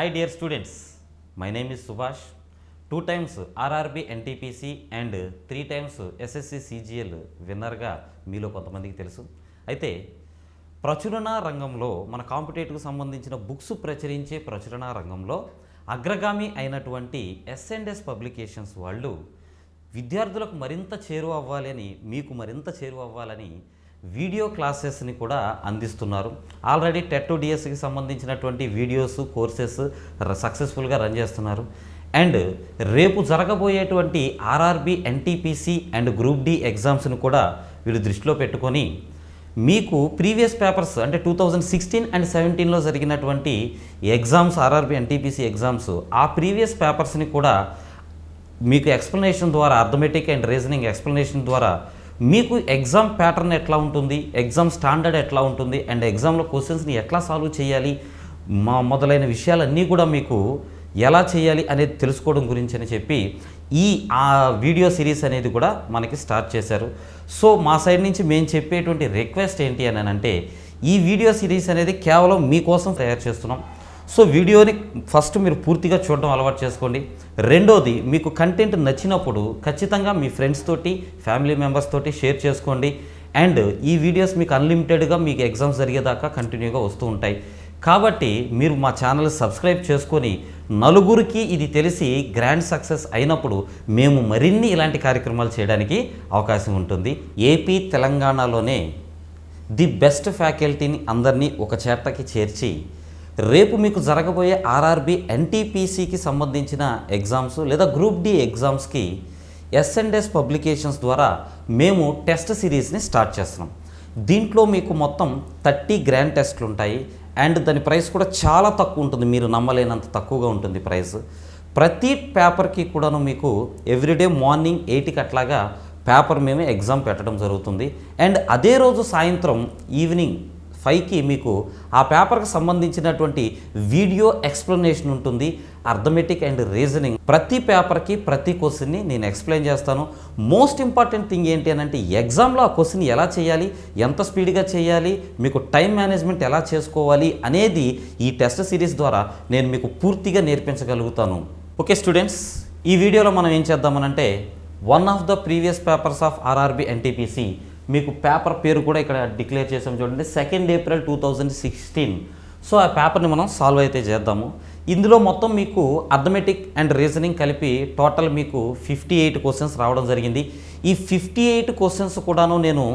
Hi dear students, my name is Subhash. 2 times RRB NTPC and 3 times SSC CGL విన్నర్గా మీలో కొంతమందికి తెలుసు. అయితే ప్రచురణ రంగంలో మన కాంపిటేటివ్కి సంబంధించిన బుక్స్ ప్రచురించే ప్రచురణ రంగంలో అగ్రగామి అయినటువంటి S&S పబ్లికేషన్స్ వాళ్ళు విద్యార్థులకు మరింత చేరువ అవ్వాలని, మీకు మరింత చేరువ అవ్వాలని వీడియో క్లాసెస్ని కూడా అందిస్తున్నారు. ఆల్రెడీ టెట్ డిఎస్సికి సంబంధించినటువంటి వీడియోస్ కోర్సెస్ సక్సెస్ఫుల్గా రన్ చేస్తున్నారు. అండ్ రేపు జరగబోయేటువంటి RRB NTPC and group D ఎగ్జామ్స్ని కూడా వీళ్ళు దృష్టిలో పెట్టుకొని మీకు ప్రీవియస్ పేపర్స్ అంటే 2016 అండ్ 17లో జరిగినటువంటి ఎగ్జామ్స్, ఆర్ఆర్బి ఎన్టీపీసీ ఎగ్జామ్స్, ఆ ప్రీవియస్ పేపర్స్ని కూడా మీకు ఎక్స్ప్లెనేషన్ ద్వారా, అర్థమెటిక్ అండ్ రీజనింగ్ ఎక్స్ప్లెనేషన్ ద్వారా మీకు ఎగ్జామ్ ప్యాటర్న్ ఎట్లా ఉంటుంది, ఎగ్జామ్ స్టాండర్డ్ ఎట్లా ఉంటుంది, అండ్ ఎగ్జామ్లో క్వశ్చన్స్ని ఎట్లా సాల్వ్ చేయాలి, మొదలైన విషయాలన్నీ కూడా మీకు ఎలా చేయాలి అనేది తెలుసుకోవడం గురించి అని చెప్పి ఆ వీడియో సిరీస్ అనేది కూడా మనకి స్టార్ట్ చేశారు. సో మా సైడ్ నుంచి మేము చెప్పేటువంటి రిక్వెస్ట్ ఏంటి అని అంటే, ఈ వీడియో సిరీస్ అనేది కేవలం మీకోసం తయారు చేస్తున్నాం. సో వీడియోని ఫస్ట్ మీరు పూర్తిగా చూడడం అలవాటు చేసుకోండి. రెండోది, మీకు కంటెంట్ నచ్చినప్పుడు ఖచ్చితంగా మీ ఫ్రెండ్స్ తోటి, ఫ్యామిలీ మెంబర్స్ తోటి షేర్ చేసుకోండి. అండ్ ఈ వీడియోస్ మీకు అన్లిమిటెడ్గా మీకు ఎగ్జామ్స్ జరిగేదాకా కంటిన్యూగా వస్తూ ఉంటాయి. కాబట్టి మీరు మా ఛానల్ సబ్స్క్రైబ్ చేసుకొని నలుగురికి ఇది తెలిసి గ్రాండ్ సక్సెస్ అయినప్పుడు మేము మరిన్ని ఇలాంటి కార్యక్రమాలు చేయడానికి అవకాశం ఉంటుంది. ఏపీ తెలంగాణలోనే ది బెస్ట్ ఫ్యాకల్టీని అందరినీ ఒక చేతకి చేర్చి రేపు మీకు జరగబోయే ఆర్ఆర్బి ఎన్టీపీసీకి సంబంధించిన ఎగ్జామ్స్ లేదా గ్రూప్ డి ఎగ్జామ్స్కి S&S పబ్లికేషన్స్ ద్వారా మేము టెస్ట్ సిరీస్ని స్టార్ట్ చేస్తున్నాం. దీంట్లో మీకు మొత్తం 30 గ్రాండ్ టెస్ట్లు ఉంటాయి. అండ్ దాని ప్రైస్ కూడా చాలా తక్కువ ఉంటుంది, మీరు నమ్మలేనంత తక్కువగా ఉంటుంది ప్రైస్. ప్రతి పేపర్కి కూడాను మీకు ఎవ్రీడే మార్నింగ్ 8కి అట్లాగా పేపర్ మేము ఎగ్జామ్ పెట్టడం జరుగుతుంది. అండ్ అదే రోజు సాయంత్రం ఈవినింగ్ 5కి మీకు ఆ పేపర్కి సంబంధించినటువంటి వీడియో ఎక్స్ప్లెనేషన్ ఉంటుంది. అర్థమెటిక్ అండ్ రీజనింగ్ ప్రతి పేపర్కి ప్రతి క్వశ్చన్ని నేను ఎక్స్ప్లెయిన్ చేస్తాను. మోస్ట్ ఇంపార్టెంట్ థింగ్ ఏంటి అని అంటే, ఎగ్జామ్లో ఆ క్వశ్చన్ ఎలా చేయాలి, ఎంత స్పీడ్గా చేయాలి, మీకు టైం మేనేజ్మెంట్ ఎలా చేసుకోవాలి అనేది ఈ టెస్ట్ సిరీస్ ద్వారా నేను మీకు పూర్తిగా నేర్పించగలుగుతాను. ఓకే స్టూడెంట్స్, ఈ వీడియోలో మనం ఏం చేద్దామనంటే, one of the previous papers of RRB NTPC, మీకు పేపర్ పేరు కూడా ఇక్కడ డిక్లేర్ చేసాం చూడండి, 2 ఏప్రిల్ 2016. సో ఆ పేపర్ని మనం సాల్వ్ అయితే చేద్దాము. ఇందులో మొత్తం మీకు అర్థమెటిక్ అండ్ రీజనింగ్ కలిపి టోటల్ మీకు 58 క్వశ్చన్స్ రావడం జరిగింది. ఈ 58 క్వశ్చన్స్ కూడాను నేను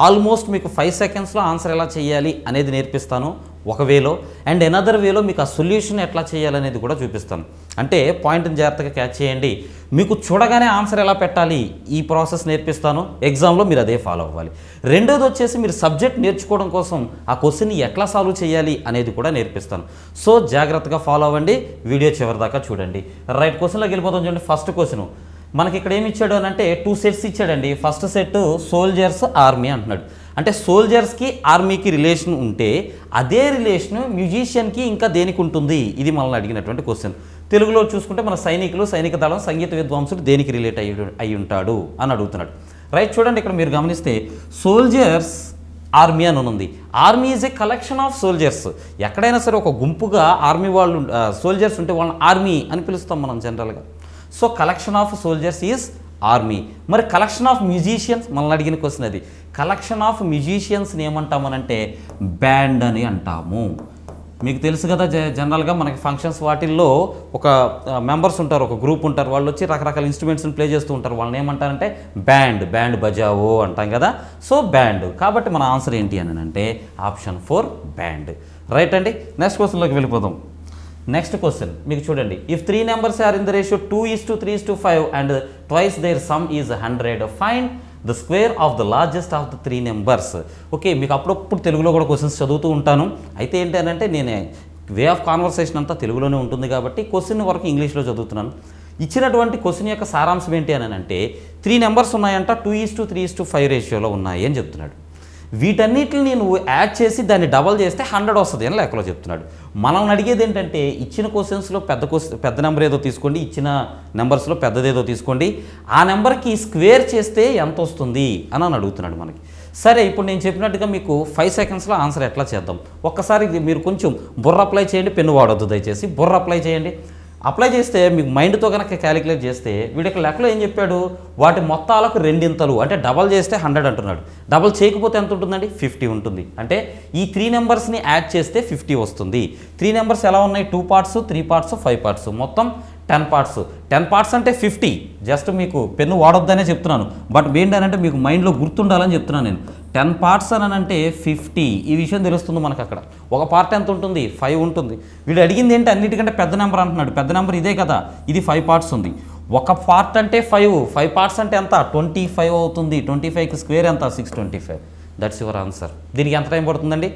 ఆల్మోస్ట్ మీకు 5 సెకండ్స్లో ఆన్సర్ ఎలా చేయాలి అనేది నేర్పిస్తాను ఒక వేలో, అండ్ ఎనదర్ వేలో మీకు ఆ సొల్యూషన్ ఎట్లా చేయాలనేది కూడా చూపిస్తాను. అంటే పాయింట్ని జాగ్రత్తగా క్యాచ్ చేయండి. మీకు చూడగానే ఆన్సర్ ఎలా పెట్టాలి ఈ ప్రాసెస్ నేర్పిస్తాను, ఎగ్జామ్లో మీరు అదే ఫాలో అవ్వాలి. రెండోది వచ్చేసి, మీరు సబ్జెక్ట్ నేర్చుకోవడం కోసం ఆ క్వశ్చన్ని ఎట్లా సాల్వ్ చేయాలి అనేది కూడా నేర్పిస్తాను. సో జాగ్రత్తగా ఫాలో అవ్వండి, వీడియో చివరిదాకా చూడండి. రైట్, క్వశ్చన్లోకి వెళ్ళిపోతాం చూడండి. ఫస్ట్ క్వశ్చన్ మనకి ఇక్కడ ఏమి ఇచ్చాడు అని అంటే 2 సెట్స్ ఇచ్చాడండి. ఫస్ట్ సెట్ సోల్జర్స్, ఆర్మీ అంటున్నాడు. అంటే సోల్జర్స్కి ఆర్మీకి రిలేషన్ ఉంటే అదే రిలేషన్ మ్యూజిషియన్కి ఇంకా దేనికి ఉంటుంది, ఇది మనల్ని అడిగినటువంటి క్వశ్చన్. తెలుగులో చూసుకుంటే మన సైనికులు, సైనిక దళం, సంగీత విద్వాంసుడు దేనికి రిలేట్ అయి ఉంటాడు అని అడుగుతున్నాడు. రైట్, చూడండి ఇక్కడ మీరు గమనిస్తే సోల్జర్స్, ఆర్మీ అని ఉంది. Army is a collection of soldiers. ఎక్కడైనా సరే ఒక గుంపుగా ఆర్మీ వాళ్ళు, సోల్జర్స్ ఉంటే వాళ్ళని ఆర్మీ అని పిలుస్తాం మనం జనరల్గా. So collection of soldiers is army. మరి కలెక్షన్ ఆఫ్ మ్యూజిషియన్స్ మనల్ని అడిగిన క్వశ్చన్ అది. కలెక్షన్ ఆఫ్ మ్యూజిషియన్స్ని ఏమంటామనంటే బ్యాండ్ అని అంటాము. మీకు తెలుసు కదా, జనరల్గా మనకి ఫంక్షన్స్ వాటిల్లో ఒక మెంబర్స్ ఉంటారు, ఒక గ్రూప్ ఉంటారు, వాళ్ళు వచ్చి రకరకాల ఇన్స్ట్రుమెంట్స్ని ప్లే చేస్తూ ఉంటారు. వాళ్ళని ఏమంటారంటే బ్యాండ్ బజావో అంటాం కదా. So band. కాబట్టి మన ఆన్సర్ ఏంటి అని అంటే ఆప్షన్ 4 బ్యాండ్. రైట్ అండి. నెక్స్ట్ క్వశ్చన్లోకి వెళ్ళిపోదాం. నెక్స్ట్ క్వశ్చన్ మీకు చూడండి, if 3 numbers are in the ratio 2:3:5 and twice their sum is 100, find the square of the largest of the 3 numbers. Okay, మీకు అప్పుడప్పుడు తెలుగులో కూడా క్వశ్చన్స్ చదువుతూ ఉంటాను. అయితే ఏంటి అని అంటే, నేను వే ఆఫ్ కాన్వర్సేషన్ అంతా తెలుగులోనే ఉంటుంది కాబట్టి క్వశ్చన్ వరకు ఇంగ్లీష్లో చదువుతున్నాను. ఇచ్చినటువంటి క్వశ్చన్ యొక్క సారాంశం ఏంటి అని అంటే, 3 numbers ఉన్నాయంట, 2:3:5 రేషియోలో ఉన్నాయి అని చెప్తున్నాడు. వీటన్నిటిని నేను యాడ్ చేసి దాన్ని డబల్ చేస్తే 100 వస్తుంది అని లెక్కలో చెప్తున్నాడు. మనల్ని అడిగేది ఏంటంటే, ఇచ్చిన క్వశ్చన్స్లో పెద్ద నెంబర్ ఏదో తీసుకోండి, ఇచ్చిన నెంబర్స్లో పెద్దదేదో తీసుకోండి, ఆ నెంబర్కి స్క్వేర్ చేస్తే ఎంత వస్తుంది అని అడుగుతున్నాడు మనకి. సరే ఇప్పుడు నేను చెప్పినట్టుగా మీకు 5 సెకండ్స్లో ఆన్సర్ ఎట్లా చేద్దాం ఒక్కసారి ఇది మీరు కొంచెం బుర్ర అప్లై చేయండి, పెన్ను వాడొద్దు దయచేసి, బుర్ర అప్లై చేయండి. అప్లై చేస్తే మీకు మైండ్తో కనుక క్యాలిక్యులేట్ చేస్తే వీడికి లెక్కలో ఏం చెప్పాడు, వాటి మొత్తాలకు రెండింతలు అంటే డబల్ చేస్తే 100 అంటున్నాడు. డబల్ చేయకపోతే ఎంత ఉంటుందండి, 50 ఉంటుంది. అంటే ఈ 3 నెంబర్స్ని యాడ్ చేస్తే 50 వస్తుంది. 3 నెంబర్స్ ఎలా ఉన్నాయి, 2 పార్ట్స్, 3 పార్ట్స్, 5 పార్ట్స్, మొత్తం 10 పార్ట్స్. 10 పార్ట్స్ అంటే 50. జస్ట్ మీకు పెన్ను వాడొద్దనే చెప్తున్నాను, బట్ ఏంటంటే మీకు మైండ్లో గుర్తుండాలని చెప్తున్నాను నేను. 10 పార్ట్స్ అని అంటే 50, ఈ విషయం తెలుస్తుంది మనకు. అక్కడ ఒక పార్ట్ ఎంత ఉంటుంది, 5 ఉంటుంది. వీడు అడిగింది ఏంటి, అన్నిటికంటే పెద్ద నెంబర్ అంటున్నాడు. పెద్ద నెంబర్ ఇదే కదా, ఇది 5 పార్ట్స్ ఉంది. ఒక పార్ట్ అంటే 5 పార్ట్స్ అంటే ఎంత, 25 అవుతుంది. 25కి స్క్వేర్ ఎంత, 625. That's your answer. దీనికి ఎంత టైం పడుతుందండి,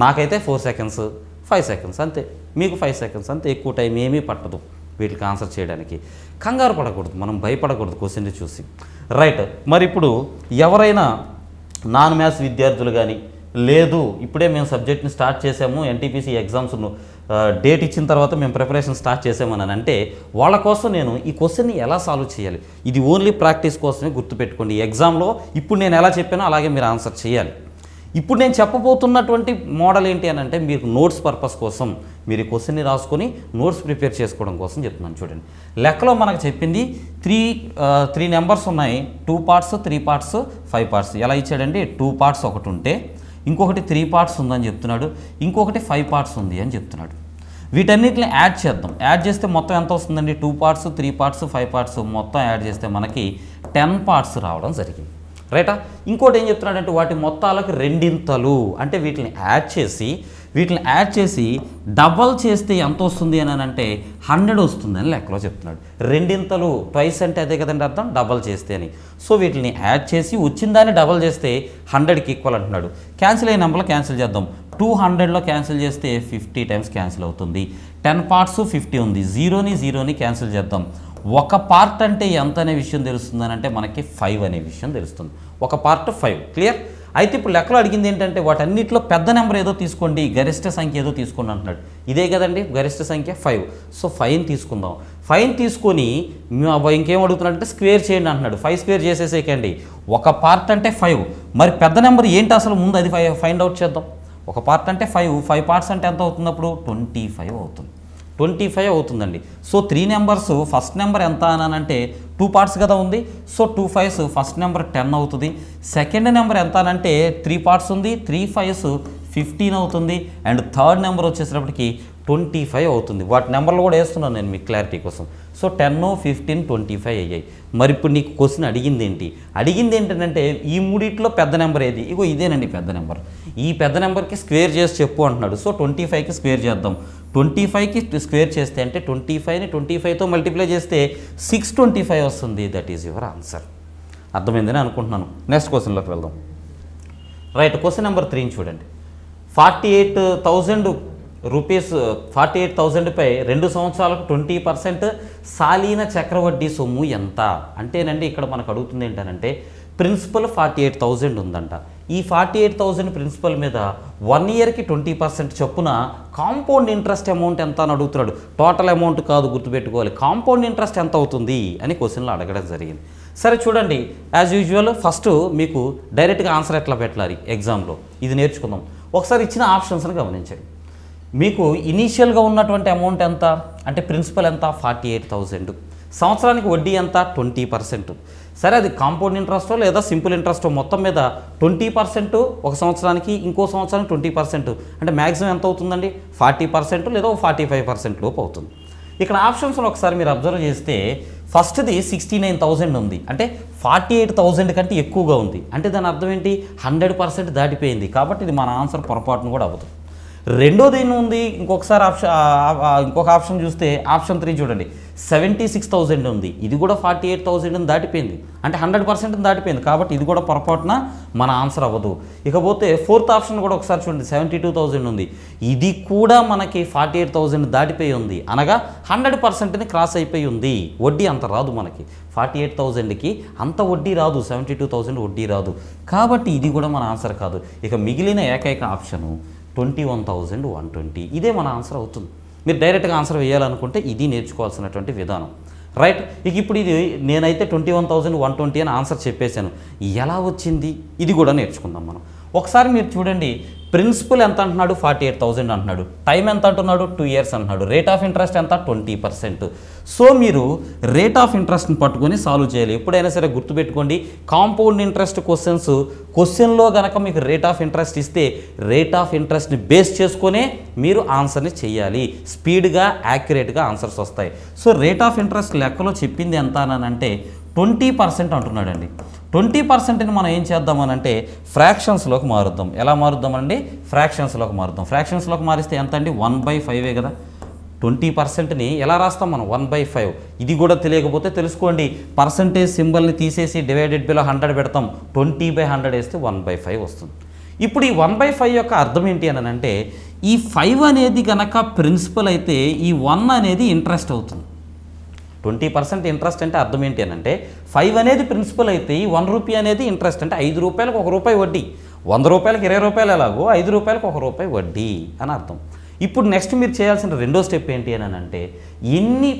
నాకైతే 4 సెకండ్స్, 5 సెకండ్స్ అంతే, మీకు 5 సెకండ్స్ అంతే, ఎక్కువ టైం ఏమీ పట్టదు వీటికి ఆన్సర్ చేయడానికి. కంగారు పడకూడదు, మనం భయపడకూడదు క్వశ్చన్ని చూసి. రైట్, మరి ఇప్పుడు ఎవరైనా నాన్ మ్యాథ్స్ విద్యార్థులు కానీ, లేదు ఇప్పుడే మేము సబ్జెక్ట్ని స్టార్ట్ చేసాము, ఎన్టీపీసీ ఎగ్జామ్స్ను డేట్ ఇచ్చిన తర్వాత మేము ప్రిపరేషన్ స్టార్ట్ చేసామని అంటే వాళ్ళ కోసం నేను ఈ క్వశ్చన్ని ఎలా సాల్వ్ చేయాలి, ఇది ఓన్లీ ప్రాక్టీస్ కోసమే గుర్తుపెట్టుకోండి. ఎగ్జామ్లో ఇప్పుడు నేను ఎలా చెప్పానో అలాగే మీరు ఆన్సర్ చేయాలి. ఇప్పుడు నేను చెప్పబోతున్నటువంటి మోడల్ ఏంటి అని అంటే మీకు నోట్స్ పర్పస్ కోసం మీరు ఈ క్వశ్చన్ని రాసుకొని నోట్స్ ప్రిపేర్ చేసుకోవడం కోసం చెప్తున్నాను. చూడండి, లెక్కలో మనకు చెప్పింది 3 నెంబర్స్ ఉన్నాయి, 2 పార్ట్స్, 3 పార్ట్స్, 5 పార్ట్స్. ఎలా ఇచ్చాడండి, 2 పార్ట్స్ ఒకటి ఉంటే ఇంకొకటి 3 పార్ట్స్ ఉందని చెప్తున్నాడు, ఇంకొకటి 5 పార్ట్స్ ఉంది అని చెప్తున్నాడు. వీటన్నిటిని యాడ్ చేద్దాం. యాడ్ చేస్తే మొత్తం ఎంత వస్తుందండి, 2 పార్ట్స్, 3 పార్ట్స్, 5 పార్ట్స్ మొత్తం యాడ్ చేస్తే మనకి 10 పార్ట్స్ రావడం జరిగింది. రైటా? ఇంకోటి ఏం చెప్తున్నాడంటే వాటి మొత్తాలకు రెండింతలు అంటే వీటిని యాడ్ చేసి డబల్ చేస్తే ఎంత వస్తుంది అని అంటే 100 వస్తుంది అని లెక్కలో చెప్తున్నాడు. రెండింతలు, ట్వైస్ అంటే అదే కదండి అర్థం, డబల్ చేస్తే అని. సో వీటిని యాడ్ చేసి వచ్చిందాన్ని డబల్ చేస్తే 100కి ఈక్వల్ అంటున్నాడు. క్యాన్సిల్ అయిన నెంబర్లో క్యాన్సిల్ చేద్దాం. 200లో క్యాన్సిల్ చేస్తే 50 టైమ్స్ క్యాన్సిల్ అవుతుంది. 10 పార్ట్స్ 50 ఉంది, 0ని క్యాన్సిల్ చేద్దాం. ఒక పార్ట్ అంటే ఎంత అనే విషయం తెలుస్తుందని అంటే మనకి 5 అనే విషయం తెలుస్తుంది. ఒక పార్ట్ 5. క్లియర్? అయితే ఇప్పుడు లెక్కలో అడిగింది ఏంటంటే వాటన్నిటిలో పెద్ద నెంబర్ ఏదో తీసుకోండి, గరిష్ట సంఖ్య ఏదో తీసుకోండి అంటున్నాడు. ఇదే కదండి గరిష్ట సంఖ్య 5. సో 5ని తీసుకుందాం. 5ని తీసుకొని ఇంకేం అడుగుతున్నాడంటే స్క్వేర్ చేయండి అంటున్నాడు. 5 స్క్వేర్ చేసేసేకండి. ఒక పార్ట్ అంటే 5, మరి పెద్ద నెంబర్ ఏంటి అసలు ముందు అది ఫైండ్ అవుట్ చేద్దాం. ఒక పార్ట్ అంటే 5 పార్ట్స్ అంటే ఎంత అవుతుంది అప్పుడు 25 అవుతుంది. 25 అవుతుందండి. సో 3 నెంబర్స్, ఫస్ట్ నెంబర్ ఎంత అని అంటే 2 పార్ట్స్ కదా ఉంది. సో 2 5s ఫస్ట్ నెంబర్ 10 అవుతుంది. సెకండ్ నెంబర్ ఎంత అని అంటే 3 పార్ట్స్ ఉంది, 3 5s 15 అవుతుంది. అండ్ థర్డ్ నెంబర్ వచ్చేసేటప్పటికి 25 అవుతుంది. వాటి నెంబర్లు కూడా వేస్తున్నాను నేను మీకు క్లారిటీ కోసం. సో 10, 15, 25 అయ్యాయి. మరి ఇప్పుడు నీకు క్వశ్చన్ అడిగింది ఏంటంటే ఈ మూడిట్లో పెద్ద నెంబర్ ఏది, ఇగో ఇదేనండి పెద్ద నెంబర్. ఈ పెద్ద నెంబర్కి స్క్వేర్ చేసి చెప్పు అంటున్నాడు. సో 25కి స్క్వేర్ చేద్దాం. 25కి స్క్వేర్ చేస్తే అంటే 25ని 25తో మల్టిప్లై చేస్తే 625 వస్తుంది. That is your answer. అర్థమైందని అనుకుంటున్నాను. నెక్స్ట్ క్వశ్చన్లోకి వెళ్దాం. రైట్, క్వశ్చన్ నెంబర్ 3 చూడండి. 48,000 రూపీస్, 48,000పై 2 సంవత్సరాలకు 20% సాలీన చక్రవడ్డీ సొమ్ము ఎంత అంటేనండి ఇక్కడ మనకు అడుగుతుంది ఏంటంటే ప్రిన్సిపల్ 48,000 ఉందంట. ఈ 48,000 ప్రిన్సిపల్ మీద 1 ఇయర్కి 20% చొప్పున కాంపౌండ్ ఇంట్రెస్ట్ అమౌంట్ ఎంత అని అడుగుతున్నాడు. టోటల్ అమౌంట్ కాదు, గుర్తుపెట్టుకోవాలి. కాంపౌండ్ ఇంట్రెస్ట్ ఎంత అవుతుంది అని క్వశ్చన్లో అడగడం జరిగింది. సరే చూడండి, యాజ్ యూజువల్ ఫస్ట్ మీకు డైరెక్ట్గా ఆన్సర్ ఎట్లా పెట్టాలి ఎగ్జామ్లో ఇది నేర్చుకుందాం. ఒకసారి ఇచ్చిన ఆప్షన్స్ని గమనించండి. మీకు ఇనీషియల్గా ఉన్నటువంటి అమౌంట్ ఎంత అంటే ప్రిన్సిపల్ ఎంత 48,000, సంవత్సరానికి వడ్డీ ఎంత 20%. సరే అది కాంపౌండ్ ఇంట్రెస్టో లేదా సింపుల్ ఇంట్రెస్టో మొత్తం మీద 20% ఒక సంవత్సరానికి, ఇంకో సంవత్సరానికి 20% అంటే మ్యాక్సిమం ఎంత అవుతుందండి 40% లేదా 45% లోపు అవుతుంది. ఇక్కడ ఆప్షన్స్లో ఒకసారి మీరు అబ్జర్వ్ చేస్తే ఫస్ట్ది 69,000 ఉంది, అంటే 48,000 కంటే ఎక్కువగా ఉంది. అంటే దాని అర్థం ఏంటి 100% దాటిపోయింది. కాబట్టి ఇది మన ఆన్సర్ పొరపాటును కూడా అవ్వదు. రెండోది ఏమి ఉంది, ఇంకొక ఆప్షన్ చూస్తే ఆప్షన్ 3 చూడండి, 76,000 ఉంది. ఇది కూడా 48,000 దాటిపోయింది, అంటే 100% దాటిపోయింది. కాబట్టి ఇది కూడా పొరపాటున మన ఆన్సర్ అవ్వదు. ఇకపోతే ఫోర్త్ ఆప్షన్ కూడా ఒకసారి చూడండి, 72,000 ఉంది. ఇది కూడా మనకి 48,000 దాటిపోయి ఉంది, అనగా 100%ని క్రాస్ అయిపోయి ఉంది. వడ్డీ అంత రాదు మనకి, 48,000కి అంత వడ్డీ రాదు, 72,000 వడ్డీ రాదు. కాబట్టి ఇది కూడా మన ఆన్సర్ కాదు. ఇక మిగిలిన ఏకైక ఆప్షను 21,120. ఇదే మన ఆన్సర్ అవుతుంది. మీరు డైరెక్ట్గా ఆన్సర్ వేయాలనుకుంటే ఇది నేర్చుకోవాల్సినటువంటి విధానం. రైట్. ఇక ఇప్పుడు ఇది నేనైతే 21,120 అని ఆన్సర్ చెప్పేశాను. ఎలా వచ్చింది ఇది కూడా నేర్చుకుందాం మనం. ఒకసారి మీరు చూడండి, ప్రిన్సిపల్ ఎంత అంటున్నాడు, 48,000 అంటున్నాడు. టైం ఎంత అంటున్నాడు, 2 years అంటున్నాడు. రేట్ ఆఫ్ ఇంట్రెస్ట్ ఎంత, 20%. సో మీరు రేట్ ఆఫ్ ఇంట్రెస్ట్ని పట్టుకొని సాల్వ్ చేయాలి. ఎప్పుడైనా సరే గుర్తుపెట్టుకోండి, కాంపౌండ్ ఇంట్రెస్ట్ క్వశ్చన్లో కనుక మీకు రేట్ ఆఫ్ ఇంట్రెస్ట్ ఇస్తే రేట్ ఆఫ్ ఇంట్రెస్ట్ని బేస్ చేసుకొనే మీరు ఆన్సర్ని చేయాలి. స్పీడ్గా యాక్యురేట్గా ఆన్సర్స్ వస్తాయి. సో రేట్ ఆఫ్ ఇంట్రెస్ట్ లెక్కలో చెప్పింది ఎంత అని అంటే 20% అంటున్నాడండి. 20%ని మనం ఏం చేద్దామనంటే ఫ్రాక్షన్స్లోకి మారుద్దాం. ఎలా మారుద్దామండి, ఫ్రాక్షన్స్లోకి మారుద్దాం. ఫ్రాక్షన్స్లోకి మారిస్తే ఎంత అండి, 1/5 కదా. 20%ని ఎలా రాస్తాం మనం, 1/5. ఇది కూడా తెలియకపోతే తెలుసుకోండి, పర్సంటేజ్ సింబల్ని తీసేసి డివైడెడ్ బై 100 పెడతాం. 20/100 వేస్తే 1/5 వస్తుంది. ఇప్పుడు ఈ 1/5 యొక్క అర్థం ఏంటి అని అంటే, ఈ 5 అనేది కనుక ప్రిన్సిపల్ అయితే ఈ 1 అనేది ఇంట్రెస్ట్ అవుతుంది. 20% ఇంట్రెస్ట్ అంటే అర్థం ఏంటి అని అంటే, 5 అనేది ప్రిన్సిపల్ అయితే ఈ 1 రూపీ అనేది ఇంట్రెస్ట్, అంటే 5 రూపాయలకు 1 రూపాయి వడ్డీ. 100 రూపాయలకు 20 రూపాయలు ఎలాగో 5 రూపాయలకు 1 రూపాయి వడ్డీ అని అర్థం. ఇప్పుడు నెక్స్ట్ మీరు చేయాల్సిన రెండో స్టెప్ ఏంటి అని అంటే, ఎన్ని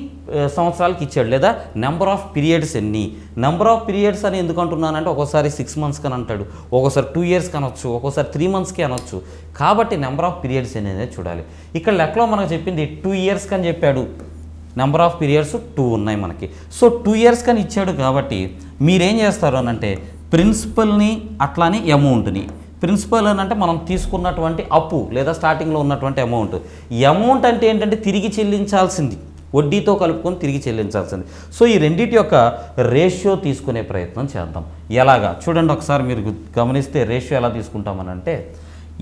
సంవత్సరాలకి ఇచ్చాడు లేదా నెంబర్ ఆఫ్ పీరియడ్స్ ఎన్ని. నెంబర్ ఆఫ్ పీరియడ్స్ అని ఎందుకు అంటున్నానంటే, ఒక్కోసారి 6 months అని అంటాడు, ఒక్కోసారి 2 years అనొచ్చు, ఒక్కోసారి 3 monthsకి అనొచ్చు. కాబట్టి నెంబర్ ఆఫ్ పీరియడ్స్ అనేది చూడాలి. ఇక్కడ లెక్కలో మనకు చెప్పింది 2 years అని చెప్పాడు. నెంబర్ ఆఫ్ పీరియడ్స్ 2 ఉన్నాయి మనకి. సో 2 years కానీ ఇచ్చాడు కాబట్టి మీరేం చేస్తారు అని అంటే, ప్రిన్సిపల్ని అట్లానే అమౌంట్ని, ప్రిన్సిపల్ అని అంటే మనం తీసుకున్నటువంటి అప్పు లేదా స్టార్టింగ్లో ఉన్నటువంటి అమౌంట్. ఈ అమౌంట్ అంటే ఏంటంటే తిరిగి చెల్లించాల్సింది, వడ్డీతో కలుపుకొని తిరిగి చెల్లించాల్సింది. సో ఈ రెండింటి యొక్క రేషియో తీసుకునే ప్రయత్నం చేద్దాం. ఎలాగా చూడండి, ఒకసారి మీరు గమనిస్తే రేషియో ఎలా తీసుకుంటామని అంటే,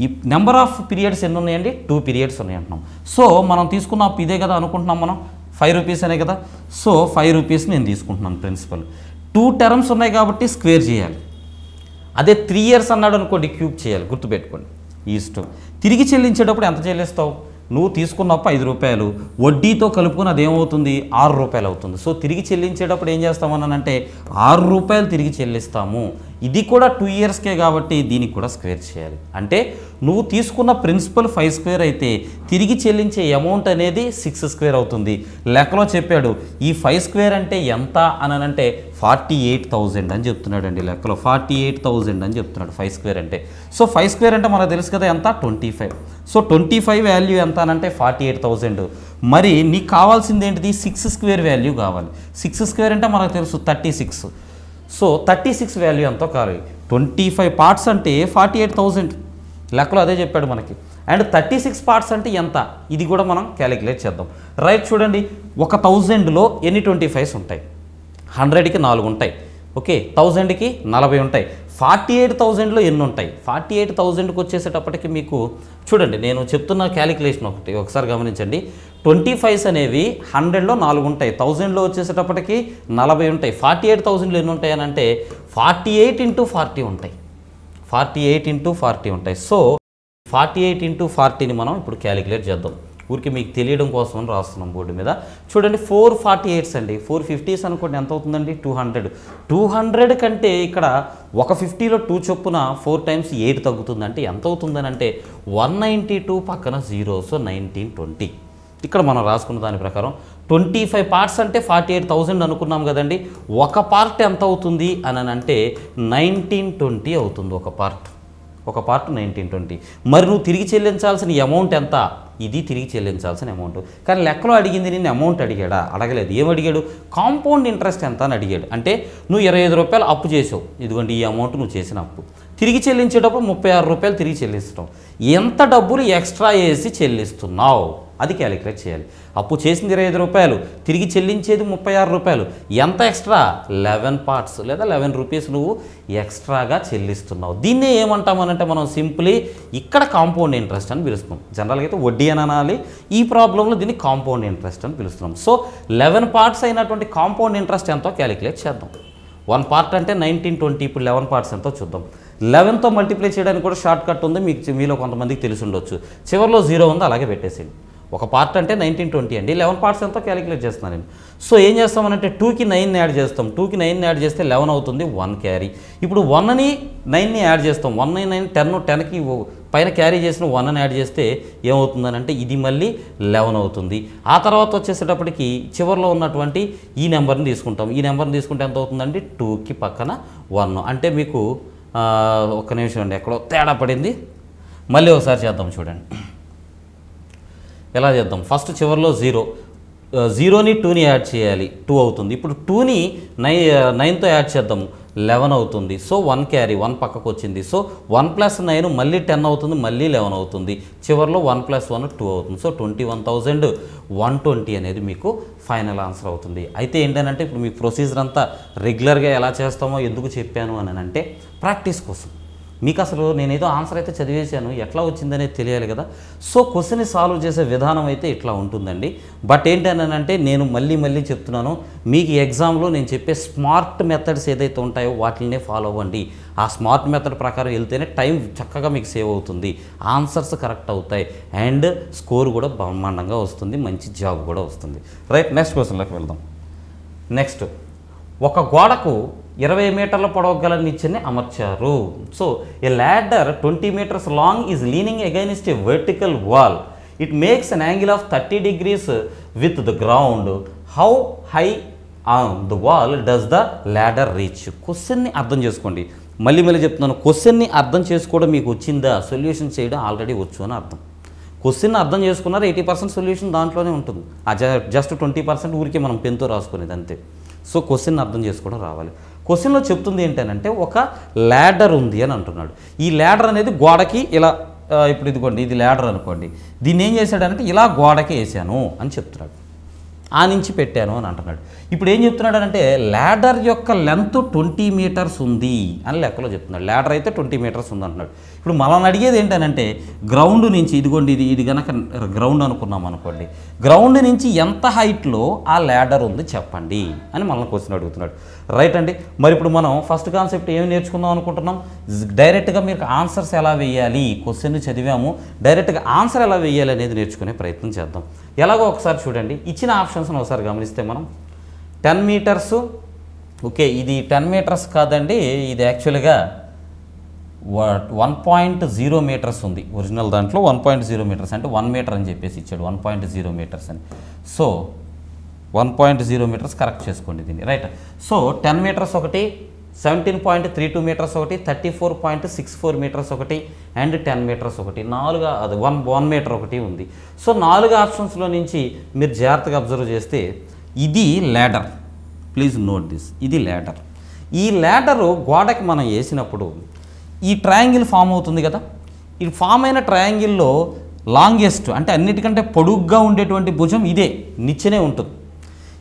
ఈ నెంబర్ ఆఫ్ పీరియడ్స్ ఎన్ని ఉన్నాయండి, 2 periods ఉన్నాయి అంటున్నాం. సో మనం తీసుకున్న అప్పు ఇదే కదా అనుకుంటున్నాం మనం, 5 rupees అనే కదా. సో 5 rupees నేను తీసుకుంటున్నాను ప్రిన్సిపల్. 2 terms ఉన్నాయి కాబట్టి స్క్వేర్ చేయాలి. అదే 3 years అన్నాడు అనుకోండి, క్యూబ్ చేయాలి. గుర్తుపెట్టుకోండి, ఈ ఇష్టం. తిరిగి చెల్లించేటప్పుడు ఎంత చెల్లిస్తావు, నువ్వు తీసుకున్నప్పుడు 5 రూపాయలు, వడ్డీతో కలుపుకొని అదేమవుతుంది, 6 రూపాయలు అవుతుంది. సో తిరిగి చెల్లించేటప్పుడు ఏం చేస్తామని అంటే 6 రూపాయలు తిరిగి చెల్లిస్తాము. ఇది కూడా 2 yearsకే కాబట్టి దీనికి కూడా స్క్వేర్ చేయాలి. అంటే నువ్వు తీసుకున్న ప్రిన్సిపల్ 5 square అయితే తిరిగి చెల్లించే అమౌంట్ అనేది 6 square అవుతుంది. లెక్కలో చెప్పాడు ఈ 5 square అంటే ఎంత అని అంటే 48,000 అని చెప్తున్నాడు అండి. లెక్కలో 48,000 అని చెప్తున్నాడు 5 square అంటే. సో 5 square అంటే మనకు తెలుసు కదా ఎంత, 25. సో 25 వాల్యూ ఎంత అని అంటే 48,000. మరి నీకు కావాల్సింది ఏంటిది, 6 square వాల్యూ కావాలి. 6 square అంటే మనకు తెలుసు 36. సో 36 వాల్యూ ఎంతో కావాలి. 25 parts అంటే 48,000, లెక్కలో అదే చెప్పాడు మనకి. అండ్ 36 parts అంటే ఎంత, ఇది కూడా మనం క్యాలిక్యులేట్ చేద్దాం. రైట్, చూడండి, 1000లో ఎన్ని 25s ఉంటాయి, 100కి 4 ఉంటాయి, ఓకే, 1000కి 40 ఉంటాయి. 48,000లో ఎన్ని ఉంటాయి, 48,000కి వచ్చేసేటప్పటికి మీకు చూడండి, నేను చెప్తున్న క్యాలిక్యులేషన్ ఒకసారి గమనించండి. 25s అనేవి 100లో 4 ఉంటాయి, 1000లో వచ్చేసేటప్పటికి 40 ఉంటాయి. 48,000లో ఎన్ని ఉంటాయి అని అంటే 48 × 40 ఉంటాయి. 48 × 40 ఉంటాయి. సో 48 × 40ని మనం ఇప్పుడు క్యాలిక్యులేట్ చేద్దాం. ఊరికి మీకు తెలియడం కోసం రాస్తున్నాం బోర్డు మీద. చూడండి, 448s అండి. 450s అనుకోండి ఎంత అవుతుందండి, 200. 200 కంటే ఇక్కడ ఒక 50లో 2 చొప్పున 4 times 8 తగ్గుతుంది. అంటే ఎంత అవుతుందని అంటే 192 పక్కన 0, సో 1920. ఇక్కడ మనం రాసుకున్న దాని ప్రకారం 25 parts అంటే 48,000 అనుకున్నాం కదండి. ఒక పార్ట్ ఎంత అవుతుంది అని అంటే 1920 అవుతుంది. ఒక పార్ట్ 1920. మరి నువ్వు తిరిగి చెల్లించాల్సిన అమౌంట్ ఎంత, ఇది తిరిగి చెల్లించాల్సిన అమౌంట్. కానీ లెక్కలో అడిగింది నేను అమౌంట్ అడిగాడా, అడగలేదు. ఏమడిగాడు, కాంపౌండ్ ఇంట్రెస్ట్ ఎంత అని అడిగాడు. అంటే నువ్వు 25 రూపాయలు అప్పు చేసావు, ఇదిగోండి ఈ అమౌంట్ నువ్వు చేసిన అప్పు. తిరిగి చెల్లించేటప్పుడు 36 రూపాయలు తిరిగి చెల్లిస్తావు. ఎంత డబ్బులు ఎక్స్ట్రా వేసి చెల్లిస్తున్నావు అది క్యాలిక్యులేట్ చేయాలి. అప్పు చేసింది 25 రూపాయలు, తిరిగి చెల్లించేది 36 రూపాయలు. ఎంత ఎక్స్ట్రా, 11 parts లేదా 11 rupees నువ్వు ఎక్స్ట్రాగా చెల్లిస్తున్నావు. దీన్నే ఏమంటామనంటే మనం సింప్లీ ఇక్కడ కాంపౌండ్ ఇంట్రెస్ట్ అని పిలుస్తున్నాం. జనరల్గా అయితే వడ్డీ అని అనాలి, ఈ ప్రాబ్లంలో దీన్ని కాంపౌండ్ ఇంట్రెస్ట్ అని పిలుస్తున్నాం. సో 11 parts అయినటువంటి కాంపౌండ్ ఇంట్రెస్ట్ ఎంతో క్యాలిక్యులేట్ చేద్దాం. 1 part అంటే 1920. ఇప్పుడు 11 parts ఎంతో చూద్దాం. 11తో మల్టిప్లై చేయడానికి కూడా షార్ట్ కట్ ఉంది, మీలో కొంతమందికి తెలిసి ఉండొచ్చు. చివరిలో 0 ఉంది, అలాగే పెట్టేసేయండి. ఒక పార్ట్ అంటే 1920 అండి. 11 parts ఎంతో క్యాలిక్యులేట్ చేస్తున్నాను నేను. సో ఏం చేస్తామనంటే 2కి 9 యాడ్ చేస్తాం. 2కి 9 యాడ్ చేస్తే 11 అవుతుంది, 1 క్యారీ. ఇప్పుడు 1ని 9ని యాడ్ చేస్తాం. 1 9 10, 10కి పైన క్యారీ చేసిన 1 అని యాడ్ చేస్తే ఏమవుతుందని అంటే ఇది మళ్ళీ 11 అవుతుంది. ఆ తర్వాత వచ్చేసేటప్పటికి చివరిలో ఉన్నటువంటి ఈ నెంబర్ని తీసుకుంటాం. ఈ నెంబర్ని తీసుకుంటే ఎంత అవుతుందండి 2కి పక్కన 1. అంటే మీకు ఒక్క నిమిషం అండి, ఎక్కడో తేడా పడింది. మళ్ళీ ఒకసారి చేద్దాం చూడండి. ఎలా చేద్దాం? ఫస్ట్ చివరిలో 0ని 2ని యాడ్ చేయాలి, 2 అవుతుంది. ఇప్పుడు 2ని 9తో యాడ్ చేద్దాము, 11 అవుతుంది. సో 1 క్యారీ, 1 పక్కకు వచ్చింది. సో 1 + 9 మళ్ళీ 10 అవుతుంది, మళ్ళీ 11 అవుతుంది. చివరిలో 1 + 1 2 అవుతుంది. సో 21,120 అనేది మీకు ఫైనల్ ఆన్సర్ అవుతుంది. అయితే ఏంటంటే ఇప్పుడు మీ ప్రొసీజర్ అంతా రెగ్యులర్గా ఎలా చేస్తామో ఎందుకు చెప్పాను అని అంటే ప్రాక్టీస్ కోసం. మీకు అసలు నేనేదో ఆన్సర్ అయితే చదివేశాను, ఎట్లా వచ్చిందనేది తెలియాలి కదా. సో క్వశ్చన్ని సాల్వ్ చేసే విధానం అయితే ఇట్లా ఉంటుందండి. బట్ ఏంటంటే నేను మళ్ళీ చెప్తున్నాను, మీకు ఎగ్జామ్లో నేను చెప్పే స్మార్ట్ మెథడ్స్ ఏదైతే ఉంటాయో వాటినే ఫాలో అవ్వండి. ఆ స్మార్ట్ మెథడ్ ప్రకారం వెళ్తేనే టైం చక్కగా మీకు సేవ్ అవుతుంది, ఆన్సర్స్ కరెక్ట్ అవుతాయి, అండ్ స్కోర్ కూడా బ్రహ్మాండంగా వస్తుంది, మంచి జాబ్ కూడా వస్తుంది. రైట్, నెక్స్ట్ క్వశ్చన్లోకి వెళ్దాం. నెక్స్ట్, ఒక గోడకు 20 మీటర్ల పొడవు గల నిచ్చెని అమర్చారు. So A ladder 20 meters long is leaning against a vertical wall. It makes an angle of 30 degrees with the ground. How high on the wall does the ladder reach? క్వశ్చన్ని అర్థం చేసుకోండి. మళ్ళీ చెప్తున్నాను, క్వశ్చన్ని అర్థం చేసుకోవడం మీకు వచ్చిందా, సొల్యూషన్ చేయడం ఆల్రెడీ వచ్చు అని అర్థం. క్వశ్చన్ అర్థం చేసుకున్నారు, 80% సొల్యూషన్ దాంట్లోనే ఉంటుంది. జస్ట్ 20% ఊరికే మనం పెన్తో రాసుకునేది అంతే. సో క్వశ్చన్ అర్థం చేసుకోవడం రావాలి. క్వశ్చన్లో చెప్తుంది ఏంటంటే ఒక ల్యాడర్ ఉంది అని అంటున్నాడు. ఈ ల్యాడర్ అనేది గోడకి ఇలా, ఇప్పుడు ఇదిగోండి ఇది ల్యాడర్ అనుకోండి, దీన్ని ఏం చేశాడంటే ఇలా గోడకి వేసాను అని చెప్తున్నాడు, ఆ నుంచి పెట్టాను అని అంటున్నాడు. ఇప్పుడు ఏం చెప్తున్నాడు అంటే ల్యాడర్ యొక్క లెంత్ 20 మీటర్స్ ఉంది అని లెక్కలో చెప్తున్నాడు. ల్యాడర్ అయితే 20 మీటర్స్ ఉంది అంటున్నాడు. ఇప్పుడు మనం అడిగేది ఏంటంటే గ్రౌండ్ నుంచి, ఇదిగోండి ఇది కనుక గ్రౌండ్ అనుకున్నాం అనుకోండి, గ్రౌండ్ నుంచి ఎంత హైట్లో ఆ ల్యాడర్ ఉంది చెప్పండి అని మనల్ని క్వశ్చన్ అడుగుతున్నాడు. రైట్ అండి. మరి ఇప్పుడు మనం ఫస్ట్ కాన్సెప్ట్ ఏమి నేర్చుకుందాం అనుకుంటున్నాం, డైరెక్ట్గా మీకు ఆన్సర్స్ ఎలా వేయాలి, క్వశ్చన్ చదివాము, డైరెక్ట్గా ఆన్సర్ ఎలా వేయాలి అనేది నేర్చుకునే ప్రయత్నం చేద్దాం. ఎలాగో ఒకసారి చూడండి, ఇచ్చిన ఆప్షన్స్ని ఒకసారి గమనిస్తే మనం 10 మీటర్స్, ఓకే ఇది 10 మీటర్స్ కాదండి, ఇది యాక్చువల్గా 1.0 మీటర్స్ ఉంది ఒరిజినల్ దాంట్లో. 1.0 మీటర్స్ అంటే 1 మీటర్ అని చెప్పేసి ఇచ్చాడు, 1.0 మీటర్స్ అని. సో 1.0 మీటర్స్ కరెక్ట్ చేసుకోండి దీన్ని. రైట్. సో 10 మీటర్స్ ఒకటి, 17.32 మీటర్స్ ఒకటి, 34.64 మీటర్స్ ఒకటి, అండ్ 10 మీటర్స్ ఒకటి, 4 అది 1 మీటర్ ఒకటి ఉంది. సో 4 ఆప్షన్స్లో నుంచి మీరు జాగ్రత్తగా అబ్జర్వ్ చేస్తే ఇది ల్యాడర్, ప్లీజ్ నోట్ దిస్, ఇది ల్యాడర్. ఈ ల్యాడరు గోడకి మనం వేసినప్పుడు ఈ ట్రయాంగిల్ ఫామ్ అవుతుంది కదా, ఈ ఫామ్ అయిన ట్రయాంగిల్లో లాంగెస్ట్ అంటే అన్నిటికంటే పొడుగ్గా ఉండేటువంటి భుజం ఇదే, నిచ్చెనే ఉంటుంది.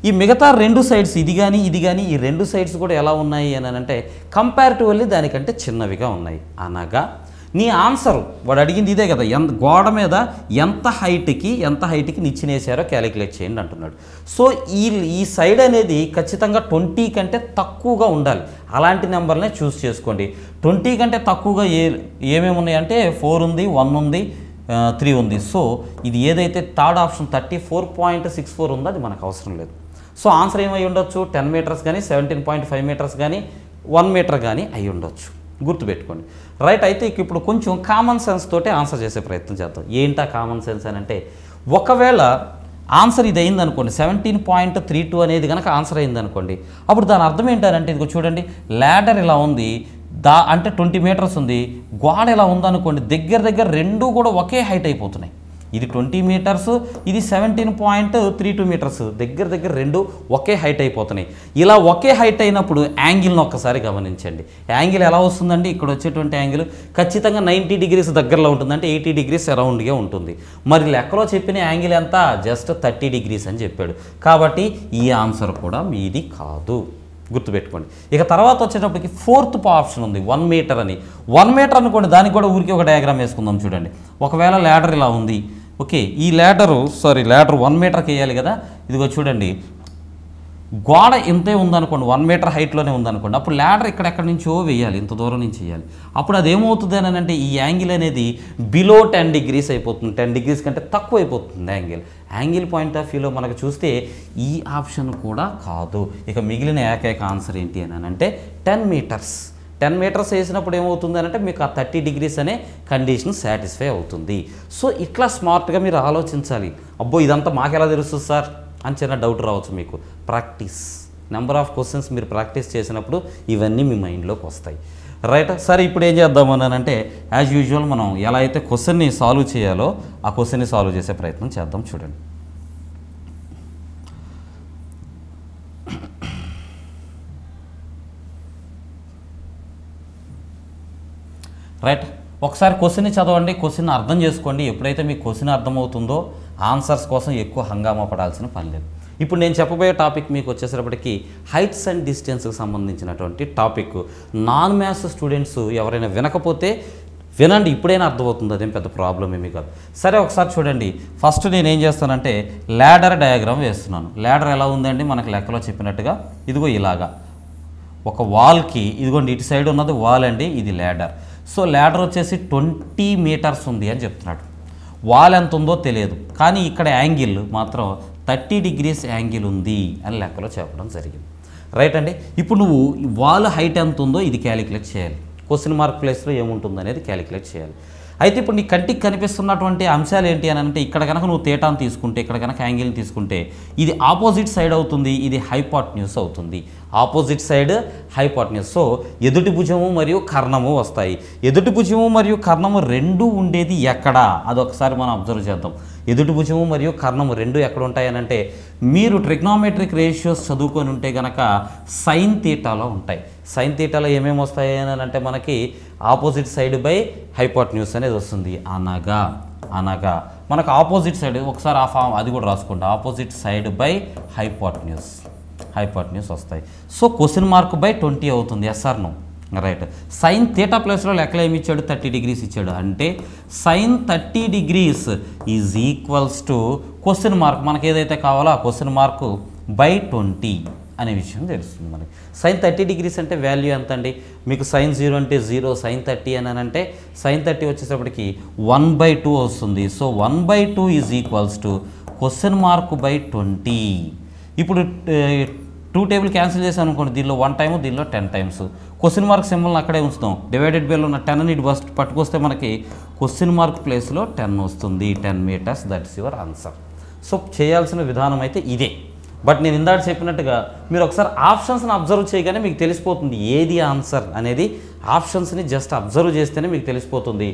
ఈ మిగతా 2 సైడ్స్ ఇది కానీ ఈ 2 సైడ్స్ కూడా ఎలా ఉన్నాయి అని అంటే కంపారిటివ్లీ దానికంటే చిన్నవిగా ఉన్నాయి. అనగా నీ ఆన్సర్ వాడు అడిగింది ఇదే కదా, గోడ మీద ఎంత హైట్కి నిచ్చినేసారో క్యాలిక్యులేట్ చేయండి అంటున్నాడు. సో ఈ సైడ్ అనేది ఖచ్చితంగా 20 కంటే తక్కువగా ఉండాలి. అలాంటి నెంబర్నే చూస్ చేసుకోండి. 20 కంటే తక్కువగా ఏమేమి ఉన్నాయంటే 4 ఉంది, 1 ఉంది, 3 ఉంది. సో ఇది ఏదైతే థర్డ్ ఆప్షన్ 34.64 ఉందో అది మనకు అవసరం లేదు. సో ఆన్సర్ ఏమై ఉండొచ్చు, 10 మీటర్స్ కానీ, 17.5 మీటర్స్ కానీ, 1 మీటర్ కానీ అయి ఉండొచ్చు, గుర్తుపెట్టుకోండి. రైట్. అయితే ఇప్పుడు కొంచెం కామన్ సెన్స్ తోటి ఆన్సర్ చేసే ప్రయత్నం చేద్దాం. ఏంటా కామన్ సెన్స్ అని అంటే, ఒకవేళ ఆన్సర్ ఇది అయిందనుకోండి, 17.32 అనేది కనుక ఆన్సర్ అయిందనుకోండి, అప్పుడు దాని అర్థం ఏంటంటే ఇదిగో చూడండి, ల్యాడర్ ఇలా ఉంది, అంటే 20 మీటర్స్ ఉంది, గోడ ఇలా ఉందనుకోండి, దగ్గర 2 కూడా ఒకే హైట్ అయిపోతున్నాయి. ఇది 20 మీటర్స్, ఇది 17.32 మీటర్స్, దగ్గర 2 ఒకే హైట్ అయిపోతున్నాయి. ఇలా ఒకే హైట్ అయినప్పుడు యాంగిల్ని ఒక్కసారి గమనించండి. యాంగిల్ ఎలా వస్తుందండి, ఇక్కడ వచ్చేటువంటి యాంగిల్ ఖచ్చితంగా 90 డిగ్రీస్ దగ్గరలో ఉంటుంది, అంటే 80 డిగ్రీస్ అరౌండ్గా ఉంటుంది. మరి లెక్కలో చెప్పిన యాంగిల్ ఎంత, జస్ట్ 30 డిగ్రీస్ అని చెప్పాడు. కాబట్టి ఈ ఆన్సర్ కూడా మీది కాదు, గుర్తుపెట్టుకోండి. ఇక తర్వాత వచ్చేటప్పటికి 4th ఆప్షన్ ఉంది, 1 మీటర్ అని. 1 మీటర్ అనుకోండి, దానికి కూడా ఊరికి ఒక డయాగ్రామ్ వేసుకుందాం చూడండి. ఒకవేళ ల్యాడర్ ఇలా ఉంది, ఓకే ఈ ల్యాడర్ 1 మీటర్కి వేయాలి కదా, ఇదిగో చూడండి గోడ ఇంతే ఉందనుకోండి, 1 మీటర్ హైట్లోనే ఉందనుకోండి, అప్పుడు ల్యాడర్ ఎక్కడెక్కడి నుంచో వేయాలి, ఇంత దూరం నుంచి వేయాలి. అప్పుడు అది ఏమవుతుంది అని అంటే ఈ యాంగిల్ అనేది బిలో 10 డిగ్రీస్ అయిపోతుంది, 10 డిగ్రీస్ కంటే తక్కువ అయిపోతుంది యాంగిల్ పాయింట్ ఆఫ్ వ్యూలో మనకు చూస్తే ఈ ఆప్షన్ కూడా కాదు. ఇక మిగిలిన ఏకైక ఆన్సర్ ఏంటి అని అంటే 10 మీటర్స్. 10 మీటర్స్ వేసినప్పుడు ఏమవుతుంది అంటే మీకు ఆ 30 డిగ్రీస్ అనే కండిషన్ సాటిస్ఫై అవుతుంది. సో ఇట్లా స్మార్ట్గా మీరు ఆలోచించాలి. అబ్బో ఇదంతా మాకెలా తెలుస్తుంది సార్ అని చిన్న డౌట్ రావచ్చు మీకు. ప్రాక్టీస్, నెంబర్ ఆఫ్ క్వశ్చన్స్ మీరు ప్రాక్టీస్ చేసినప్పుడు ఇవన్నీ మీ మైండ్లోకి వస్తాయి. రైట్. సరే ఇప్పుడు ఏం చేద్దామని అంటే యాజ్ యూజువల్ మనం ఎలా అయితే క్వశ్చన్ని సాల్వ్ చేయాలో ఆ క్వశ్చన్ని సాల్వ్ చేసే ప్రయత్నం చేద్దాం. చూడండి, రైట్. ఒకసారి క్వశ్చన్ని చదవండి, క్వశ్చన్ అర్థం చేసుకోండి. ఎప్పుడైతే మీకు క్వశ్చన్ అర్థమవుతుందో ఆన్సర్స్ కోసం ఎక్కువ హంగామా పడాల్సిన పని లేదు. ఇప్పుడు నేను చెప్పబోయే టాపిక్ మీకు వచ్చేసరికి హైట్స్ అండ్ డిస్టెన్స్కి సంబంధించినటువంటి టాపిక్. నాన్ మ్యాథ్స్ స్టూడెంట్స్ ఎవరైనా వినకపోతే వినండి, ఇప్పుడైనా అర్థమవుతుంది, అదేం పెద్ద ప్రాబ్లం ఏమీ కాదు. సరే ఒకసారి చూడండి. ఫస్ట్ నేను ఏం చేస్తానంటే ల్యాడర్ డయాగ్రామ్ వేస్తున్నాను. ల్యాడర్ ఎలా ఉందండి మనకు లెక్కలో చెప్పినట్టుగా, ఇదిగో ఇలాగా ఒక వాల్కి, ఇదిగోండి ఇటు సైడ్ ఉన్నది వాల్ అండి, ఇది ల్యాడర్. సో ల్యాడర్ వచ్చేసి 20 మీటర్స్ ఉంది అని చెప్తున్నాడు. వాల్ ఎంత ఉందో తెలియదు, కానీ ఇక్కడ యాంగిల్ మాత్రం 30 డిగ్రీస్ యాంగిల్ ఉంది అని లెక్కలో చెప్పడం జరిగింది. రైట్ అండి. ఇప్పుడు నువ్వు వాల్ హైట్ ఎంత ఉందో ఇది క్యాలిక్యులేట్ చేయాలి. క్వశ్చన్ మార్క్ ప్లేస్లో ఏముంటుంది అనేది క్యాలిక్యులేట్ చేయాలి. అయితే ఇప్పుడు నీ కంటికి కనిపిస్తున్నటువంటి అంశాలు ఏంటి అని అంటే ఇక్కడ కనుక నువ్వు థీటాను తీసుకుంటే, ఇక్కడ కనుక యాంగిల్ని తీసుకుంటే ఇది ఆపోజిట్ సైడ్ అవుతుంది, ఇది హైపోటెన్యూస్ అవుతుంది. Opposite side hypotenuse. సో ఎదుటి భుజము మరియు కర్ణము వస్తాయి. ఎదుటి భుజము మరియు కర్ణము రెండు ఉండేది ఎక్కడ అదొకసారి మనం అబ్జర్వ్ చేద్దాం. ఎదుటి భుజము మరియు కర్ణము రెండు ఎక్కడ ఉంటాయని అంటే మీరు ట్రిగ్నోమెట్రిక్ రేషియోస్ చదువుకొని ఉంటే కనుక సైన్ థీటాలో ఉంటాయి. సైన్ థీటాలో ఏమేమి వస్తాయి అని అంటే మనకి ఆపోజిట్ సైడ్ బై హైపోటెన్యూస్ అనేది వస్తుంది. అనగా మనకు ఆపోజిట్ సైడ్ ఒకసారి ఆ ఫామ్ అది కూడా రాసుకోండి. ఆపోజిట్ సైడ్ బై హైపోటెన్యూస్ వస్తాయి. సో క్వశ్చన్ మార్క్ బై 20 అవుతుంది. Yes or no? Right. Sine theta ప్లస్లో లెక్కలు ఏమి ఇచ్చాడు? 30 డిగ్రీస్ ఇచ్చాడు. అంటే sine 30 degrees is equals to question mark మనకి ఏదైతే కావాలో ఆ క్వశ్చన్ మార్క్ బై 20 అనే విషయం తెలుస్తుంది మనకి. సైన్ 30 డిగ్రీస్ అంటే వాల్యూ ఎంత అండి? మీకు సైన్ 0 అంటే 0, సైన్ 30 అని అంటే సైన్ 30 వచ్చేటప్పటికి 1/2 వస్తుంది. So 1/2 is equals to question mark by 20. ఇప్పుడు 2 టేబుల్ క్యాన్సిల్ చేసాను అనుకోండి, దీనిలో 1 టైము, దీనిలో 10 టైమ్స్. క్వశ్చన్ మార్క్ సింబల్ని అక్కడే ఉంచుతాం. డివైడెడ్ బైలో ఉన్న 10 ఇటు పట్టుకొస్తే మనకి క్వశ్చన్ మార్క్ ప్లేస్లో 10 వస్తుంది. 10 metres, that's your answer. So చేయాల్సిన విధానం అయితే ఇదే. బట్ నేను ఇందాక చెప్పినట్టుగా మీరు ఒకసారి ఆప్షన్స్ని అబ్జర్వ్ చేయగానే మీకు తెలిసిపోతుంది ఏది ఆన్సర్ అనేది. ఆప్షన్స్ని జస్ట్ అబ్జర్వ్ చేస్తేనే మీకు తెలిసిపోతుంది.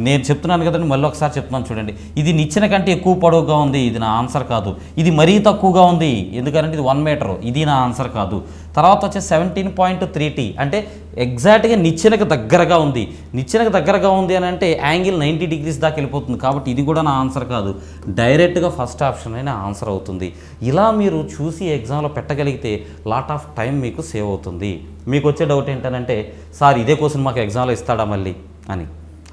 నేను చెప్తున్నాను కదండి, మళ్ళీ ఒకసారి చెప్తున్నాను చూడండి. ఇది నిచ్చెన కంటే ఎక్కువ పొడవుగా ఉంది, ఇది నా ఆన్సర్ కాదు. ఇది మరీ తక్కువగా ఉంది, ఎందుకంటే ఇది 1 మీటర్, ఇది నా ఆన్సర్ కాదు. తర్వాత వచ్చే 17.3t అంటే ఎగ్జాక్ట్గా నిచ్చెనకు దగ్గరగా ఉంది. నిచ్చెనకు దగ్గరగా ఉంది అని అంటే యాంగిల్ 90 డిగ్రీస్ దాకా వెళ్ళిపోతుంది, కాబట్టి ఇది కూడా నా ఆన్సర్ కాదు. డైరెక్ట్గా ఫస్ట్ ఆప్షన్ అయినా ఆన్సర్ అవుతుంది. ఇలా మీరు చూసి ఎగ్జామ్లో పెట్టగలిగితే లాట్ ఆఫ్ టైం మీకు సేవ్ అవుతుంది. మీకు వచ్చే డౌట్ ఏంటంటే సార్ ఇదే క్వశ్చన్ మాకు ఎగ్జామ్లో ఇస్తాడా మళ్ళీ అని.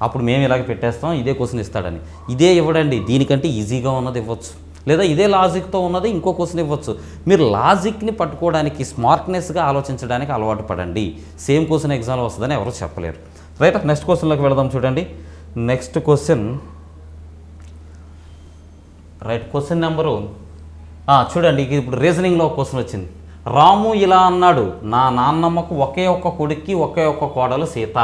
అప్పుడు మేము ఇలాగ పెట్టేస్తాం, ఇదే క్వశ్చన్ ఇస్తాడని. ఇదే ఇవ్వడండి, దీనికంటే ఈజీగా ఉన్నది ఇవ్వచ్చు, లేదా ఇదే లాజిక్తో ఉన్నది ఇంకో క్వశ్చన్ ఇవ్వచ్చు. మీరు లాజిక్ని పట్టుకోవడానికి, స్మార్ట్నెస్గా ఆలోచించడానికి అలవాటు పడండి. సేమ్ క్వశ్చన్ ఎగ్జామ్లో వస్తుందని ఎవరు చెప్పలేరు. రైట్. నెక్స్ట్ క్వశ్చన్లోకి వెళదాం చూడండి. Next question right. Question number చూడండి. ఇప్పుడు రీజనింగ్లో ఒక క్వశ్చన్ వచ్చింది. రాము ఇలా అన్నాడు, నా నాన్నమ్మకు ఒకే ఒక్క కొడుక్కి ఒకే ఒక్క కోడలు సీత.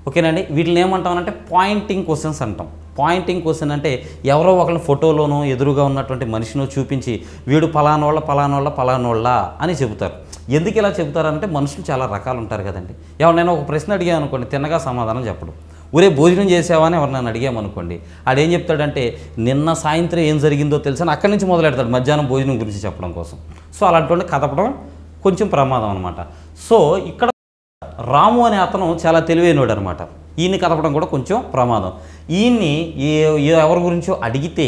ఓకేనండి. వీటిని ఏమంటామనంటే పాయింటింగ్ క్వశ్చన్స్ అంటాం. పాయింటింగ్ క్వశ్చన్ అంటే ఎవరో ఒకరిని ఫోటోలోనో ఎదురుగా ఉన్నటువంటి మనిషినో చూపించి వీడు పలానోళ్ళ అని చెబుతారు. ఎందుకు ఇలా చెబుతారంటే మనుషులు చాలా రకాలు ఉంటారు కదండి. ఎవరినైనా ఒక ప్రశ్న అడిగాను అనుకోండి, తిన్నగా సమాధానం చెప్పడం. ఊరే భోజనం చేసావా అని ఎవరినైనా అడిగామనుకోండి, ఆడేం చెప్తాడంటే నిన్న సాయంత్రం ఏం జరిగిందో తెలుసని అక్కడి నుంచి మొదలెడతాడు మధ్యాహ్నం భోజనం గురించి చెప్పడం కోసం. సో అలాంటి కదపడం కొంచెం ప్రమాదం అనమాట. సో ఇక్కడ రాము అనే అతను చాలా తెలివైనోడు అనమాట. ఈయన్ని కదపడం కూడా కొంచెం ప్రమాదం. ఈయన్ని ఎవరి గురించో అడిగితే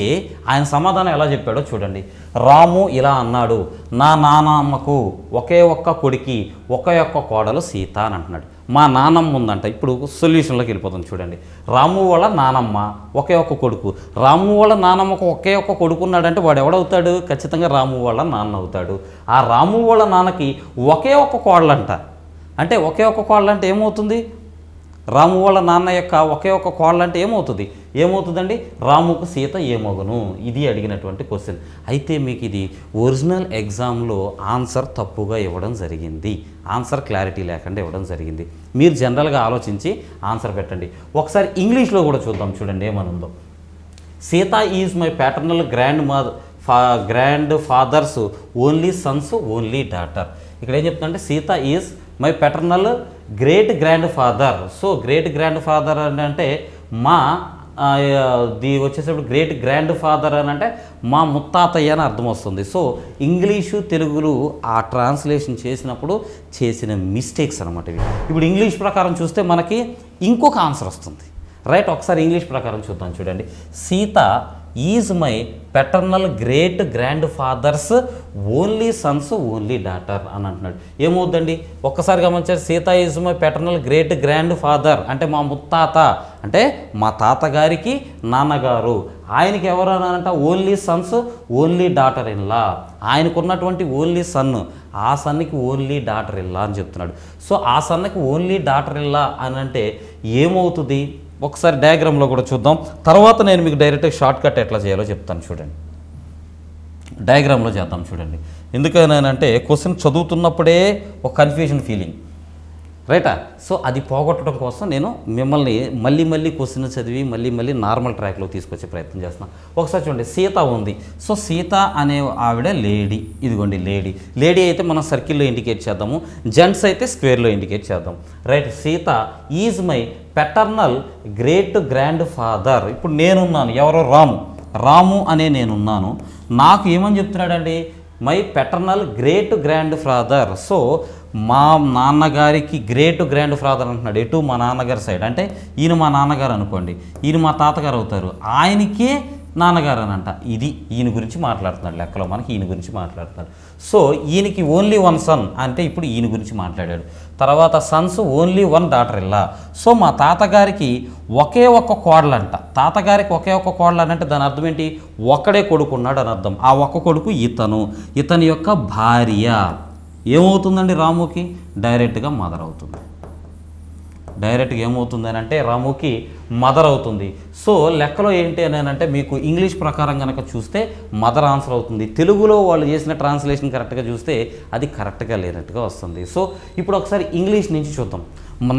ఆయన సమాధానం ఎలా చెప్పాడో చూడండి. రాము ఇలా అన్నాడు, నా నాన్నమ్మకు ఒకే ఒక్క కొడుకి ఒకే ఒక్క కోడలు సీత అని అంటున్నాడు. మా నానమ్మ ఉందంట. ఇప్పుడు సొల్యూషన్లోకి వెళ్ళిపోతాం చూడండి. రాము వాళ్ళ నానమ్మ ఒకే ఒక్క కొడుకు. రాము వాళ్ళ నానమ్మకు ఒకే ఒక్క కొడుకు ఉన్నాడంటే వాడు ఎవడవుతాడు? ఖచ్చితంగా రాము వాళ్ళ నాన్న అవుతాడు. ఆ రాము వాళ్ళ నాన్నకి ఒకే ఒక్క కోడలంట. అంటే ఒకే ఒక్క కోడలు అంటే ఏమవుతుంది? రాము వాళ్ళ నాన్న యొక్క ఒకే ఒక కోడలు అంటే ఏమవుతుందండి? రాముకు సీత ఏమగును? ఇది అడిగినటువంటి క్వశ్చన్. అయితే మీకు ఇది ఒరిజినల్ ఎగ్జామ్లో ఆన్సర్ తప్పుగా ఇవ్వడం జరిగింది, ఆన్సర్ క్లారిటీ లేకుండా ఇవ్వడం జరిగింది. మీరు జనరల్గా ఆలోచించి ఆన్సర్ పెట్టండి. ఒకసారి ఇంగ్లీష్లో కూడా చూద్దాం, చూడండి ఏమనుందో. Sita is my paternal grandfather's only sons only daughter. ఇక్కడ ఏం చెప్తుందంటే Sita is my paternal great grandfather. So great grandfather అని అంటే మా వచ్చేసప్పుడు గ్రేట్ గ్రాండ్ ఫాదర్ అని అంటే మా ముత్తాతయ్య అని అర్థం వస్తుంది. సో ఇంగ్లీషు తెలుగులు ఆ ట్రాన్స్లేషన్ చేసినప్పుడు చేసిన మిస్టేక్స్ అనమాట ఇవి. ఇప్పుడు ఇంగ్లీష్ ప్రకారం చూస్తే మనకి ఇంకొక ఆన్సర్ వస్తుంది, రైట్? ఒకసారి ఇంగ్లీష్ ప్రకారం చూద్దాం, చూడండి. Sita is my paternal great grandfather's only sons only daughter అని అంటున్నాడు. ఏమవుద్దండి? ఒక్కసారి గమనించారు. Sita is my paternal great grandfather అంటే మా ముత్తాత, అంటే మా తాతగారికి నాన్నగారు. ఆయనకి ఎవరు అనంట? Only sons only daughter in law. ఆయనకు ఉన్నటువంటి ఓన్లీ సన్, ఆ సన్నికి ఓన్లీ డాటర్ ఇల్లా అని చెప్తున్నాడు. సో ఆ సన్నికి ఓన్లీ డాటర్ ఇల్లా అని అంటే ఏమవుతుంది? ఒకసారి డయాగ్రామ్లో కూడా చూద్దాం, తర్వాత నేను మీకు డైరెక్ట్గా షార్ట్ కట్ ఎట్లా చేయాలో చెప్తాను. చూడండి, డయాగ్రామ్లో చేద్దాం. చూడండి, ఎందుకనంటే క్వశ్చన్ చదువుతున్నప్పుడే ఒక కన్ఫ్యూజన్ ఫీలింగ్, రైటా? సో అది పోగొట్టడం కోసం నేను మిమ్మల్ని మళ్ళీ క్వశ్చన్ చదివి మళ్ళీ నార్మల్ ట్రాక్లో తీసుకొచ్చే ప్రయత్నం చేస్తున్నాను. ఒకసారి చూడండి, సీత ఉంది. సో sita అనే ఆవిడ లేడీ. ఇదిగోండి లేడీ అయితే మనం సర్కిల్లో ఇండికేట్ చేద్దాము, జెంట్స్ అయితే స్క్వేర్లో ఇండికేట్ చేద్దాం, right? Sita is my paternal great grandfather. ఇప్పుడు నేనున్నాను, ఎవరో రాము అనే నేనున్నాను. నాకు ఏమని చెప్తున్నాడండి? My paternal great grandfather. So మా నాన్నగారికి గ్రేట్ గ్రాండ్ ఫాదర్ అంటున్నాడు. ఎటు? మా నాన్నగారి సైడ్. అంటే ఈయన మా నాన్నగారు అనుకోండి, ఈయన మా తాతగారు అవుతారు, ఆయనకే నాన్నగారు అని అంట. ఇది ఈయన గురించి మాట్లాడుతున్నాడు, లెక్కలో మనకి ఈయన గురించి మాట్లాడుతున్నాడు. సో ఈయనకి ఓన్లీ వన్ సన్ అంటే ఇప్పుడు ఈయన గురించి మాట్లాడాడు. తర్వాత సన్స్ ఓన్లీ వన్ డాటర్ ఇల్లా. సో మా తాతగారికి ఒకే ఒక్క కోడలంట. తాతగారికి ఒకే ఒక్క కోడలు అని అంటే దాని అర్థం ఏంటి? ఒక్కడే కొడుకున్నాడు అని అర్థం. ఆ ఒక్క కొడుకు ఇతని యొక్క భార్య ఏమవుతుందండి? రాముకి డైరెక్ట్గా మదర్ అవుతుంది. డైరెక్ట్గా ఏమవుతుంది అని అంటే రాముకి మదర్ అవుతుంది. సో లెక్కలో ఏంటి అని అంటే మీకు ఇంగ్లీష్ ప్రకారం కనుక చూస్తే మదర్ ఆన్సర్ అవుతుంది. తెలుగులో వాళ్ళు చేసిన ట్రాన్స్లేషన్ కరెక్ట్గా చూస్తే అది కరెక్ట్గా లేనట్టుగా వస్తుంది. సో ఇప్పుడు ఒకసారి ఇంగ్లీష్ నుంచి చూద్దాం.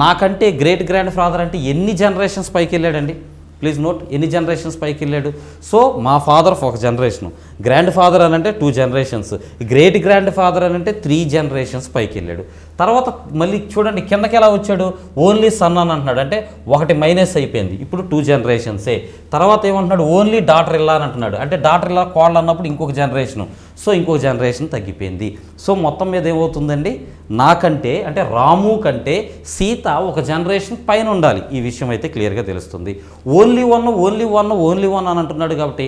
నాకంటే గ్రేట్ గ్రాండ్ ఫాదర్ అంటే ఎన్ని జనరేషన్స్ పైకి వెళ్ళాడండి? ప్లీజ్ నోట్, ఎన్ని జనరేషన్స్ పైకి వెళ్ళాడు? సో మా ఫాదర్ ఒక జనరేషను, గ్రాండ్ ఫాదర్ అని అంటే 2 జనరేషన్స్, గ్రేట్ గ్రాండ్ ఫాదర్ అని అంటే 3 జనరేషన్స్ పైకి వెళ్ళాడు. తర్వాత మళ్ళీ చూడండి కిందకి ఎలా వచ్చాడు? ఓన్లీ సన్ అని అంటున్నాడు, అంటే ఒకటి మైనస్ అయిపోయింది, ఇప్పుడు 2 జనరేషన్సే. తర్వాత ఏమంటున్నాడు? ఓన్లీ డాటర్ ఇల్లా అని అంటున్నాడు, అంటే డాటర్ ఇల్లా కోడలు అన్నప్పుడు ఇంకొక జనరేషను, సో ఇంకొక జనరేషన్ తగ్గిపోయింది. సో మొత్తం మీద ఏమవుతుందండి? నాకంటే అంటే రాము కంటే సీత ఒక జనరేషన్ పైన ఉండాలి. ఈ విషయం అయితే క్లియర్గా తెలుస్తుంది. ఓన్లీ వన్ అని అంటున్నాడు కాబట్టి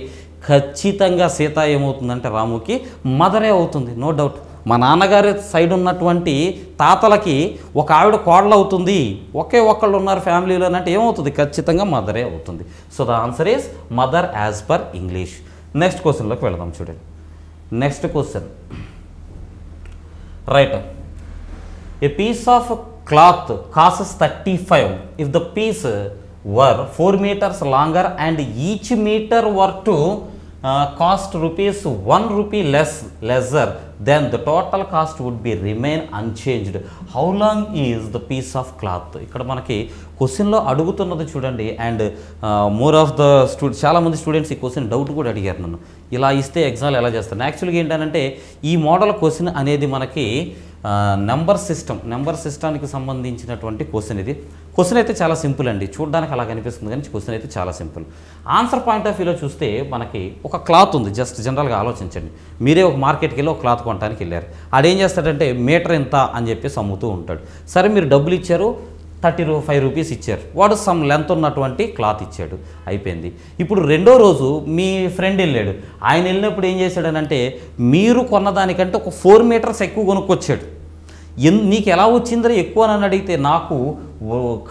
ఖచ్చితంగా సీత ఏమవుతుందంటే రాముకి మదరే అవుతుంది, నో డౌట్. మా నాన్నగారి సైడ్ ఉన్నటువంటి తాతలకి ఒక ఆవిడ కోడలు అవుతుంది, ఒకే ఒక్కళ్ళు ఉన్నారు ఫ్యామిలీలో అంటే ఏమవుతుంది? ఖచ్చితంగా మదరే అవుతుంది. So the answer is mother as per English. Next క్వశ్చన్లోకి వెళదాం. చూడండి, next question, right? A piece of cloth costs 35 if the piece were 4 meters longer and each meter were to cost rupees 1 rupee lesser, then the total cost would be remain unchanged. How long is the piece of cloth? ఇక్కడ మనకి క్వశ్చన్లో అడుగుతున్నది చూడండి. And more of the చాలామంది students ఈ question doubt కూడా అడిగారు నన్ను, ఇలా ఇస్తే ఎగ్జామ్ ఎలా చేస్తాను. యాక్చువల్గా ఏంటంటే ఈ మోడల్ క్వశ్చన్ అనేది మనకి నెంబర్ సిస్టానికి సంబంధించినటువంటి క్వశ్చన్. ఇది క్వశ్చన్ అయితే చాలా సింపుల్ అండి, చూడడానికి అలా కనిపిస్తుంది కానీ క్వశ్చన్ అయితే చాలా సింపుల్. ఆన్సర్ పాయింట్ ఆఫ్ వ్యూలో చూస్తే మనకి ఒక క్లాత్ ఉంది. జస్ట్ జనరల్గా ఆలోచించండి, మీరే ఒక మార్కెట్కి వెళ్ళి ఒక క్లాత్ కొనడానికి వెళ్ళారు, ఆడేం చేస్తాడంటే మీటర్ ఎంత అని చెప్పేసి అమ్ముతూ ఉంటాడు. సరే మీరు డబ్బులు ఇచ్చారు, 35 రూపీస్ ఇచ్చారు, వాడు సమ్ లెంత్ ఉన్నటువంటి క్లాత్ ఇచ్చాడు, అయిపోయింది. ఇప్పుడు రెండో రోజు మీ ఫ్రెండ్ వెళ్ళాడు, ఆయన వెళ్ళినప్పుడు ఏం చేశాడనంటే మీరు కొన్నదానికంటే ఒక 4 మీటర్స్ ఎక్కువ కొనుక్కొచ్చాడు. నీకు ఎలా వచ్చిందో ఎక్కువ అని అడిగితే నాకు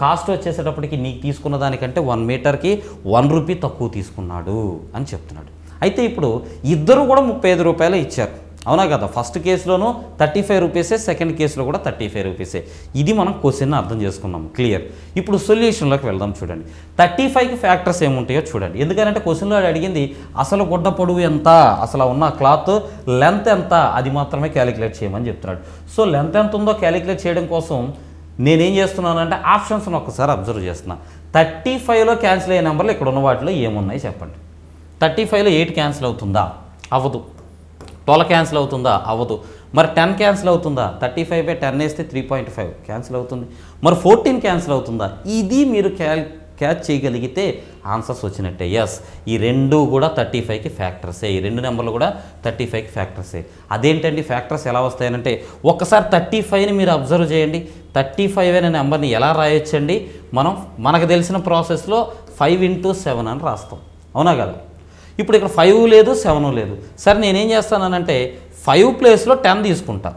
కాస్ట్ వచ్చేసేటప్పటికి నీకు తీసుకున్న దానికంటే 1 మీటర్కి 1 రూపీ తక్కువ తీసుకున్నాడు అని చెప్తున్నాడు. అయితే ఇప్పుడు ఇద్దరు కూడా 35 రూపాయలు ఇచ్చారు. అవునా కదా? ఫస్ట్ కేసులోనూ 35 రూపీసే, సెకండ్ కేసులో కూడా 35 రూపీసే. ఇది మనం క్వశ్చన్ అర్థం చేసుకున్నాం. క్లియర్. ఇప్పుడు సొల్యూషన్లోకి వెళ్దాం. చూడండి 35కి ఫ్యాక్టర్స్ ఏముంటాయో చూడండి. ఎందుకంటే క్వశ్చన్లో అడిగింది అసలు గుడ్డ పొడవు ఎంత, అసలు ఉన్న క్లాత్ లెంత్ ఎంత, అది మాత్రమే క్యాలిక్యులేట్ చేయమని చెప్తున్నాడు. సో లెంత్ ఎంత ఉందో క్యాలిక్యులేట్ చేయడం కోసం నేనేం చేస్తున్నానంటే ఆప్షన్స్ని ఒక్కసారి అబ్జర్వ్ చేస్తున్నా. 35లో క్యాన్సిల్ అయ్యే నెంబర్లు ఇక్కడ ఉన్న వాటిలో ఏమున్నాయి చెప్పండి. 35లో 8 క్యాన్సిల్ అవుతుందా? అవ్వదు. 12 క్యాన్సిల్ అవుతుందా? అవ్వదు. మరి 10 క్యాన్సిల్ అవుతుందా? 35/10 వేస్తే 3.5 క్యాన్సిల్ అవుతుంది. మరి 14 క్యాన్సిల్ అవుతుందా? ఇది మీరు క్యాచ్ చేయగలిగితే ఆన్సర్స్ వచ్చినట్టే. ఎస్, ఈ రెండు కూడా 35కి ఫ్యాక్టర్సే. ఈ రెండు నెంబర్లు కూడా 35కి ఫ్యాక్టర్సే. అదేంటండి ఫ్యాక్టర్స్ ఎలా వస్తాయనంటే ఒక్కసారి 35ని మీరు అబ్జర్వ్ చేయండి. 35 అనే నెంబర్ని ఎలా రాయొచ్చండి? మనకు తెలిసిన ప్రాసెస్లో 5 × 7 అని రాస్తాం. అవునా కదా? ఇప్పుడు ఇక్కడ 5 లేదు, 7 లేదు. సరే నేనేం చేస్తానంటే 5 ప్లేస్లో 10 తీసుకుంటా.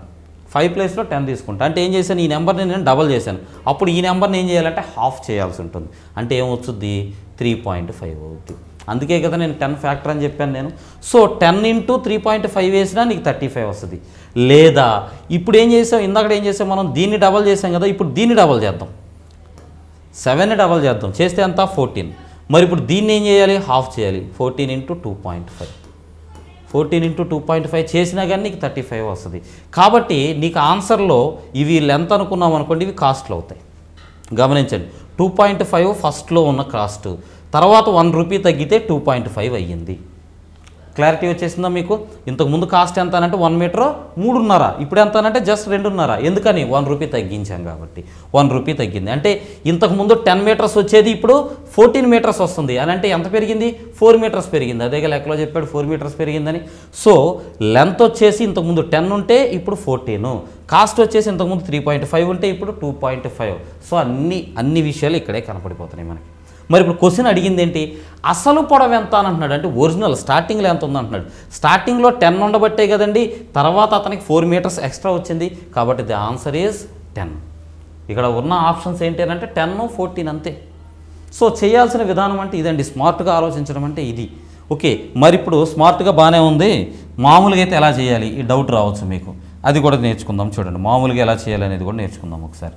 5 ప్లేస్లో 10 తీసుకుంటా. అంటే ఏం చేశాను? ఈ నెంబర్ని నేను డబల్ చేశాను. అప్పుడు ఈ నెంబర్ని ఏం చేయాలంటే హాఫ్ చేయాల్సి ఉంటుంది. అంటే ఏమొచ్చుద్ది? 3.5 అవుతుంది. అందుకే కదా నేను 10 ఫ్యాక్టర్ అని చెప్పాను నేను. సో 10 × 3.5 వేసినా నీకు 35 వస్తుంది. లేదా ఇప్పుడు ఏం చేసాం? ఇందాక ఏం చేసాం? మనం దీన్ని డబల్ చేసాం కదా, ఇప్పుడు దీన్ని డబల్ చేద్దాం. 7ని డబల్ చేద్దాం. చేస్తే ఎంత? 14. మరి ఇప్పుడు దీన్ని ఏం చేయాలి? హాఫ్ చేయాలి. 14 × 2.5. 14 × 2.5 చేసినా కానీ నీకు 35 వస్తుంది. కాబట్టి నీకు ఆన్సర్లో ఇవి లెంత్ అనుకున్నాం అనుకోండి, ఇవి కాస్ట్లు అవుతాయి. గమనించండి, 2.5 ఫస్ట్లో ఉన్న కాస్ట్, తర్వాత 1 రూపీ తగ్గితే 2.5 అయ్యింది. క్లారిటీ వచ్చేసిందా మీకు? ఇంతకుముందు కాస్ట్ ఎంత అనంటే 1 మీటర్ 3.5, ఇప్పుడు ఎంత అనంటే జస్ట్ 2.5. ఎందుకని? 1 రూపీ తగ్గించాం కాబట్టి 1 రూపీ తగ్గింది. అంటే ఇంతకుముందు 10 మీటర్స్ వచ్చేది ఇప్పుడు 14 మీటర్స్ వస్తుంది అని అంటే ఎంత పెరిగింది? 4 మీటర్స్ పెరిగింది. అదేగా లెక్కలో చెప్పాడు 4 మీటర్స్ పెరిగిందని. సో లెంత్ వచ్చేసి ఇంతకుముందు 10 ఉంటే ఇప్పుడు 14, కాస్ట్ వచ్చేసి ఇంతకుముందు 3.5 ఉంటే ఇప్పుడు 2.5. సో అన్ని విషయాలు ఇక్కడే కనపడిపోతున్నాయి మనకి. మరి ఇప్పుడు క్వశ్చన్ అడిగింది ఏంటి? అసలు పొడవు ఎంత అని అంటున్నాడు. అంటే ఒరిజినల్ స్టార్టింగ్లో ఎంత ఉంది అంటున్నాడు. స్టార్టింగ్లో 10 ఉండబట్టే కదండి, తర్వాత అతనికి 4 మీటర్స్ ఎక్స్ట్రా వచ్చింది. కాబట్టి ది ఆన్సర్ ఈజ్ 10. ఇక్కడ ఉన్న ఆప్షన్స్ ఏంటి అని అంటే 10, 14 అంతే. సో చేయాల్సిన విధానం అంటే ఇదండి. స్మార్ట్గా ఆలోచించడం అంటే ఇది. ఓకే, మరి ఇప్పుడు స్మార్ట్గా బాగానే ఉంది. మామూలుగా అయితే ఎలా చేయాలి? ఈ డౌట్ రావచ్చు మీకు. అది కూడా నేర్చుకుందాం. చూడండి మామూలుగా ఎలా చేయాలి అనేది కూడా నేర్చుకుందాం ఒకసారి.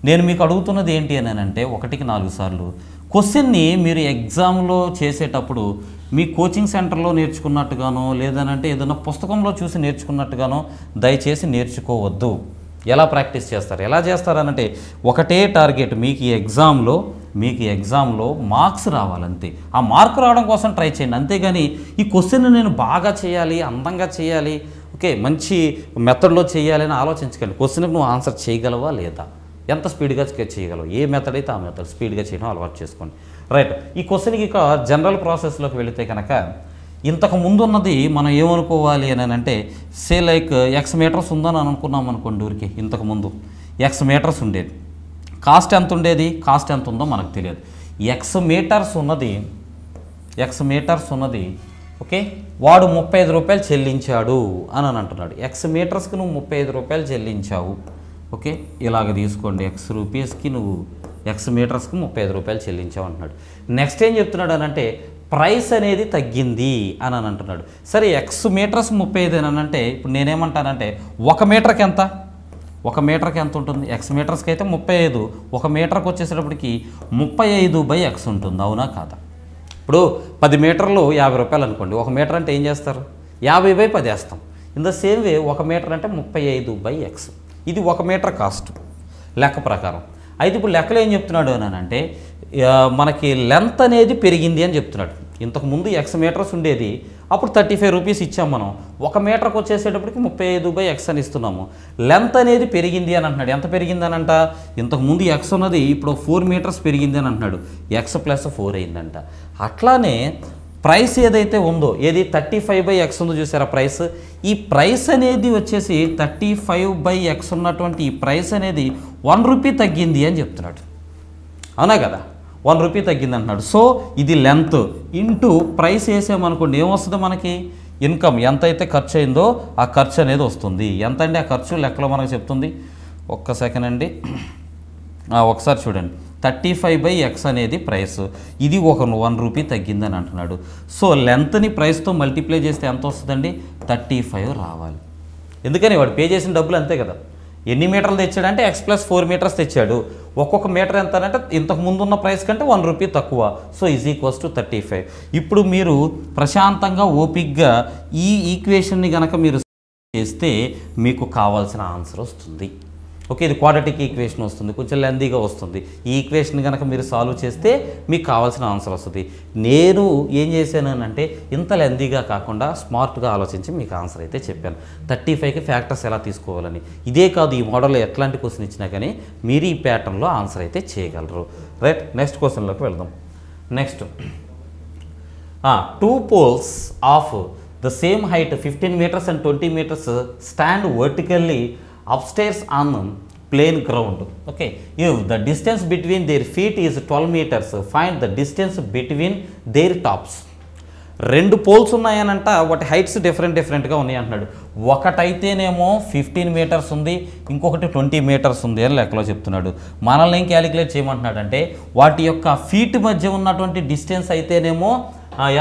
నేను మీకు అడుగుతున్నది ఏంటి అని అంటే 1కి 4 సార్లు క్వశ్చన్ని మీరు ఎగ్జామ్లో చేసేటప్పుడు మీ కోచింగ్ సెంటర్లో నేర్చుకున్నట్టుగానో లేదనంటే ఏదైనా పుస్తకంలో చూసి నేర్చుకున్నట్టుగానో దయచేసి నేర్చుకోవద్దు. ఎలా ప్రాక్టీస్ చేస్తారు? ఎలా చేస్తారనంటే ఒకటే టార్గెట్, మీకు ఈ ఎగ్జామ్లో మార్క్స్ రావాలంతే. ఆ మార్క్ రావడం కోసం ట్రై చేయండి. అంతేగాని ఈ క్వశ్చన్ నేను బాగా చేయాలి, అందంగా చేయాలి, ఓకే మంచి మెథడ్లో చేయాలి అని ఆలోచించకండి. క్వశ్చన్కి నువ్వు ఆన్సర్ చేయగలవా లేదా, ఎంత స్పీడ్గా చేయగలవు, ఏ మెథడ్ అయితే ఆ మెథడ్ స్పీడ్గా చేయడం అలవాటు చేసుకోండి. రైట్. ఈ క్వశ్చన్కి ఇక జనరల్ ప్రాసెస్లోకి వెళితే కనుక ఇంతకు ముందు ఉన్నది మనం ఏమనుకోవాలి అని అంటే సే లైక్ X మీటర్స్ ఉందని అనుకున్నాం అనుకోండి. ఊరికి ఇంతకుముందు X మీటర్స్ ఉండేది. కాస్ట్ ఎంత ఉండేది? కాస్ట్ ఎంత ఉందో మనకు తెలియదు. X మీటర్స్ ఉన్నది ఓకే, వాడు 35 రూపాయలు చెల్లించాడు అని అంటున్నాడు. X మీటర్స్కి నువ్వు 35 రూపాయలు చెల్లించావు. ఓకే, ఇలాగ తీసుకోండి. X రూపీస్కి నువ్వు X మీటర్స్కి 35 రూపాయలు చెల్లించావు అంటున్నాడు. నెక్స్ట్ ఏం చెప్తున్నాడు అని అంటే ప్రైస్ అనేది తగ్గింది అని అంటున్నాడు. సరే X మీటర్స్ 35 అని అంటే ఇప్పుడు నేనేమంటానంటే 1 మీటర్కి ఎంత? 1 మీటర్కి ఎంత ఉంటుంది? X మీటర్స్కి అయితే 35, 1 మీటర్కి వచ్చేసేటప్పటికి 35/X ఉంటుంది. అవునా కాదా? ఇప్పుడు 10 మీటర్లు 50 రూపాయలు అనుకోండి. 1 మీటర్ అంటే ఏం చేస్తారు? 50/10 వేస్తాం. In the same way 1 metre అంటే 35/X. ఇది 1 మీటర్ కాస్ట్ లెక్క ప్రకారం. అయితే ఇప్పుడు లెక్కలు ఏం చెప్తున్నాడు అని అంటే మనకి లెంత్ అనేది పెరిగింది అని చెప్తున్నాడు. ఇంతకుముందు X మీటర్స్ ఉండేది, అప్పుడు 35 రూపీస్ ఇచ్చాం మనం. 1 మీటర్కి వచ్చేసేటప్పటికి 35/X అని ఇస్తున్నాము. లెంత్ అనేది పెరిగింది అని అంటున్నాడు. ఎంత పెరిగింది అని అంట? ఇంతకుముందు X ఉన్నది ఇప్పుడు 4 మీటర్స్ పెరిగింది అని అంటున్నాడు. X + 4 అయిందంట. అట్లానే ప్రైస్ ఏదైతే ఉందో, ఏది 35/X ఉందో చూసారా ప్రైస్, ఈ ప్రైస్ అనేది వచ్చేసి 35/X ఉన్నటువంటి ఈ ప్రైస్ అనేది 1 రూపీ తగ్గింది అని చెప్తున్నాడు. అవునా కదా? 1 రూపీ తగ్గింది అంటున్నాడు. సో ఇది లెంత్ ఇంటూ ప్రైస్ వేసామనుకోండి, ఏమొస్తుంది మనకి? ఇన్కమ్ ఎంతైతే ఖర్చు అయిందో ఆ ఖర్చు అనేది వస్తుంది. ఎంత అండి ఆ ఖర్చు? లెక్కలో మనకు చెప్తుంది. ఒక్క సెకండ్ అండి, ఒకసారి చూడండి. 35/x అనేది ప్రైస్, ఇది ఒక 1 రూపీ తగ్గిందని అంటున్నాడు. సో లెంత్ని ప్రైస్తో మల్టిప్లై చేస్తే ఎంత వస్తుందండి? 35 రావాలి. ఎందుకని వాడు పే చేసిన డబ్బులు అంతే కదా. ఎన్ని మీటర్లు తెచ్చాడంటే x+4 మీటర్స్ తెచ్చాడు. ఒక్కొక్క మీటర్ ఎంత అంటే ఇంతకు ముందున్న ప్రైస్ కంటే 1 రూపీ తక్కువ. సో = 35. ఇప్పుడు మీరు ప్రశాంతంగా ఓపిక్గా ఈ ఈక్వేషన్ని కనుక మీరు చేస్తే మీకు కావాల్సిన ఆన్సర్ వస్తుంది. ఓకే, ఇది క్వాడ్రాటిక్ ఈక్వేషన్ వస్తుంది, కొంచెం లెందీగా వస్తుంది. ఈ ఈక్వేషన్ కనుక మీరు సాల్వ్ చేస్తే మీకు కావాల్సిన ఆన్సర్ వస్తుంది. నేను ఏం చేశానంటే ఇంత లెందీగా కాకుండా స్మార్ట్గా ఆలోచించి మీకు ఆన్సర్ అయితే చెప్పాను. 35కి ఫ్యాక్టర్స్ ఎలా తీసుకోవాలని. ఇదే కాదు, ఈ మోడల్లో ఎట్లాంటి క్వశ్చన్ ఇచ్చినా కానీ మీరు ఈ ప్యాటర్న్లో ఆన్సర్ అయితే చేయగలరు. రైట్, నెక్స్ట్ క్వశ్చన్లోకి వెళ్దాం. Next, 2 poles of the same height 15 meters and 20 meters stand vertically upstairs on plain ground. Okay, if the distance between their feet is 12 meters, find the distance between their tops. 2 poles ఉన్నాయనంట, వాటి heights డిఫరెంట్గా ఉన్నాయి అంటున్నాడు. ఒకటైతేనేమో 15 metres ఉంది, ఇంకొకటి 20 metres ఉంది అని లెక్కలో చెప్తున్నాడు. మనల్ని ఏం క్యాలిక్యులేట్ చేయమంటున్నాడు అంటే వాటి యొక్క ఫీట్ మధ్య ఉన్నటువంటి డిస్టెన్స్ అయితేనేమో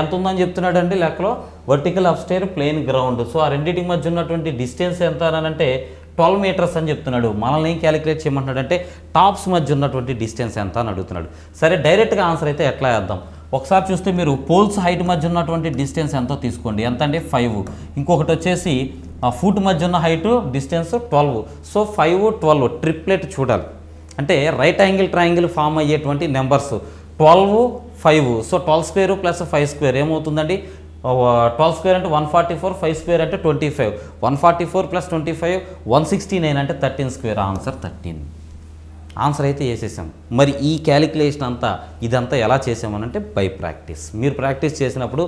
ఎంత ఉందని చెప్తున్నాడు అండి లెక్కలో, vertical upstair plane ground. So ఆ రెండింటి మధ్య ఉన్నటువంటి డిస్టెన్స్ ఎంత అంటే 12 మీటర్స్ అని చెప్తున్నాడు. మనల్ని ఏం క్యాలిక్యులేట్ చేయమంటున్నాడు అంటే టాప్స్ మధ్య ఉన్నటువంటి డిస్టెన్స్ ఎంత అని అడుగుతున్నాడు. సరే, డైరెక్ట్గా ఆన్సర్ అయితే ఎట్లా వేద్దాం. ఒకసారి చూస్తే మీరు పోల్స్ హైట్ మధ్య ఉన్నటువంటి డిస్టెన్స్ ఎంతో తీసుకోండి. ఎంత అంటే 5. ఇంకొకటి వచ్చేసి ఫుట్ మధ్య ఉన్న హైట్ డిస్టెన్స్ 12. సో 5, 12 ట్రిప్లెట్ చూడాలి. అంటే రైట్ యాంగిల్ ట్రయాంగిల్ ఫామ్ అయ్యేటువంటి numbers 12, 5. So 12 square plus 5 square ఏమవుతుందండి? 12 స్క్వేర్ అంటే 144, 5 స్క్వేర్ అంటే 25. 144 + 25 169 అంటే 13 స్క్వేర్. ఆన్సర్ 13. ఆన్సర్ అయితే వేసేసాం. మరి ఈ క్యాలిక్యులేషన్ అంతా ఇదంతా ఎలా చేసామనంటే బై ప్రాక్టీస్. మీరు ప్రాక్టీస్ చేసినప్పుడు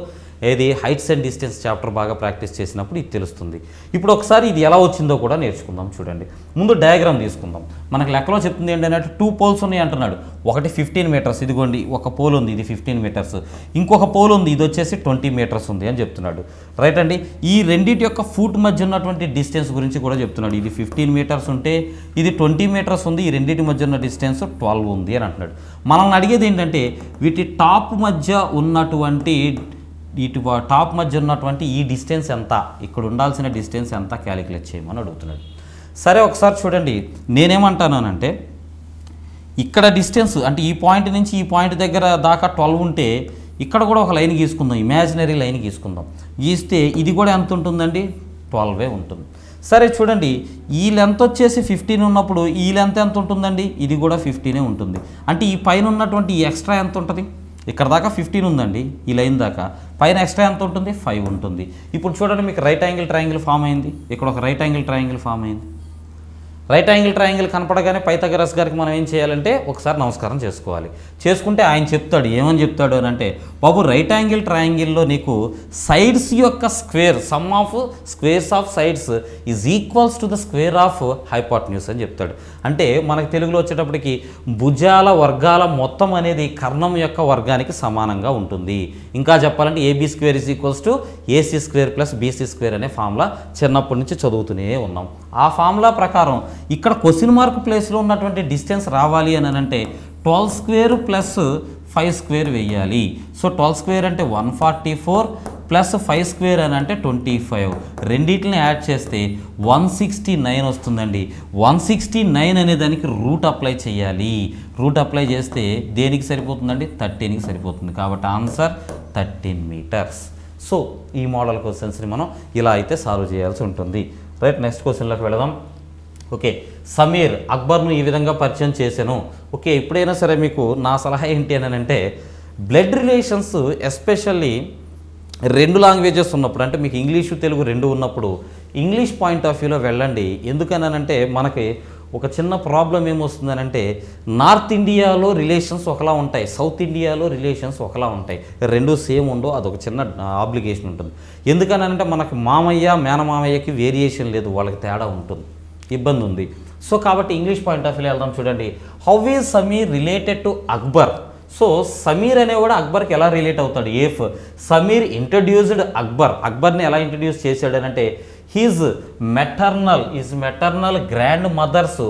ఏది హైట్స్ అండ్ డిస్టెన్స్ చాప్టర్ బాగా ప్రాక్టీస్ చేసినప్పుడు ఇది తెలుస్తుంది. ఇప్పుడు ఒకసారి ఇది ఎలా వచ్చిందో కూడా నేర్చుకుందాం. చూడండి, ముందు డయాగ్రామ్ తీసుకుందాం. మనకు లెక్కలో చెప్తుంది ఏంటంటే 2 పోల్స్ ఉన్నాయి అంటున్నాడు. ఒకటి 15 మీటర్స్, ఇదిగోండి ఒక పోల్ ఉంది, ఇది 15 మీటర్స్. ఇంకొక పోల్ ఉంది, ఇది వచ్చేసి 20 మీటర్స్ ఉంది అని చెప్తున్నాడు. రైట్ అండి. ఈ రెండింటి యొక్క ఫుట్ మధ్య ఉన్నటువంటి డిస్టెన్స్ గురించి కూడా చెప్తున్నాడు. ఇది 15 మీటర్స్ ఉంటే ఇది 20 మీటర్స్ ఉంది, ఈ రెండింటి మధ్య ఉన్న డిస్టెన్స్ 12 ఉంది అని అంటున్నాడు. మనల్ని అడిగేది ఏంటంటే వీటి టాప్ మధ్య ఉన్నటువంటి ఈ డిస్టెన్స్ ఎంత, ఇక్కడ ఉండాల్సిన డిస్టెన్స్ ఎంత క్యాలిక్యులేట్ చేయమని అడుగుతున్నాడు. సరే, ఒకసారి చూడండి, నేనేమంటానంటే ఇక్కడ డిస్టెన్స్ అంటే ఈ పాయింట్ నుంచి ఈ పాయింట్ దగ్గర దాకా 12 ఉంటే ఇక్కడ కూడా ఒక లైన్ గీసుకుందాం, ఇమాజినరీ లైన్ గీసుకుందాం. గీస్తే ఇది కూడా ఎంత ఉంటుందండి? 12 ఉంటుంది. సరే చూడండి, ఈ లెంత్ వచ్చేసి 15 ఉన్నప్పుడు ఈ లెంత్ ఎంత ఉంటుందండి? ఇది కూడా 15 ఉంటుంది. అంటే ఈ పైన ఉన్నటువంటి ఈ ఎక్స్ట్రా ఎంత ఉంటుంది? ఇక్కడ దాకా 15 ఉందండి, ఈ లైన్ దాకా. పైన ఎక్స్ట్రా ఎంత ఉంటుంది? 5 ఉంటుంది. ఇప్పుడు చూడండి, మీకు రైట్ యాంగిల్ ట్రయాంగిల్ ఫామ్ అయింది. ఇక్కడ ఒక రైట్ యాంగిల్ ట్రయాంగిల్ ఫామ్ అయింది. రైట్ యాంగిల్ ట్రయాంగిల్ కనపడగానే పైథాగరస్ గారికి మనం ఏం చేయాలంటే ఒకసారి నమస్కారం చేసుకోవాలి. చేసుకుంటే ఆయన చెప్తాడు, ఏమని చెప్తాడు అని అంటే, బాబు రైట్ యాంగిల్ ట్రయాంగిల్లో నీకు సైడ్స్ యొక్క square, some of squares of sides is equals to the square of hypotenuse అని చెప్తాడు. అంటే మనకు తెలుగులో వచ్చేటప్పటికి భుజాల వర్గాల మొత్తం అనేది కర్ణం యొక్క వర్గానికి సమానంగా ఉంటుంది. ఇంకా చెప్పాలంటే AB² = AC² + BC² అనే ఫార్ములా చిన్నప్పటి నుంచి చదువుతూనే ఉన్నాం. ఆ ఫార్ములా ప్రకారం ఇక్కడ క్వశ్చన్ మార్క్ ప్లేస్లో ఉన్నటువంటి డిస్టెన్స్ రావాలి అని అంటే 12² + 5² వేయాలి. సో 12² అంటే 144 + 5² అని అంటే 25. రెండింటిని యాడ్ చేస్తే 169 వస్తుందండి. 169 అనే దానికి రూట్ అప్లై చేయాలి. రూట్ అప్లై చేస్తే దేనికి సరిపోతుందండి? 13కి సరిపోతుంది. కాబట్టి ఆన్సర్ 13 మీటర్స్. సో ఈ మోడల్ క్వశ్చన్స్ని మనం ఇలా అయితే సాల్వ్ చేయాల్సి ఉంటుంది. రైట్, నెక్స్ట్ క్వశ్చన్లోకి వెళదాం. ఓకే, సమీర్ అక్బర్ను ఈ విధంగా పరిచయం చేశాను. ఓకే, ఎప్పుడైనా సరే మీకు నా సలహా ఏంటి అని అంటే బ్లడ్ రిలేషన్స్ ఎస్పెషల్లీ 2 లాంగ్వేజెస్ ఉన్నప్పుడు, అంటే మీకు ఇంగ్లీషు తెలుగు 2 ఉన్నప్పుడు ఇంగ్లీష్ పాయింట్ ఆఫ్ వ్యూలో వెళ్ళండి. ఎందుకనంటే మనకి ఒక చిన్న ప్రాబ్లం ఏమొస్తుందనంటే నార్త్ ఇండియాలో రిలేషన్స్ ఒకలా ఉంటాయి, సౌత్ ఇండియాలో రిలేషన్స్ ఒకలా ఉంటాయి. 2 సేమ్ ఉండవు. అదొక చిన్న ఆబ్లిగేషన్ ఉంటుంది. ఎందుకనంటే మనకు మామయ్య మేనమామయ్యకి వేరియేషన్ లేదు, వాళ్ళకి తేడా ఉంటుంది, ఇబ్బంది ఉంది. సో కాబట్టి ఇంగ్లీష్ పాయింట్ ఆఫ్ వ్యూలో వెళ్దాం. చూడండి, how is Sameer related to Akbar? So Sameer అనేవాడు అక్బర్కి ఎలా రిలేట్ అవుతాడు? ఇఫ్ సమీర్ ఇంట్రడ్యూస్డ్ అక్బర్ని ఎలా ఇంట్రడ్యూస్ చేశాడు అని అంటే his maternal grandmother's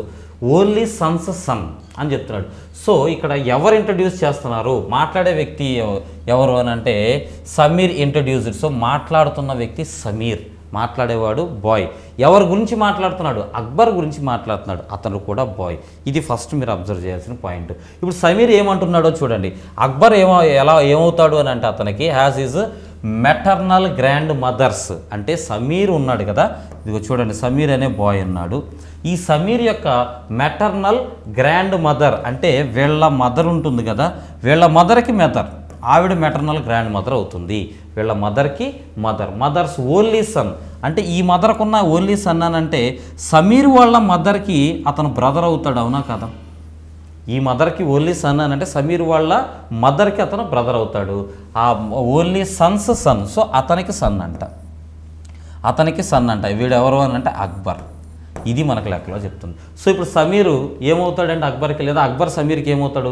only son's son. అని చెప్తున్నాడు. సో ఇక్కడ ఎవరు ఇంట్రడ్యూస్ చేస్తున్నారు, మాట్లాడే వ్యక్తి ఎవరు అని అంటే సమీర్ ఇంట్రడ్యూస్డ్. సో మాట్లాడుతున్న వ్యక్తి సమీర్, మాట్లాడేవాడు బాయ్. ఎవరి గురించి మాట్లాడుతున్నాడు, అక్బర్ గురించి మాట్లాడుతున్నాడు, అతను కూడా బాయ్. ఇది ఫస్ట్ మీరు అబ్జర్వ్ చేయాల్సిన పాయింట్. ఇప్పుడు సమీర్ ఏమంటున్నాడో చూడండి. అక్బర్ ఏమవుతాడు అని అంటే అతనికి has is maternal grandmother's, అంటే సమీర్ ఉన్నాడు కదా, ఇదిగో చూడండి సమీర్ అనే బాయ్ ఉన్నాడు. ఈ సమీర్ యొక్క మెటర్నల్ గ్రాండ్ మదర్ అంటే వీళ్ళ మదర్ ఉంటుంది కదా, వీళ్ళ మదర్కి ఆవిడ మెటర్నల్ గ్రాండ్ మదర్ అవుతుంది. వీళ్ళ మదర్కి మదర్స్ ఓన్లీ సన్, అంటే ఈ మదర్కున్న ఓన్లీ సన్ అని అంటే సమీర్ వాళ్ళ మదర్కి అతను బ్రదర్ అవుతాడు, అవునా కదా? ఈ మదర్కి ఓన్లీ సన్ అని అంటే సమీర్ వాళ్ళ మదర్కి అతను బ్రదర్ అవుతాడు. ఆ ఓన్లీ సన్స్ సన్, సో అతనికి సన్ అంట. వీడు ఎవరు అని అంటే అక్బర్. ఇది మనకు లెక్కలో చెప్తుంది. సో ఇప్పుడు సమీరు ఏమవుతాడంటే అక్బర్కి, లేదా అక్బర్ సమీర్కి ఏమవుతాడు,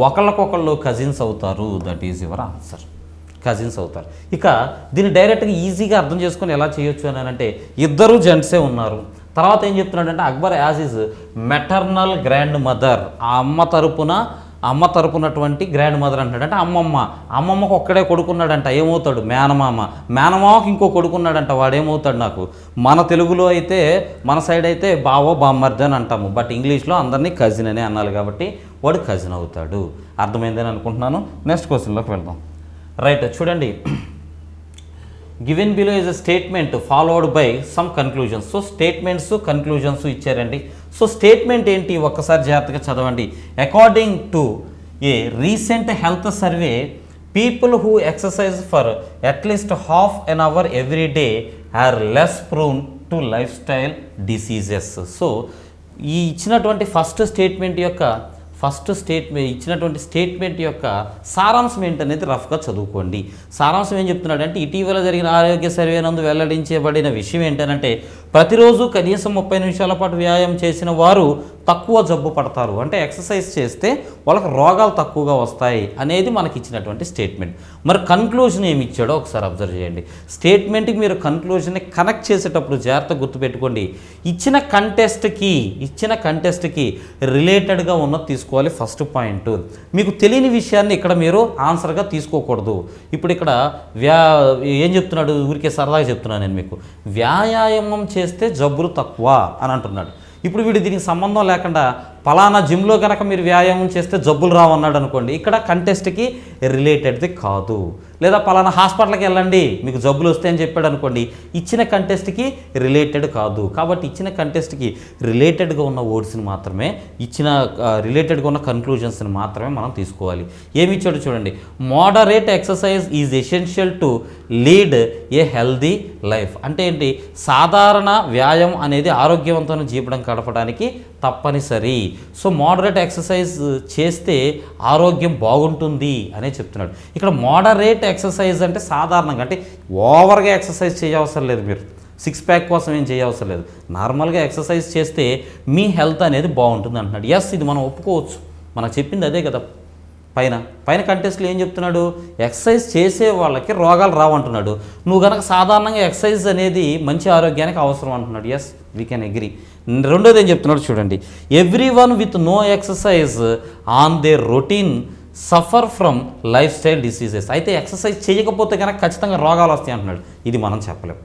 ఒకళ్ళకొకళ్ళు కజిన్స్ అవుతారు. That is your answer, cousins అవుతారు. ఇక దీన్ని డైరెక్ట్గా ఈజీగా అర్థం చేసుకొని ఎలా చేయొచ్చు అని అంటే ఇద్దరు జెంట్సే ఉన్నారు. తర్వాత ఏం చెప్తున్నాడంటే Akbar as is maternal grand mother, ఆ అమ్మ తరపునటువంటి గ్రాండ్ మదర్ అంటాడు. అంటే అమ్మమ్మకు ఒక్కడే కొడుకున్నాడంట, ఏమవుతాడు మేనమామకి ఇంకో కొడుకున్నాడంట, వాడేమవుతాడు నాకు, మన తెలుగులో అయితే మన సైడ్ అయితే బావో బామ్మర్ది అని అంటాము, బట్ ఇంగ్లీష్లో అందరినీ కజిన్ అనే అనాలి కాబట్టి వాడు కజిన్ అవుతాడు. అర్థమైందని అనుకుంటున్నాను. నెక్స్ట్ క్వశ్చన్లోకి వెళ్దాం. రైట్, చూడండి. Given below is a statement followed by some conclusions. So statements conclusions ఇచ్చారండి. సో స్టేట్మెంట్ ఏంటి ఒక్కసారి జాగ్రత్తగా చదవండి. According to a recent health survey, people who exercise for at least half an hour every day are less prone to life style diseases. So ఈ ఇచ్చినటువంటి ఇచ్చినటువంటి statement యొక్క సారాంశం ఏంటనేది రఫ్గా చదువుకోండి. సారాంశం ఏం చెప్తున్నాడంటే ఇటీవల జరిగిన ఆరోగ్య సర్వే నందు వెల్లడించబడిన విషయం ఏంటంటే ప్రతిరోజు కనీసం 30 నిమిషాల పాటు వ్యాయామం చేసిన వారు తక్కువ జబ్బు పడతారు. అంటే ఎక్సర్సైజ్ చేస్తే వాళ్ళకి రోగాలు తక్కువగా వస్తాయి అనేది మనకి ఇచ్చినటువంటి స్టేట్మెంట్. మరి కన్క్లూజన్ ఏమి ఇచ్చాడో ఒకసారి అబ్జర్వ్ చేయండి. స్టేట్మెంట్కి మీరు కన్క్లూజన్ని కనెక్ట్ చేసేటప్పుడు జాగ్రత్తగా గుర్తుపెట్టుకోండి. ఇచ్చిన కంటెస్ట్కి రిలేటెడ్గా ఉన్నది తీసుకోవాలి. ఫస్ట్ పాయింట్, మీకు తెలియని విషయాన్ని ఇక్కడ మీరు ఆన్సర్గా తీసుకోకూడదు. ఇప్పుడు ఇక్కడ ఏం చెప్తున్నాడు, ఊరికే సరదాగా చెప్తున్నాను నేను మీకు, వ్యాయామం చేస్తే జబ్బులు తక్కువ అని అంటున్నాడు. ఇప్పుడు వీడు దీనికి సంబంధం లేకుండా పలానా జిమ్లో కనుక మీరు వ్యాయామం చేస్తే జబ్బులు రావన్నాడు అనుకోండి, ఇక్కడ కంటెస్ట్కి రిలేటెడ్ది కాదు. లేదా పలానా హాస్పిటల్కి వెళ్ళండి మీకు జబ్బులు వస్తాయని చెప్పాడు అనుకోండి, ఇచ్చిన కంటెస్ట్కి రిలేటెడ్ కాదు. కాబట్టి ఇచ్చిన కంటెస్ట్కి రిలేటెడ్గా ఉన్న వర్డ్స్ని మాత్రమే, రిలేటెడ్గా ఉన్న కన్క్లూజన్స్ని మాత్రమే మనం తీసుకోవాలి. ఏమి ఇచ్చాడు చూడండి. Moderate exercise is essential to lead a healthy life. అంటే ఏంటి, సాధారణ వ్యాయామం అనేది ఆరోగ్యవంతమైన జీవితం గడపడానికి తప్పనిసరి. సో మోడరేట్ ఎక్సర్సైజ్ చేస్తే ఆరోగ్యం బాగుంటుంది అనే చెప్తున్నాడు. ఇక్కడ మోడరేట్ ఎక్సర్సైజ్ అంటే సాధారణంగా, అంటే ఓవర్గా ఎక్సర్సైజ్ చేయవసరం లేదు, మీరు 6 ప్యాక్ కోసం ఏం చేయవసరం లేదు, నార్మల్గా ఎక్సర్సైజ్ చేస్తే మీ హెల్త్ అనేది బాగుంటుంది అంటున్నాడు. ఎస్, ఇది మనం ఒప్పుకోవచ్చు, మనకు చెప్పింది అదే కదా. పైన కంటెస్ట్లో ఏం చెప్తున్నాడు, ఎక్సర్సైజ్ చేసే వాళ్ళకి రోగాలు రావంటున్నాడు. నువ్వు కనుక సాధారణంగా ఎక్సర్సైజ్ అనేది మంచి ఆరోగ్యానికి అవసరం అంటున్నాడు. Yes, we can agree. రెండోది ఏం చెప్తున్నాడు చూడండి. Every one with no exercise on their routine suffer from life style diseases. అయితే ఎక్సర్సైజ్ చేయకపోతే కనుక ఖచ్చితంగా రోగాలు వస్తాయి అంటున్నాడు. ఇది మనం చెప్పలేం.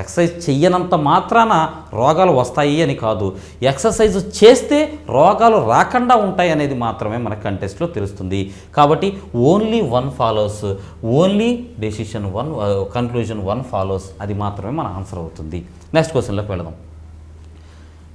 ఎక్సర్సైజ్ చెయ్యనంత మాత్రాన రోగాలు వస్తాయి అని కాదు, ఎక్సర్సైజ్ చేస్తే రోగాలు రాకుండా ఉంటాయి అనేది మాత్రమే మన కంటెస్ట్లో తెలుస్తుంది. కాబట్టి only one follows, only decision one, conclusion one follows, అది మాత్రమే మన ఆన్సర్ అవుతుంది. నెక్స్ట్ క్వశ్చన్లోకి వెళదాం.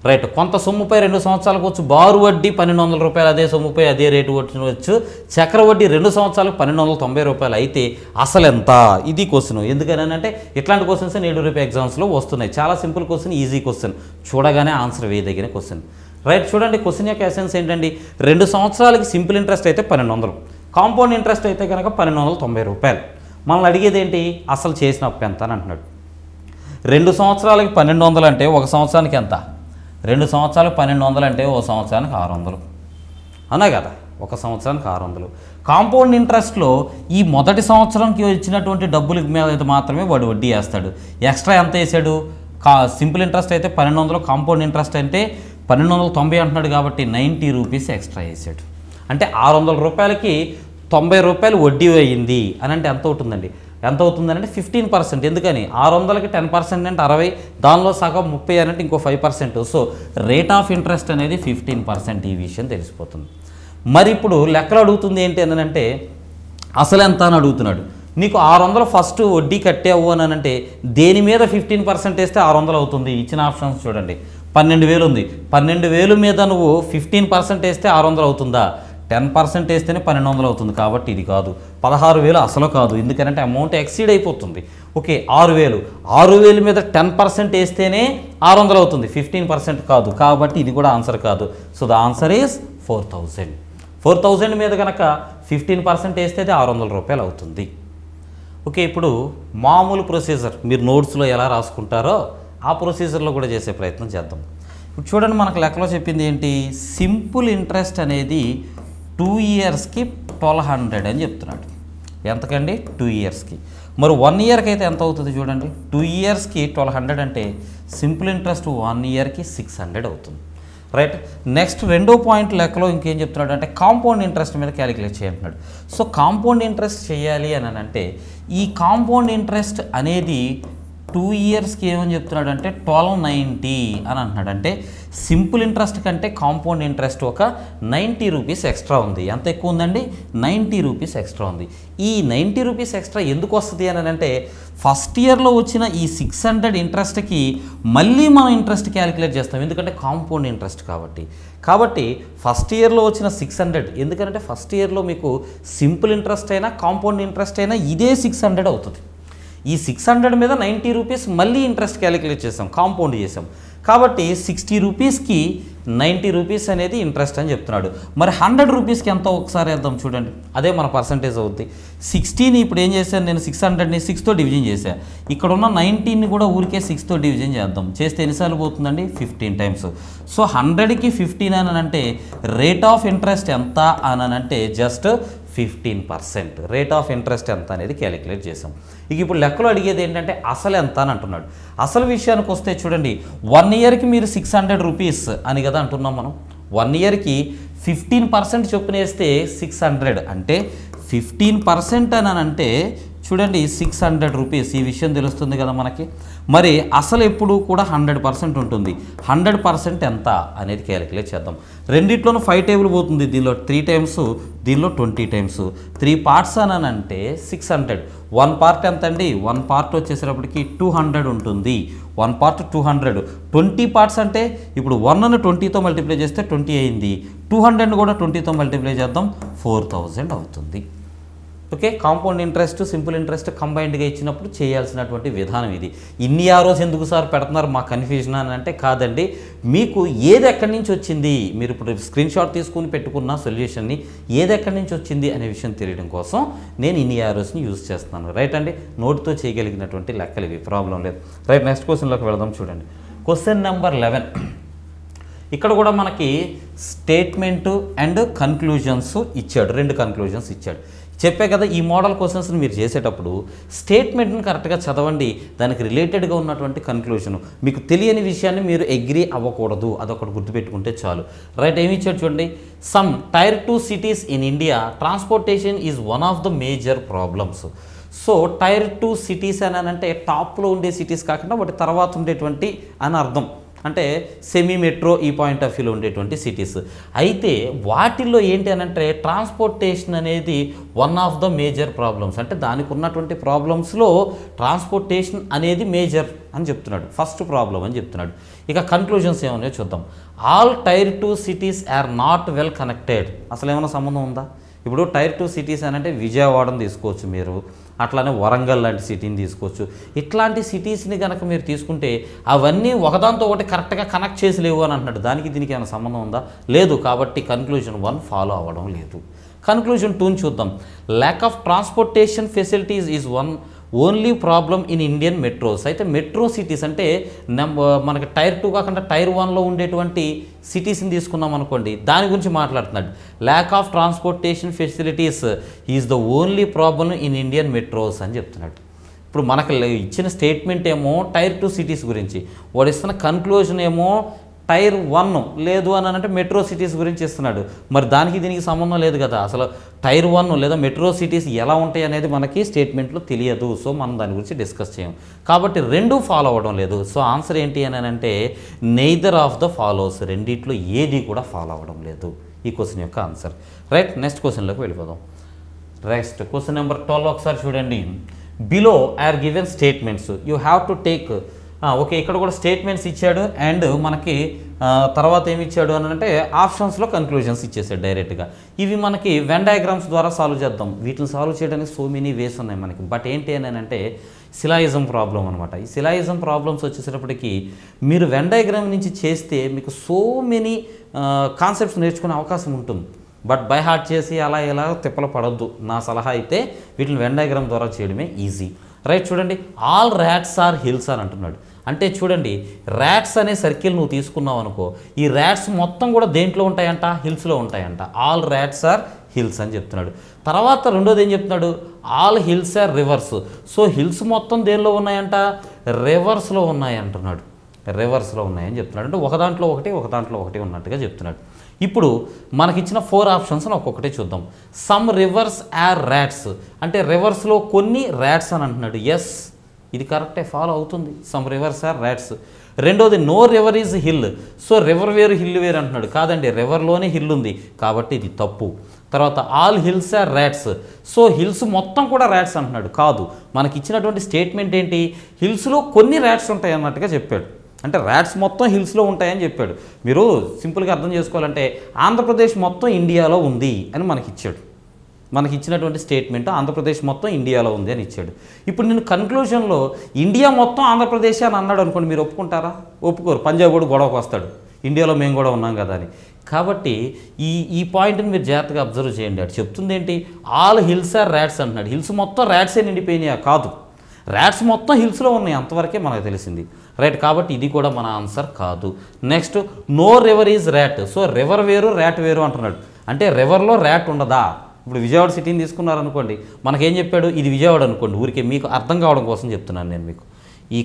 రైట్, కొంత సొమ్ముపై 2 సంవత్సరాలకు వచ్చు బారు వడ్డీ 1200 రూపాయలు, అదే సొమ్ముపై అదే రేటు వచ్చు చక్ర వడ్డీ 2 సంవత్సరాలకు 1290 రూపాయలు అయితే అసలు ఎంత? ఇది క్వశ్చన్. ఎందుకని అంటే ఇట్లాంటి క్వశ్చన్స్ నేడు రేపు ఎగ్జామ్స్లో వస్తున్నాయి. చాలా సింపుల్ క్వశ్చన్, ఈజీ క్వశ్చన్, చూడగానే ఆన్సర్ వేయదగిన క్వశ్చన్. రైట్, చూడండి క్వశ్చన్ యొక్క ఎసెన్స్ ఏంటండి. 2 సంవత్సరాలకి సింపుల్ ఇంట్రెస్ట్ అయితే 1200, కాంపౌండ్ ఇంట్రెస్ట్ అయితే కనుక 1290 రూపాయలు. మనల్ని అడిగేది ఏంటి, అసలు చేసిన అప్పు ఎంత అని అంటున్నాడు. 2 సంవత్సరాలకి 1200 అంటే ఒక సంవత్సరానికి ఎంత? 2 సంవత్సరాలకు 1200 అంటే ఒక సంవత్సరానికి 600, అన్నా కదా, ఒక సంవత్సరానికి 600. కాంపౌండ్ ఇంట్రెస్ట్లో ఈ మొదటి సంవత్సరంకి ఇచ్చినటువంటి డబ్బుల మీద మాత్రమే వాడు వడ్డీ వేస్తాడు. ఎక్స్ట్రా ఎంత వేసాడు? సింపుల్ ఇంట్రెస్ట్ అయితే 1200, కాంపౌండ్ ఇంట్రెస్ట్ అంటే 1290 అంటున్నాడు కాబట్టి 90 రూపీస్ ఎక్స్ట్రా వేసాడు. అంటే 600 రూపాయలకి 90 రూపాయలు వడ్డీ అయ్యింది అని అంటే ఎంత అవుతుందండి? ఎంత అవుతుందంటే 15%. ఎందుకని 600కి 10% అంటే 60, దానిలో సగం 30 అని అంటే ఇంకో 5%. సో రేట్ ఆఫ్ ఇంట్రెస్ట్ అనేది 15%. ఈ విషయం తెలిసిపోతుంది. మరి ఇప్పుడు లెక్కలు అడుగుతుంది ఏంటి అని అంటే అసలు ఎంత అని అడుగుతున్నాడు. నీకు 600 ఫస్ట్ వడ్డీ కట్టావు అని అంటే దేని మీద 15% వేస్తే 600 అవుతుంది? ఇచ్చిన ఆప్షన్స్ చూడండి. 12,000 ఉంది. 12,000 మీద నువ్వు 15% వేస్తే 600 అవుతుందా? 10% వేస్తేనే 1200 అవుతుంది. కాబట్టి ఇది కాదు. 16,000 అసలు కాదు. ఎందుకంటే అమౌంట్ ఎక్సీడ్ అయిపోతుంది. ఓకే, 6,000 మీద 10% వేస్తేనే 600 అవుతుంది, 15% కాదు. కాబట్టి ఇది కూడా ఆన్సర్ కాదు. So the answer is 4,000. 4,000 మీద కనుక 15% వేస్తే అది 600 రూపాయలు అవుతుంది. ఓకే, ఇప్పుడు మామూలు ప్రొసీజర్ మీరు నోట్స్లో ఎలా రాసుకుంటారో ఆ ప్రొసీజర్లో కూడా చేసే ప్రయత్నం చేద్దాం. ఇప్పుడు చూడండి, మనకు లెక్కలో చెప్పింది ఏంటి? సింపుల్ ఇంట్రెస్ట్ అనేది 2 ఇయర్స్కి 1,200 అని చెప్తున్నాడు. ఎంతకండి? 2 ఇయర్స్కి. మరి 1 ఇయర్కి అయితే ఎంత అవుతుంది చూడండి. 2 ఇయర్స్కి 1,200 అంటే సింపుల్ ఇంట్రెస్ట్ 1 ఇయర్కి 600 అవుతుంది. రైట్. నెక్స్ట్ రెండో పాయింట్ లెక్కలో ఇంకేం చెప్తున్నాడు అంటే కాంపౌండ్ ఇంట్రెస్ట్ మీద క్యాలిక్యులేట్ చేయంటున్నాడు. సో కాంపౌండ్ ఇంట్రెస్ట్ చేయాలి అని అంటే ఈ కాంపౌండ్ ఇంట్రెస్ట్ అనేది 2 ఇయర్స్కి ఏమని చెప్తున్నాడు అంటే 1,290 అని అంటున్నాడు. అంటే సింపుల్ ఇంట్రెస్ట్ కంటే కాంపౌండ్ ఇంట్రెస్ట్ ఒక 90 రూపీస్ ఎక్స్ట్రా ఉంది. ఎంత ఎక్కువ ఉందండి? 90 రూపీస్ ఎక్స్ట్రా ఉంది. ఈ 90 రూపీస్ ఎక్స్ట్రా ఎందుకు వస్తుంది అని అంటే ఫస్ట్ ఇయర్లో వచ్చిన ఈ 600 ఇంట్రెస్ట్కి మళ్ళీ మనం ఇంట్రెస్ట్ క్యాలిక్యులేట్ చేస్తాం. ఎందుకంటే కాంపౌండ్ ఇంట్రెస్ట్ కాబట్టి ఫస్ట్ ఇయర్లో వచ్చిన 600, ఎందుకంటే ఫస్ట్ ఇయర్లో మీకు సింపుల్ ఇంట్రెస్ట్ అయినా కాంపౌండ్ ఇంట్రెస్ట్ అయినా ఇదే 600 అవుతుంది. ఈ 600 మీద 90 రూపీస్ మళ్ళీ ఇంట్రెస్ట్ క్యాలిక్యులేట్ చేసాం, కాంపౌండ్ చేసాం. కాబట్టి 60 రూపీస్కి 90 రూపీస్ అనేది ఇంట్రెస్ట్ అని చెప్తున్నాడు. మరి 100 రూపీస్కి ఎంతో ఒకసారి వేద్దాం చూడండి. అదే మన పర్సంటేజ్ అవుద్ది. 60ని ఇప్పుడు ఏం చేశాను నేను? 600ని 6తో డివిజన్ చేశాను. ఇక్కడ ఉన్న 19ని కూడా ఊరికే 6తో డివిజన్ చేద్దాం. చేస్తే ఎన్నిసార్లు పోతుందండి? 15 టైమ్స్. సో 100కి 15 అని అంటే రేట్ ఆఫ్ ఇంట్రెస్ట్ ఎంత అని అంటే జస్ట్ 15%. రేట్ ఆఫ్ ఇంట్రెస్ట్ ఎంత అనేది క్యాలిక్యులేట్ చేసాం. ఇక ఇప్పుడు లెక్కలో అడిగేది ఏంటంటే అసలు ఎంత అని అంటున్నాడు. అసలు విషయానికి వస్తే చూడండి, 1 ఇయర్కి మీరు 600 రూపీస్ అని కదా అంటున్నాం మనం. 1 ఇయర్కి 15% చొప్పున వేస్తే 600 అంటే 15% అని అంటే చూడండి 600 రూపీస్. ఈ విషయం తెలుస్తుంది కదా మనకి. మరి అసలు ఎప్పుడు కూడా 100% ఉంటుంది. 100% ఎంత అనేది క్యాలిక్యులేట్ చేద్దాం. రెండిట్లోనూ 5 టేబుల్ పోతుంది. దీనిలో 3 టైమ్స్, దీనిలో 20 టైమ్స్. 3 పార్ట్స్ అని అంటే 600. 1 పార్ట్ ఎంత అండి? 1 పార్ట్ వచ్చేసేటప్పటికి 200 ఉంటుంది. 1 పార్ట్ 200. 20 పార్ట్స్ అంటే ఇప్పుడు 1ను 20తో మల్టిప్లై చేస్తే 20 అయింది. 200ని కూడా 20తో మల్టిప్లై చేద్దాం, 4000 అవుతుంది. Okay, compound interest simple interest కంబైన్డ్గా ఇచ్చినప్పుడు చేయాల్సినటువంటి విధానం ఇది. ఇన్ని ఆ రోజు ఎందుకు సార్ పెడుతున్నారు మా కన్ఫ్యూజన్ అని అంటే కాదండి, మీకు ఏది ఎక్కడి నుంచి వచ్చింది, మీరు ఇప్పుడు స్క్రీన్ షాట్ తీసుకుని పెట్టుకున్న సొల్యూషన్ని ఏది ఎక్కడి నుంచి వచ్చింది అనే విషయం తెలియడం కోసం నేను ఇన్ని ఆరోస్ని యూజ్ చేస్తున్నాను. రైట్ అండి, నోట్తో చేయగలిగినటువంటి లెక్కలు ఇవి, ప్రాబ్లం లేదు. రైట్, నెక్స్ట్ క్వశ్చన్లోకి వెళదాం. చూడండి, క్వశ్చన్ నెంబర్ 11. ఇక్కడ కూడా మనకి స్టేట్మెంటు అండ్ కన్క్లూజన్స్ ఇచ్చాడు. 2 కన్క్లూజన్స్ ఇచ్చాడు. చెప్పే కదా, ఈ మోడల్ క్వశ్చన్స్ని మీరు చేసేటప్పుడు స్టేట్మెంట్ని కరెక్ట్గా చదవండి. దానికి రిలేటెడ్గా ఉన్నటువంటి కన్క్లూజన్, మీకు తెలియని విషయాన్ని మీరు అగ్రీ అవ్వకూడదు, అదొకటి గుర్తుపెట్టుకుంటే చాలు. రైట్, ఏమి ఇచ్చాడు చూడండి. Some tier 2 cities in India transportation is one of the major problems. So tier 2 cities అని అంటే టాప్లో ఉండే సిటీస్ కాకుండా వాటి తర్వాత ఉండేటువంటి అని అర్థం. అంటే సెమీ మెట్రో ఈ పాయింట్ ఆఫ్ వ్యూలో ఉండేటువంటి సిటీస్. అయితే వాటిల్లో ఏంటి అని అంటే ట్రాన్స్పోర్టేషన్ అనేది one of the major problems. అంటే దానికి ఉన్నటువంటి ప్రాబ్లమ్స్లో ట్రాన్స్పోర్టేషన్ అనేది మేజర్ అని చెప్తున్నాడు, ఫస్ట్ ప్రాబ్లం అని చెప్తున్నాడు. ఇక కన్క్లూజన్స్ ఏమన్నాయో చూద్దాం. All tier 2 cities are not well connected. అసలు ఏమైనా సంబంధం ఉందా? ఇప్పుడు టైర్ 2 సిటీస్ అని అంటే విజయవాడని తీసుకోవచ్చు మీరు, అట్లానే వరంగల్ లాంటి సిటీని తీసుకోవచ్చు. ఇట్లాంటి సిటీస్ని కనుక మీరు తీసుకుంటే అవన్నీ ఒకదాంతో ఒకటి కరెక్ట్గా కనెక్ట్ చేసి లేవు అని అంటున్నాడు. దానికి దీనికి ఏమైనా సంబంధం ఉందా? లేదు. కాబట్టి కన్క్లూజన్ 1 ఫాలో అవ్వడం లేదు. కన్క్లూజన్ 2ని చూద్దాం. Lack of transportation facilities is only problem in Indian metros. అయితే మెట్రో సిటీస్ అంటే మనకి టైర్ 2 కాకుండా టైర్ 1లో ఉండేటువంటి సిటీస్ని తీసుకున్నాం అనుకోండి, దాని గురించి మాట్లాడుతున్నాడు. Lack of transportation facilities is the only problem in Indian metros అని చెప్తున్నాడు. ఇప్పుడు మనకు ఇచ్చిన స్టేట్మెంట్ ఏమో టైర్ 2 సిటీస్ గురించి, వాడు ఇస్తున్న కన్క్లూజన్ ఏమో టైర్ 1 లేదు అని అంటే మెట్రో సిటీస్ గురించి ఇస్తున్నాడు. మరి దానికి దీనికి సంబంధం లేదు కదా. అసలు టైర్ 1 లేదా మెట్రో సిటీస్ ఎలా ఉంటాయి అనేది మనకి స్టేట్మెంట్లో తెలియదు. సో మనం దాని గురించి డిస్కస్ చేయం. కాబట్టి రెండు ఫాలో అవ్వడం లేదు. సో ఆన్సర్ ఏంటి అని అంటే నెయిదర్ ఆఫ్ ద ఫాలోస్, రెండిట్లో ఏది కూడా ఫాలో అవ్వడం లేదు ఈ క్వశ్చన్ యొక్క ఆన్సర్. రైట్, నెక్స్ట్ క్వశ్చన్లోకి వెళ్ళిపోదాం. నెక్స్ట్ క్వశ్చన్ నెంబర్ 12 ఒకసారి చూడండి. Below are given statements you have to take. Okay, ఇక్కడ కూడా స్టేట్మెంట్స్ ఇచ్చాడు అండ్ మనకి తర్వాత ఏమి ఇచ్చాడు అని అంటే ఆప్షన్స్లో కన్క్లూజన్స్ ఇచ్చేసాడు డైరెక్ట్గా. ఇవి మనకి వెన్ డయాగ్రామ్స్ ద్వారా సాల్వ్ చేద్దాం. వీటిని సాల్వ్ చేయడానికి సో మెనీ వేస్ ఉన్నాయి మనకి. బట్ ఏంటి అని అంటే సిలాయిజం ప్రాబ్లం అనమాట. ఈ సిలాయిజం ప్రాబ్లమ్స్ వచ్చేసేటప్పటికి మీరు వెన్ డయాగ్రామ్ నుంచి చేస్తే మీకు సో మెనీ కాన్సెప్ట్స్ నేర్చుకునే అవకాశం ఉంటుంది. బట్ బై హార్ట్ చేసి అలా ఇలా తిప్పలు పడొద్దు. నా సలహా అయితే వీటిని వెన్ డయాగ్రామ్ ద్వారా చేయడమే ఈజీ. రైట్, చూడండి. ఆల్ ర్యాట్స్ ఆర్ హిల్స్ అని అంటున్నాడు. అంటే చూడండి, ర్యాట్స్ అనే సర్కిల్ నువ్వు తీసుకున్నావు అనుకో, ఈ ర్యాట్స్ మొత్తం కూడా దేంట్లో ఉంటాయంట? హిల్స్లో ఉంటాయంట. ఆల్ ర్యాట్స్ ఆర్ హిల్స్ అని చెప్తున్నాడు. తర్వాత రెండోది ఏం చెప్తున్నాడు? All hills are rivers. So hills మొత్తం దేనిలో ఉన్నాయంట? రివర్స్లో ఉన్నాయి అంటున్నాడు. రివర్స్లో ఉన్నాయని చెప్తున్నాడు. అంటే ఒక దాంట్లో ఒకటి ఉన్నట్టుగా చెప్తున్నాడు. ఇప్పుడు మనకిచ్చిన 4 ఆప్షన్స్ ఒక్కొక్కటి చూద్దాం. సమ్ రివర్స్ ఆర్ ర్యాట్స్ అంటే రివర్స్లో కొన్ని ర్యాట్స్ అని అంటున్నాడు. ఎస్, ఇది కరెక్టే, ఫాలో అవుతుంది. Some rivers are rats. రెండోది no river is hill. So river వేరు హిల్ వేరు అంటున్నాడు. కాదండి, రివర్లోనే హిల్ ఉంది కాబట్టి ఇది తప్పు. తర్వాత all hills are rats. So hills మొత్తం కూడా ర్యాట్స్ అంటున్నాడు. కాదు, మనకి ఇచ్చినటువంటి స్టేట్మెంట్ ఏంటి? హిల్స్లో కొన్ని ర్యాట్స్ ఉంటాయి అన్నట్టుగా చెప్పాడు. అంటే ర్యాట్స్ మొత్తం హిల్స్లో ఉంటాయని చెప్పాడు. మీరు సింపుల్గా అర్థం చేసుకోవాలంటే ఆంధ్రప్రదేశ్ మొత్తం ఇండియాలో ఉంది అని మనకి ఇచ్చాడు. మనకి ఇచ్చినటువంటి స్టేట్మెంట్ ఆంధ్రప్రదేశ్ మొత్తం ఇండియాలో ఉంది అని ఇచ్చాడు. ఇప్పుడు నేను కన్క్లూజన్లో ఇండియా మొత్తం ఆంధ్రప్రదేశ్ అని అన్నాడు అనుకోండి, మీరు ఒప్పుకుంటారా? ఒప్పుకోరు. పంజాబ్ కూడా గొడవకు వస్తాడు, ఇండియాలో మేము కూడా ఉన్నాం కదా అని. కాబట్టి ఈ పాయింట్ని మీరు జాగ్రత్తగా అబ్జర్వ్ చేయండి. అటు చెప్తుంది ఏంటి? ఆల్ హిల్స్ ఆర్ ర్యాట్స్ అంటున్నాడు. హిల్స్ మొత్తం ర్యాట్సే నిండిపోయినాయా? కాదు, ర్యాట్స్ మొత్తం హిల్స్లో ఉన్నాయి, అంతవరకే మనకు తెలిసింది. రైట్, కాబట్టి ఇది కూడా మన ఆన్సర్ కాదు. Next no river is rat. So river వేరు ర్యాట్ వేరు అంటున్నాడు. అంటే రివర్లో ర్యాట్ ఉండదా? ఇప్పుడు విజయవాడ సిటీని తీసుకున్నారనుకోండి, మనకేం చెప్పాడు? ఇది విజయవాడ అనుకోండి. ఊరికే మీకు అర్థం కావడం కోసం చెప్తున్నాను నేను మీకు. ఈ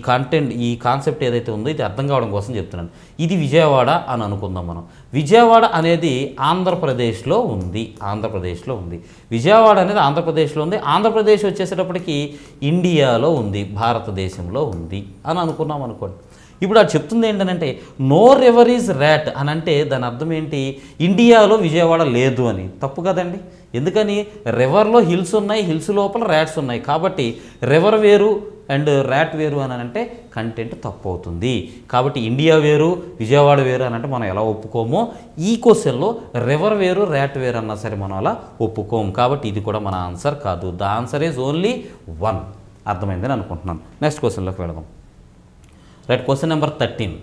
కాన్సెప్ట్ ఏదైతే ఉందో ఇది అర్థం కావడం కోసం చెప్తున్నాను. ఇది విజయవాడ అని అనుకుందాం మనం. విజయవాడ అనేది ఆంధ్రప్రదేశ్లో ఉంది. విజయవాడ అనేది ఆంధ్రప్రదేశ్లో ఉంది. ఆంధ్రప్రదేశ్ వచ్చేసేటప్పటికి ఇండియాలో ఉంది, భారతదేశంలో ఉంది అని అనుకున్నాం అనుకోండి. ఇప్పుడు అది చెప్తుంది ఏంటంటే నో రివర్ ఈజ్ ర్యాట్ అని అంటే దాని అర్థం ఏంటి? ఇండియాలో విజయవాడ లేదు అని. తప్పు కదండి. ఎందుకని? రివర్లో హిల్స్ ఉన్నాయి, హిల్స్ లోపల ర్యాట్స్ ఉన్నాయి. కాబట్టి రివర్ వేరు అండ్ ర్యాట్ వేరు అని అంటే కంటెంట్ తప్పు అవుతుంది. కాబట్టి ఇండియా వేరు విజయవాడ వేరు అని అంటే మనం ఎలా ఒప్పుకోమో, ఈ క్వశ్చన్లో రివర్ వేరు ర్యాట్ వేరు అన్నా సరే మనం అలా ఒప్పుకోము. కాబట్టి ఇది కూడా మన ఆన్సర్ కాదు. The answer is only 1. అర్థమైందని అనుకుంటున్నాను. నెక్స్ట్ క్వశ్చన్లోకి వెళదాం. Right, question number 13.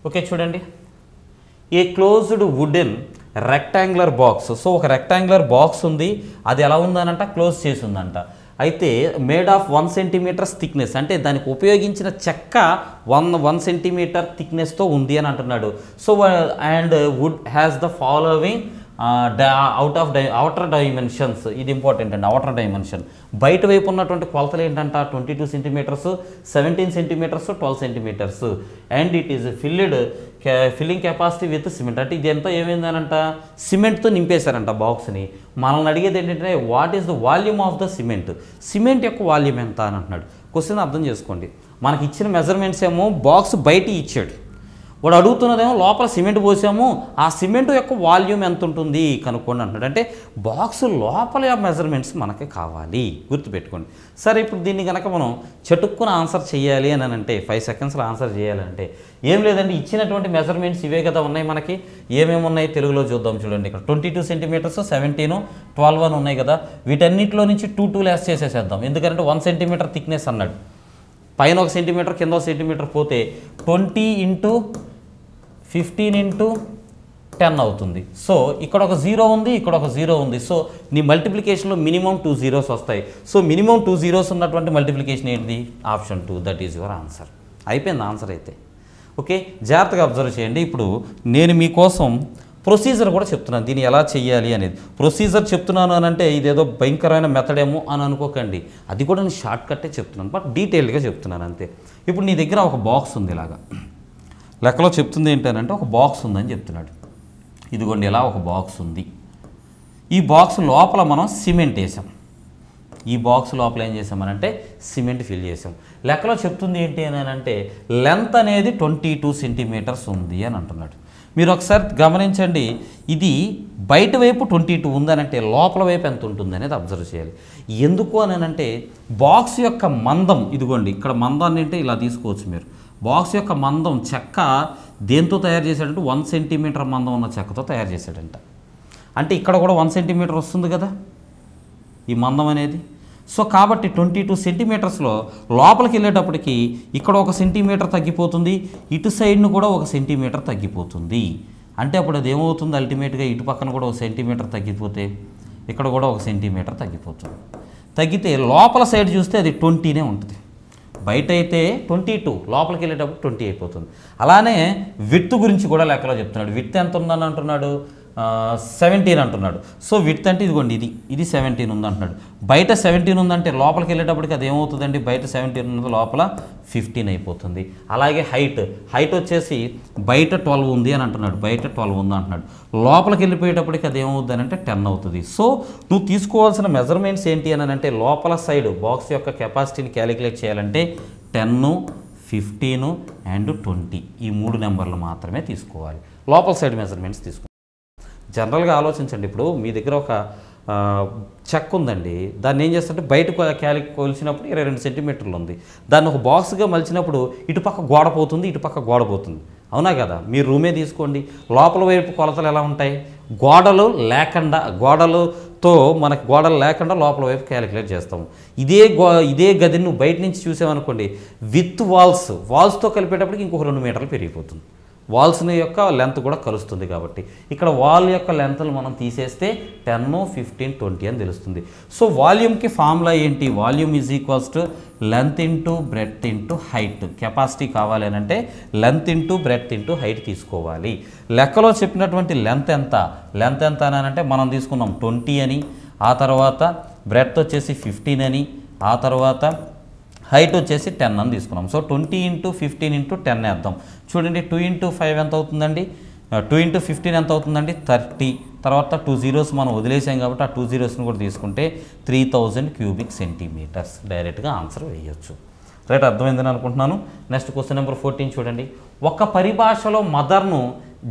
ఓకే, చూడండి. ఏ closed wooden rectangular box. So ఒక రెక్టాంగులర్ బాక్స్ ఉంది, అది ఎలా ఉందనంట? క్లోజ్ చేసి ఉందంట. అయితే మేడ్ ఆఫ్ 1 సెంటీమీటర్స్ థిక్నెస్ అంటే దానికి ఉపయోగించిన చెక్క 1 సెంటీమీటర్ థిక్నెస్తో ఉంది అని అంటున్నాడు. So and wood has the following outer dimensions. ఇది ఇంపార్టెంట్ అండి. అవుటర్ డైమెన్షన్ బయట వైపు ఉన్నటువంటి కొలతలు ఏంటంట? 22 centimetres, 17 centimetres, 12 centimetres. And it is filling capacity with cement. అంటే ఇది ఎంత ఏమైందనంట? సిమెంట్తో నింపేశారంట బాక్స్ని. మనల్ని అడిగేది ఏంటంటే what is the volume of the cement? Cement యొక్క వాల్యూమ్ ఎంత అని అంటున్నాడు. క్వశ్చన్ అర్థం చేసుకోండి. మనకి ఇచ్చిన మెజర్మెంట్స్ ఏమో బాక్స్ బయట ఇచ్చాడు, వాడు అడుగుతున్నదేమో లోపల సిమెంట్ పోసాము, ఆ సిమెంట్ యొక్క వాల్యూమ్ ఎంత ఉంటుంది కనుక్కోండి అంటున్నాడు. అంటే బాక్స్ లోపల మెజర్మెంట్స్ మనకి కావాలి, గుర్తుపెట్టుకోండి. సరే, ఇప్పుడు దీన్ని కనుక మనం చటుక్కున ఆన్సర్ చేయాలి అని అంటే 5 సెకండ్స్లో ఆన్సర్ చేయాలంటే ఏం లేదండి, ఇచ్చినటువంటి మెజర్మెంట్స్ ఇవే కదా ఉన్నాయి మనకి. ఏమేమి ఉన్నాయి తెలుగులో చూద్దాం. చూడండి, ఇక్కడ 22 సెంటీమీటర్స్, 17, 12 అని ఉన్నాయి కదా. వీటన్నిటిలో నుంచి 2 లెస్ చేసేసేద్దాం. ఎందుకంటే 1 సెంటీమీటర్ థిక్నెస్ అన్నాడు. పైన 1 సెంటీమీటర్, కింద 1 సెంటీమీటర్ పోతే 20 × 15 × 10 అవుతుంది. సో ఇక్కడ ఒక 0 ఉంది, ఇక్కడ ఒక 0 ఉంది. సో నీ మల్టిప్లికేషన్లో మినిమం 2 zeros వస్తాయి. సో మినిమం 2 zeros ఉన్నటువంటి మల్టిప్లికేషన్ ఏంటిది? Option 2. That is your answer. అయిపోయింది ఆన్సర్ అయితే. ఓకే, జాగ్రత్తగా అబ్జర్వ్ చేయండి. ఇప్పుడు నేను మీకోసం ప్రొసీజర్ కూడా చెప్తున్నాను, దీన్ని ఎలా చేయాలి అనేది. ప్రొసీజర్ చెప్తున్నాను అని అంటే ఇదేదో భయంకరమైన మెథడ్ ఏమో అని అనుకోకండి. అది కూడా నేను షార్ట్ కట్టే చెప్తున్నాను, బట్ డీటెయిల్డ్గా చెప్తున్నాను అంతే. ఇప్పుడు నీ దగ్గర ఒక బాక్స్ ఉంది, లెక్కలో చెప్తుంది ఏంటంటే ఒక బాక్స్ ఉందని చెప్తున్నాడు. ఇదిగోండి ఇలా ఒక బాక్స్ ఉంది. ఈ బాక్స్ లోపల మనం సిమెంట్ వేసాం. ఈ బాక్స్ లోపల ఏం చేసామనంటే సిమెంట్ ఫిల్ చేసాం. లెక్కలో చెప్తుంది ఏంటి అని అంటే లెంత్ అనేది 22 సెంటీమీటర్స్ ఉంది అని అంటున్నాడు. మీరు ఒకసారి గమనించండి, ఇది బయట వైపు 22 ఉందనంటే లోపల వైపు ఎంత ఉంటుంది అనేది అబ్జర్వ్ చేయాలి. ఎందుకు అని అంటే బాక్స్ యొక్క మందం, ఇదిగోండి ఇక్కడ మందాన్ని అంటే ఇలా తీసుకోవచ్చు మీరు. బాక్స్ యొక్క మందం చెక్క దేంతో తయారు చేశాడంటే 1 సెంటీమీటర్ మందం ఉన్న చెక్కతో తయారు చేశాడంట. అంటే ఇక్కడ కూడా 1 సెంటీమీటర్ వస్తుంది కదా ఈ మందం అనేది. సో కాబట్టి 22 సెంటీమీటర్స్లో లోపలికి వెళ్ళేటప్పటికి ఇక్కడ 1 సెంటీమీటర్ తగ్గిపోతుంది, ఇటు సైడ్ను కూడా 1 సెంటీమీటర్ తగ్గిపోతుంది. అంటే అప్పుడు అది ఏమవుతుంది, అల్టిమేట్గా ఇటు పక్కన కూడా 1 సెంటీమీటర్ తగ్గిపోతే ఇక్కడ కూడా 1 సెంటీమీటర్ తగ్గిపోతుంది. తగ్గితే లోపల సైడ్ చూస్తే అది 20నే ఉంటుంది. బయట అయితే 22, లోపలికి వెళ్ళేటప్పుడు 20 అయిపోతుంది. అలానే విడ్త్ గురించి కూడా లెక్కలో చెప్తున్నాడు. విడ్త్ ఎంత ఉందని అంటున్నాడు, 17 అంటున్నాడు. సో విడ్త్ అంటే ఇదిగోండి ఇది 17 ఉంది అంటున్నాడు. బయట 17 ఉందంటే లోపలికి వెళ్ళేటప్పటికి అది ఏమవుతుందండి, బయట 17 ఉన్నది లోపల 15 అయిపోతుంది. అలాగే హైట్ వచ్చేసి బయట 12 ఉంది అని అంటున్నాడు, బయట 12 ఉంది అంటున్నాడు. లోపలికి వెళ్ళిపోయేటప్పటికి అది ఏమవుతుంది అంటే 10 అవుతుంది. సో నువ్వు తీసుకోవాల్సిన మెజర్మెంట్స్ ఏంటి అని అంటే లోపల సైడ్ బాక్స్ యొక్క కెపాసిటీని క్యాలిక్యులేట్ చేయాలంటే 10, 15 అండ్ 20 ఈ 3 నెంబర్లు మాత్రమే తీసుకోవాలి. లోపల సైడ్ మెజర్మెంట్స్ తీసుకోవాలి. జనరల్గా ఆలోచించండి, ఇప్పుడు మీ దగ్గర ఒక చెక్ ఉందండి, దాన్ని ఏం చేస్తుంటే బయట కొలిచినప్పుడు 22 సెంటీమీటర్లు ఉంది. దాన్ని ఒక బాక్స్గా మలిచినప్పుడు ఇటుపక్క గోడ పోతుంది, ఇటుపక్క గోడ పోతుంది, అవునా కదా. మీరు రూమే తీసుకోండి, లోపల వైపు కొలతలు ఎలా ఉంటాయి, గోడలతో మనకు గోడలు లేకుండా లోపల వైపు క్యాలిక్యులేట్ చేస్తాము. ఇదే గదిని నువ్వు బయట నుంచి చూసామనుకోండి, విత్ వాల్స్తో కలిపేటప్పటికి ఇంకొక 2 మీటర్లు పెరిగిపోతుంది. వాల్స్ని యొక్క లెంత్ కూడా కలుస్తుంది. కాబట్టి ఇక్కడ వాల్ యొక్క లెంత్లు మనం తీసేస్తే 10, 15, 20 అని తెలుస్తుంది. సో వాల్యూమ్కి ఫార్ములా ఏంటి, volume is equals to length into breadth into height. Capacity కావాలి అని అంటే length into breadth into height తీసుకోవాలి. లెక్కలో చెప్పినటువంటి లెంత్ ఎంత అని అంటే మనం తీసుకున్నాం 20 అని, ఆ తర్వాత బ్రెడ్త్ వచ్చేసి 15 అని, ఆ తర్వాత హైట్ వచ్చేసి 10 అని తీసుకున్నాం. సో 20 × 15 × 10 వేద్దాం. చూడండి 2 × 5 ఎంత అవుతుందండి, 2 × 15 ఎంత అవుతుందండి 30. తర్వాత 2 zeros మనం వదిలేసాం కాబట్టి ఆ 2 zeros కూడా తీసుకుంటే 3000 క్యూబిక్ సెంటీమీటర్స్. డైరెక్ట్గా ఆన్సర్ వేయచ్చు. రైట్, అర్థమైందని అనుకుంటున్నాను. నెక్స్ట్ క్వశ్చన్ నెంబర్ 14 చూడండి. ఒక పరిభాషలో మదర్ను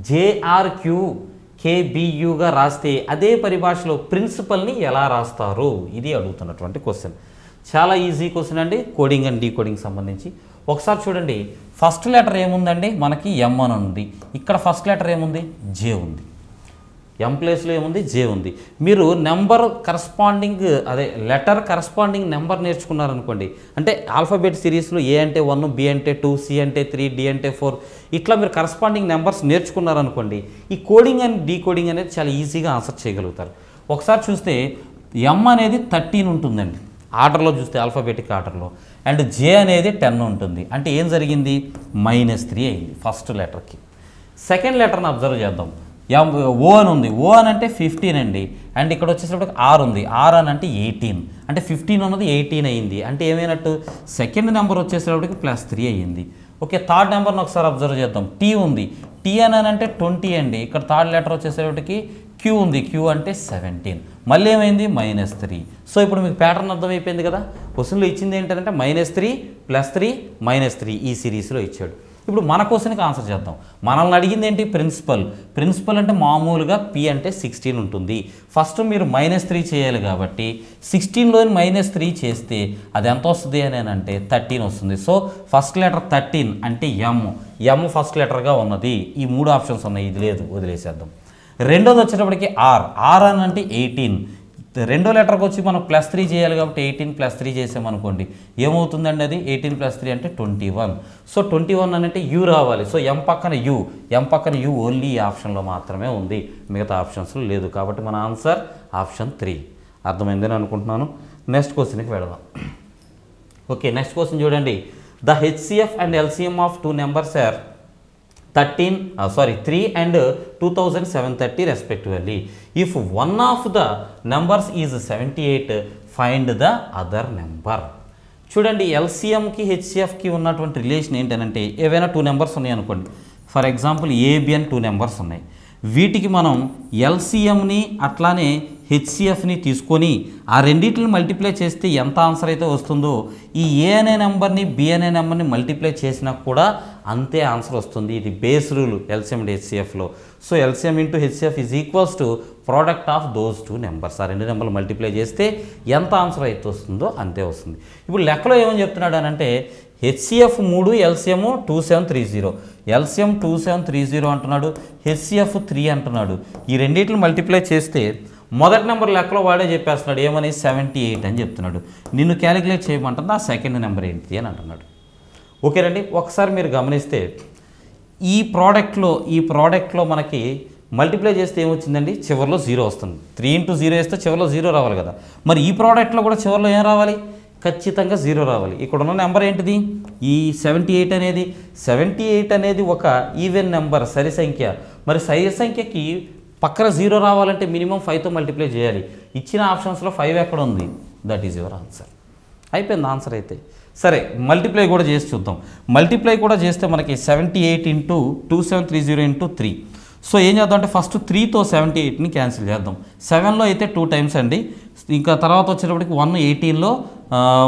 JRQKBUగా రాస్తే అదే పరిభాషలో ప్రిన్సిపల్ని ఎలా రాస్తారు, ఇది అడుగుతున్నటువంటి క్వశ్చన్. చాలా ఈజీ క్వశ్చన్ అండి, కోడింగ్ అండ్ డీకోడింగ్ సంబంధించి. ఒకసారి చూడండి, ఫస్ట్ లెటర్ ఏముందండి మనకి M అని ఉంది, ఇక్కడ ఫస్ట్ లెటర్ ఏముంది J ఉంది, M ప్లేస్లో ఏముంది J ఉంది. మీరు number corresponding letter corresponding number నేర్చుకున్నారనుకోండి, అంటే ఆల్ఫాబెట్ సిరీస్లో A అంటే 1, B అంటే 2, C అంటే 3, D అంటే 4 ఇట్లా మీరు కరస్పాండింగ్ నెంబర్స్ నేర్చుకున్నారనుకోండి, ఈ కోడింగ్ అండ్ డీకోడింగ్ అనేది చాలా ఈజీగా ఆన్సర్ చేయగలుగుతారు. ఒకసారి చూస్తే M అనేది 13 ఉంటుందండి ఆర్డర్లో చూస్తే, ఆల్ఫాబెటిక్ ఆర్డర్లో, అండ్ J అనేది 10 ఉంటుంది. అంటే ఏం జరిగింది, -3 అయింది ఫస్ట్ లెటర్కి. సెకండ్ లెటర్ని అబ్జర్వ్ చేద్దాం, O అని ఉంది, O అని అంటే 15 అండి, అండ్ ఇక్కడ వచ్చేటప్పటికి R ఉంది, R అని అంటే 18, అంటే 15 ఉన్నది 18 అయింది. అంటే ఏమైనట్టు, సెకండ్ నెంబర్ వచ్చేసేటప్పటికి +3 అయ్యింది. ఓకే, థర్డ్ నెంబర్ని ఒకసారి అబ్జర్వ్ చేద్దాం, T ఉంది, T అని అంటే 20 అండి, ఇక్కడ థర్డ్ లెటర్ వచ్చేసేటప్పటికి Q ఉంది, Q అంటే 17, మళ్ళీ ఏమైంది -3. సో ఇప్పుడు మీకు ప్యాటర్న్ అర్థమైపోయింది కదా. క్వశ్చన్లో ఇచ్చింది ఏంటంటే -3, +3, -3 ఈ సిరీస్లో ఇచ్చాడు. ఇప్పుడు మన క్వశ్చన్కి ఆన్సర్ చేద్దాం. మనల్ని అడిగింది ఏంటి, ప్రిన్సిపల్ అంటే మామూలుగా P అంటే 16 ఉంటుంది. ఫస్ట్ మీరు -3 చేయాలి కాబట్టి 16లోని -3 చేస్తే అది ఎంత వస్తుంది అని అంటే 13 వస్తుంది. సో ఫస్ట్ లెటర్ 13 అంటే M ఫస్ట్ లెటర్గా ఉన్నది. ఈ 3 ఆప్షన్స్ ఉన్నాయి, ఇది లేదు, వదిలేసేద్దాం. రెండోది వచ్చేటప్పటికి R అని అంటే 18, రెండో లెటర్కి వచ్చి మనం +3 చేయాలి కాబట్టి 18 + 3 చేసామనుకోండి, ఏమవుతుందండి అది 18 + 3 అంటే 21. సో 21 అంటే U రావాలి. సో M పక్కన U ఓన్లీ ఈ ఆప్షన్లో మాత్రమే ఉంది, మిగతా ఆప్షన్స్లో లేదు. కాబట్టి మన ఆన్సర్ ఆప్షన్ 3. అర్థమైందని అనుకుంటున్నాను. నెక్స్ట్ క్వశ్చన్కి వెళదాం. ఓకే, నెక్స్ట్ క్వశ్చన్ చూడండి. The HCF and LCM of 2 numbers are 3 and 2730 respectively. If one of the numbers is 78, find the other number. చూడండి, LCMకి HCFకి ఉన్నటువంటి రిలేషన్ ఏంటంటే ఏవైనా 2 నెంబర్స్ ఉన్నాయి అనుకోండి. ఫర్ ఎగ్జాంపుల్ ఏబి అని 2 నెంబర్స్ ఉన్నాయి. వీటికి మనం ఎల్సిఎంని అట్లానే హెచ్సిఎఫ్ని తీసుకొని ఆ రెండింటిని మల్టిప్లై చేస్తే ఎంత ఆన్సర్ అయితే వస్తుందో ఈ ఏ అనే నెంబర్ని బి అనే నెంబర్ని మల్టిప్లై చేసినా కూడా అంతే ఆన్సర్ వస్తుంది. ఇది బేస్ రూల్ ఎల్సిఎం అండ్ హెచ్సిఎఫ్లో. So LCM into HCF is equals to product of those 2 numbers. ఆ 2 నెంబర్లు మల్టిప్లై చేస్తే ఎంత ఆన్సర్ అయితే వస్తుందో అంతే వస్తుంది. ఇప్పుడు లెక్కలో ఏమని చెప్తున్నాడు అని అంటే హెచ్సిఎఫ్ 3 ఎల్సిఎం 2730, ఎల్సిఎం 2730 అంటున్నాడు, హెచ్సిఎఫ్ 3 అంటున్నాడు. ఈ రెండింటిని మల్టిప్లై చేస్తే మొదటి నెంబర్ లెక్కలో వాడే చెప్పేస్తున్నాడు ఏమని 78 అని చెప్తున్నాడు. నిన్ను క్యాలిక్యులేట్ చేయమంటుంది ఆ సెకండ్ నెంబర్ ఏంటి అని అంటున్నాడు. ఓకేనండి, ఒకసారి మీరు గమనిస్తే ఈ ప్రోడక్ట్లో మనకి మల్టిప్లై చేస్తే ఏమొచ్చిందండి, చివరిలో 0 వస్తుంది. 3 ఇంటూ 0 వేస్తే చివరిలో 0 రావాలి కదా. మరి ఈ ప్రోడక్ట్లో కూడా చివరిలో ఏం రావాలి, ఖచ్చితంగా 0 రావాలి. ఇక్కడ ఉన్న నెంబర్ ఏంటిది, ఈ 78 అనేది ఒక ఈవెన్ నెంబర్, సరి సంఖ్య. మరి సరి సంఖ్యకి పక్కన 0 రావాలంటే మినిమం 5తో మల్టిప్లై చేయాలి. ఇచ్చిన ఆప్షన్స్లో 5 ఎక్కడ ఉంది, దట్ ఈజ్ యువర్ ఆన్సర్. అయిపోయింది ఆన్సర్ అయితే. సరే, మల్టిప్లై కూడా చేసి చూద్దాం. మల్టిప్లై కూడా చేస్తే మనకి 78 ఇంటూ 2730 ఇంటూ 3. సో ఏం చేద్దాం అంటే ఫస్ట్ 3తో 78ని క్యాన్సిల్ చేద్దాం. 7లో అయితే 2 టైమ్స్ అండి. ఇంకా తర్వాత వచ్చేటప్పటికి 118లో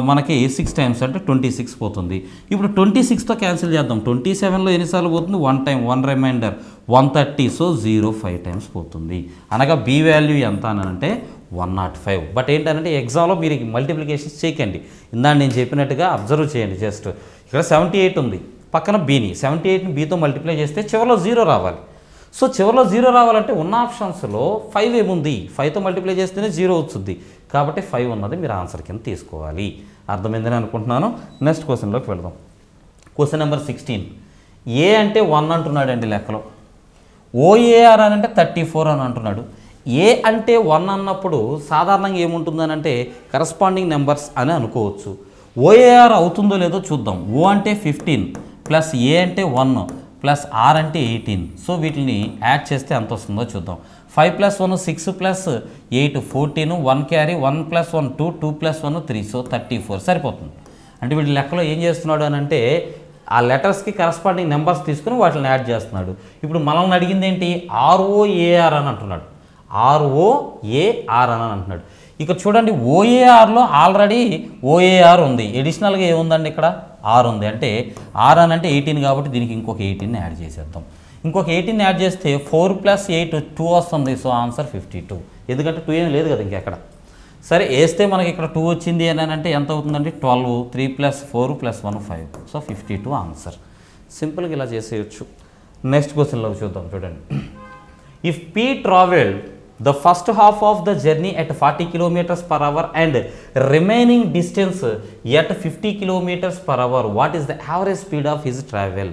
మనకి 6 టైమ్స్ అంటే 26 పోతుంది. ఇప్పుడు 26తో క్యాన్సిల్ చేద్దాం. 27లో ఎన్నిసార్లు పోతుంది, 1 టైం, 1 రిమైండర్ 130. సో 0 5 టైమ్స్ పోతుంది. అనగా బి వాల్యూ ఎంత అని అంటే 105. బట్ ఏంటంటే ఎగ్జామ్లో మీరు మల్టిప్లికేషన్స్ చేయకండి. ఇందాక నేను చెప్పినట్టుగా అబ్జర్వ్ చేయండి. జస్ట్ ఇక్కడ 78 ఉంది, పక్కన బీని 78ని బీతో మల్టిప్లై చేస్తే చివరిలో 0 రావాలి. సో చివరిలో 0 రావాలంటే ఉన్న ఆప్షన్స్లో 5 ఏముంది, 5తో మల్టిప్లై చేస్తేనే 0 వచ్చింది. కాబట్టి 5 ఉన్నది మీరు ఆన్సర్ కింద తీసుకోవాలి. అర్థమైందని అనుకుంటున్నాను. నెక్స్ట్ క్వశ్చన్లోకి వెళ్దాం. Question number 16. ఏ అంటే 1 అంటున్నాడు అండి లెక్కలో. ఓఏఆర్ అని అంటే 34 అని అంటున్నాడు. ఏ అంటే 1 అన్నప్పుడు సాధారణంగా ఏముంటుందని అంటే కరస్పాండింగ్ నెంబర్స్ అని అనుకోవచ్చు. ఓఏఆర్ అవుతుందో లేదో చూద్దాం. ఓ అంటే 15 ప్లస్ ఏ అంటే 1 ప్లస్ ఆర్ అంటే 18. సో వీటిని యాడ్ చేస్తే ఎంత వస్తుందో చూద్దాం. 5 + 1 6 + 8 14, 1 క్యారీ, 1 + 1 2, 2 + 1 3. సో 34 సరిపోతుంది. అంటే వీటి లెక్కలో ఏం చేస్తున్నాడు అని అంటే ఆ లెటర్స్కి కరస్పాండింగ్ నెంబర్స్ తీసుకుని వాటిని యాడ్ చేస్తున్నాడు. ఇప్పుడు మనల్ని అడిగింది ఏంటి, ఆర్ఓఏఆర్ అని అంటున్నాడు. ఆర్ఓఏఆర్ అని అంటున్నాడు. ఇక చూడండి, ఓఏఆర్లో ఆల్రెడీ ఓఏఆర్ ఉంది, ఎడిషనల్గా ఏముందండి ఇక్కడ ఆర్ ఉంది. అంటే ఆర్ అని అంటే 18 కాబట్టి దీనికి ఇంకొక 18ని యాడ్ చేసేద్దాం. ఇంకొక 18ని యాడ్ చేస్తే 4 + 8 2 వస్తుంది. So answer 52. ఎందుకంటే 2 ఏం లేదు కదా ఇంకెక్కడ. సరే, వేస్తే మనకి ఇక్కడ 2 వచ్చింది అని అంటే ఎంత అవుతుందండి, 12, 3 + 4 + 1 5. So 52 answer. సింపుల్గా ఇలా చేసేయచ్చు. నెక్స్ట్ క్వశ్చన్లో చూద్దాం. చూడండి, if P travelled the first half of the journey at 40 km/h and remaining distance at 50 km/h, what is the average speed of his travel?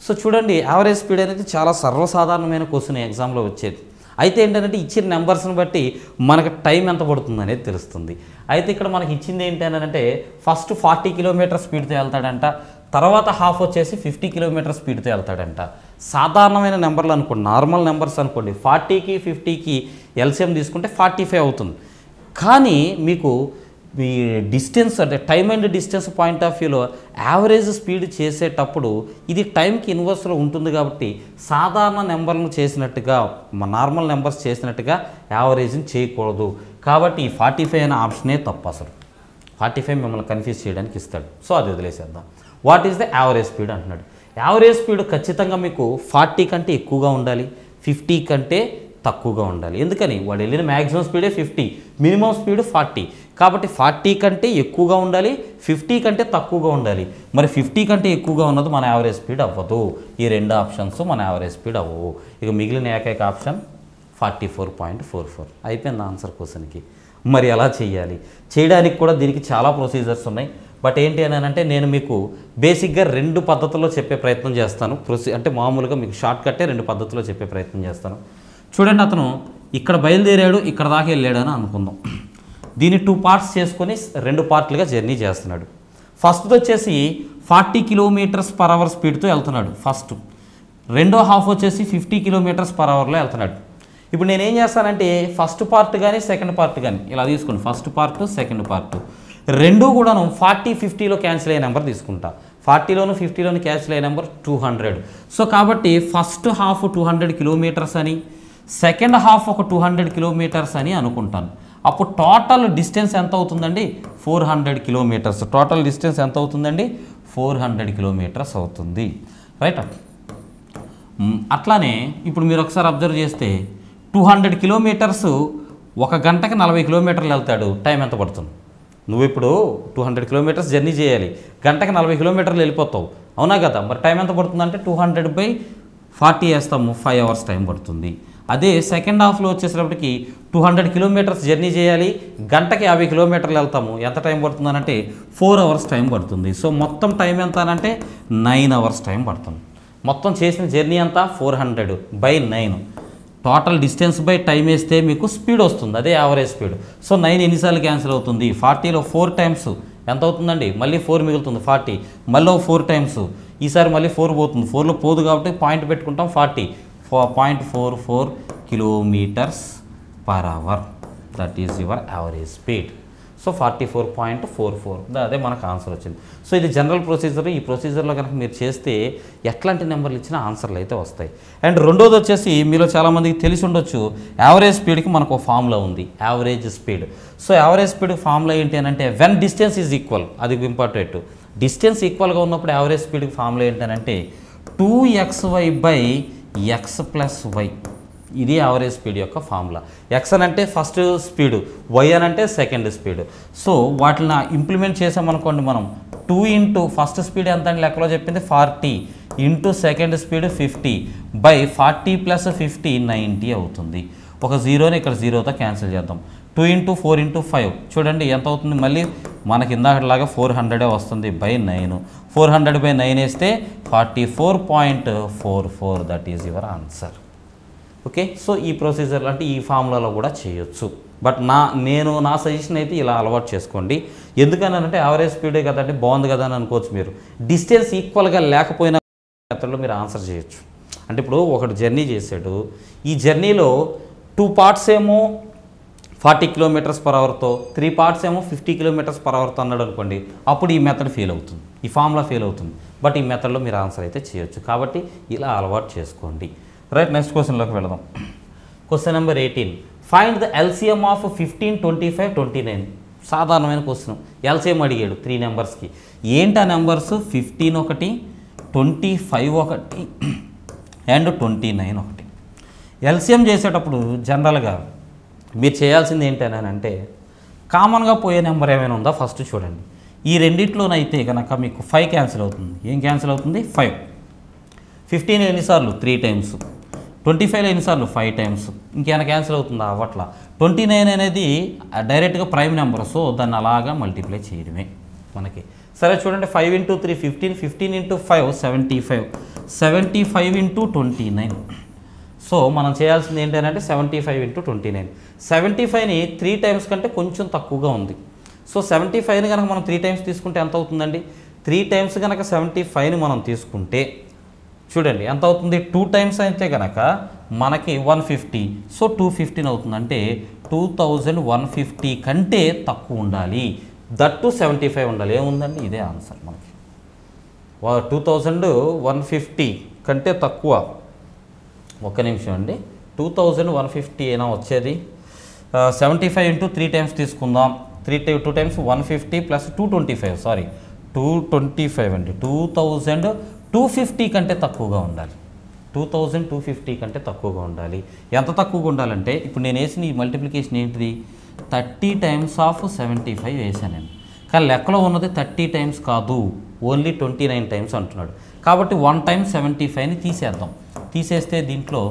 So చూడండి, యావరేజ్ స్పీడ్ అనేది చాలా సర్వసాధారణమైన క్వశ్చన్ ఎగ్జామ్లో వచ్చేది. అయితే ఏంటంటే ఇచ్చిన నెంబర్స్ని బట్టి మనకు టైం ఎంత పడుతుంది అనేది తెలుస్తుంది. అయితే ఇక్కడ మనకి ఇచ్చింది ఏంటి అని అంటే ఫస్ట్ 40 km స్పీడ్తో వెళ్తాడంట, తర్వాత హాఫ్ వచ్చేసి 50 km స్పీడ్తో వెళ్తాడంట. సాధారణమైన నెంబర్లు అనుకోండి, నార్మల్ నెంబర్స్ అనుకోండి, 40కి 50కి ఎల్సిఎం తీసుకుంటే 45 అవుతుంది. కానీ మీకు ఈ డిస్టెన్స్ అంటే time and distance point of వ్యూలో యావరేజ్ స్పీడ్ చేసేటప్పుడు ఇది టైంకి ఇన్వర్స్లో ఉంటుంది. కాబట్టి సాధారణ నెంబర్లను చేసినట్టుగా నార్మల్ నెంబర్స్ చేసినట్టుగా యావరేజ్ని చేయకూడదు. కాబట్టి ఈ 45 అనే ఆప్షనే తప్పు. అసలు 45 మిమ్మల్ని కన్ఫ్యూజ్ చేయడానికి ఇస్తాడు. సో అది వదిలేసేద్దాం. What is the average speed అంటున్నాడు. యావరేజ్ స్పీడ్ ఖచ్చితంగా మీకు 40 కంటే ఎక్కువగా ఉండాలి, 50 కంటే తక్కువగా ఉండాలి. ఎందుకని, వాడు వెళ్ళిన మ్యాక్సిమం స్పీడే 50, మినిమం స్పీడ్ 40. కాబట్టి 40 కంటే ఎక్కువగా ఉండాలి, 50 కంటే తక్కువగా ఉండాలి. మరి 50 కంటే ఎక్కువగా ఉన్నది మన యావరేజ్ స్పీడ్ అవ్వదు. ఈ 2 ఆప్షన్స్ మన యావరేజ్ స్పీడ్ అవ్వవు. ఇక మిగిలిన ఏకైక ఆప్షన్ 44.44. అయిపోయింది ఆన్సర్ క్వశ్చన్కి. మరి ఎలా చేయాలి, చేయడానికి కూడా దీనికి చాలా ప్రొసీజర్స్ ఉన్నాయి. బట్ ఏంటి అని అంటే నేను మీకు బేసిక్గా 2 పద్ధతుల్లో చెప్పే ప్రయత్నం చేస్తాను. అంటే మామూలుగా మీకు షార్ట్ కట్టే 2 పద్ధతుల్లో చెప్పే ప్రయత్నం చేస్తాను. చూడండి, అతను ఇక్కడ బయలుదేరాడు, ఇక్కడ దాకా వెళ్ళాడు అని అనుకుందాం. దీన్ని 2 పార్ట్స్ చేసుకొని 2 పార్ట్లుగా జర్నీ చేస్తున్నాడు. ఫస్ట్ వచ్చేసి 40 km/h స్పీడ్తో వెళ్తున్నాడు ఫస్ట్. రెండో హాఫ్ వచ్చేసి 50 km/hలో వెళ్తున్నాడు. ఇప్పుడు నేనేం చేస్తానంటే ఫస్ట్ పార్ట్ కానీ సెకండ్ పార్ట్ కానీ ఇలా తీసుకోండి. ఫస్ట్ పార్ట్, సెకండ్ పార్ట్ రెండూ కూడాను 40, 50లో క్యాన్సిల్ అయ్యే నెంబర్ తీసుకుంటా. 40లోను 50లోను క్యాన్సిల్ అయ్యే నెంబర్ 200. సో కాబట్టి ఫస్ట్ హాఫ్ 200 కిలోమీటర్స్ అని, సెకండ్ హాఫ్ ఒక 200 కిలోమీటర్స్ అని అనుకుంటాను. అప్పుడు టోటల్ డిస్టెన్స్ ఎంత అవుతుందండి? 400 కిలోమీటర్స్. టోటల్ డిస్టెన్స్ ఎంత అవుతుందండి? 400 కిలోమీటర్స్ అవుతుంది. రైట్. అట్లానే ఇప్పుడు మీరు ఒకసారి అబ్జర్వ్ చేస్తే 200 కిలోమీటర్స్ ఒక గంటకి 40 కిలోమీటర్లు వెళ్తాడు, టైం ఎంత పడుతుంది? నువ్వు ఇప్పుడు 200 కిలోమీటర్స్ జర్నీ చేయాలి, గంటకి 40 కిలోమీటర్లు వెళ్ళిపోతావు, అవునా కదా? మరి టైం ఎంత పడుతుంది అంటే 200/40 వేస్తాము, 5 అవర్స్ టైం పడుతుంది. అదే సెకండ్ హాఫ్లో వచ్చేసేటప్పటికి 200 కిలోమీటర్స్ జర్నీ చేయాలి, గంటకి 50 కిలోమీటర్లు వెళ్తాము, ఎంత టైం పడుతుంది అంటే 4 అవర్స్ టైం పడుతుంది. సో మొత్తం టైం ఎంత అంటే 9 అవర్స్ టైం పడుతుంది. మొత్తం చేసిన జర్నీ అంతా 400/9. టోటల్ డిస్టెన్స్ బై టైం వేస్తే మీకు స్పీడ్ వస్తుంది, అదే యావరేజ్ స్పీడ్. సో 9 ఎన్నిసార్లు క్యాన్సిల్ అవుతుంది? 40లో 4 టైమ్స్ ఎంత అవుతుందండి? మళ్ళీ 4 మిగులుతుంది 40, మళ్ళీ 4 టైమ్స్, ఈసారి మళ్ళీ 4 పోతుంది, 4లో పోదు కాబట్టి పాయింట్ పెట్టుకుంటాం 40, 0.44 kilometres per hour. That is your average speed. So 44.44, అదే మనకు ఆన్సర్ వచ్చింది. సో ఇది జనరల్ ప్రొసీజర్. ఈ ప్రొసీజర్లో కనుక మీరు చేస్తే ఎట్లాంటి నెంబర్లు ఇచ్చినా ఆన్సర్లు అయితే వస్తాయి. అండ్ రెండోది వచ్చేసి మీలో చాలామందికి తెలిసి ఉండొచ్చు, యావరేజ్ స్పీడ్కి మనకు ఒక ఫార్ములా ఉంది, average speed. So average speed formula ఏంటి అని అంటే వెన్ డిస్టెన్స్ ఈజ్ ఈక్వల్, అది ఇంపార్టెంట్. డిస్టెన్స్ ఈక్వల్గా ఉన్నప్పుడు యావరేజ్ స్పీడ్కి ఫార్ములా ఏంటంటే 2xy/x + y. ఇది యావరేజ్ స్పీడ్ యొక్క ఫార్ములా. ఎక్స్ అని అంటే ఫస్ట్ స్పీడ్, వై అని అంటే సెకండ్ స్పీడ్. సో వాటిని ఇంప్లిమెంట్ చేసామనుకోండి మనం, 2 ఇంటూ ఫస్ట్ స్పీడ్ ఎంత అని లెక్కలో చెప్పింది 40 ఇంటూ సెకండ్ స్పీడ్ 50/40 + 50 90 అవుతుంది. ఒక జీరోని ఇక్కడ జీరోతో క్యాన్సిల్ చేద్దాం. 2 ఇంటూ 4 ఇంటూ 5 చూడండి ఎంత అవుతుంది? మళ్ళీ మనకి ఇందాకలాగా 400 వస్తుంది /9. 400/9 వేస్తే 44.44. That is your answer. Okay. So ఈ ప్రొసీజర్ అంటే ఈ ఫార్ములాలో కూడా చేయొచ్చు. బట్ నా సజెషన్ అయితే ఇలా అలవాటు చేసుకోండి. ఎందుకని అంటే యావరేజ్ స్పీడే కదంటే బాగుంది కదా అని అనుకోవచ్చు మీరు. డిస్టెన్స్ ఈక్వల్గా లేకపోయినా మెథడ్లో మీరు ఆన్సర్ చేయొచ్చు. అంటే ఇప్పుడు ఒకటి జర్నీ చేశాడు, ఈ జర్నీలో 2 పార్ట్స్ ఏమో 40 km/hతో, 3 పార్ట్స్ ఏమో 50 km/hతో అన్నాడు అనుకోండి, అప్పుడు ఈ మెథడ్ ఫెయిల్ అవుతుంది, ఈ ఫార్ములా ఫెయిల్ అవుతుంది. బట్ ఈ మెథడ్లో మీరు ఆన్సర్ అయితే చేయొచ్చు. కాబట్టి ఇలా అలవాటు చేసుకోండి. రైట్. నెక్స్ట్ క్వశ్చన్లోకి వెళదాం. Question number 18. Find the LCM of 15, 25, 29. సాధారణమైన క్వశ్చన్. ఎల్సిఎం అడిగాడు 3 నెంబర్స్కి. ఏంటి ఆ నెంబర్స్? 15 ఒకటి, 25 ఒకటి అండ్ 29 ఒకటి. ఎల్సిఎం చేసేటప్పుడు జనరల్గా మీరు చేయాల్సింది ఏంటనంటే కామన్గా పోయే నెంబర్ ఏమైనా ఉందా ఫస్ట్ చూడండి. ఈ రెండిట్లోనైతే కనుక మీకు 5 క్యాన్సిల్ అవుతుంది. ఏం క్యాన్సిల్ అవుతుంది? 5. 15 ఎన్నిసార్లు? 3 టైమ్స్. 25లో ఎన్నిసార్లు? 5 టైమ్స్. ఇంకేమైనా క్యాన్సిల్ అవుతుందా? అవ్వట్లా. 29 అనేది డైరెక్ట్గా ప్రైమ్ నెంబర్, సో దాన్ని అలాగా మల్టిప్లై చేయడమే మనకి. సరే చూడండి, 5 ఇంటూ 3 15, 15 ఇంటూ 5 75, 75 ఇంటూ 29. సో మనం చేయాల్సింది ఏంటంటే 75 ఇంటూ 29. 75ని 3 టైమ్స్ కంటే కొంచెం తక్కువగా ఉంది. సో 75ని కనుక మనం 3 టైమ్స్ తీసుకుంటే ఎంత అవుతుందండి? 3 టైమ్స్ కనుక 75ని మనం తీసుకుంటే చూడండి ఎంత అవుతుంది? 2 టైమ్స్ అయితే కనుక మనకి 150, సో 215 అవుతుంది. అంటే 2150 కంటే తక్కువ ఉండాలి, దట్టు 75 ఉండాలి. ఏముందండి? ఇదే ఆన్సర్ మనకి. 2150 కంటే తక్కువ. ఒక్క నిమిషం అండి, 2150 అయినా వచ్చేది. 75 ఇంటూ 3 టైమ్స్ తీసుకుందాం. 2 టైమ్స్ 150 ప్లస్ 225, సారీ 225 అండి. 2250 కంటే తక్కువగా ఉండాలి. 2250 కంటే తక్కువగా ఉండాలి. ఎంత తక్కువగా ఉండాలంటే ఇప్పుడు నేను వేసిన ఈ మల్టిప్లికేషన్ ఏంటిది? 30 టైమ్స్ ఆఫ్ 75 వేసాను నేను. కానీ లెక్కలో ఉన్నది 30 టైమ్స్ కాదు, ఓన్లీ 29 టైమ్స్ అంటున్నాడు. కాబట్టి 1 టైమ్ 75ని తీసేద్దాం. తీసేస్తే దీంట్లో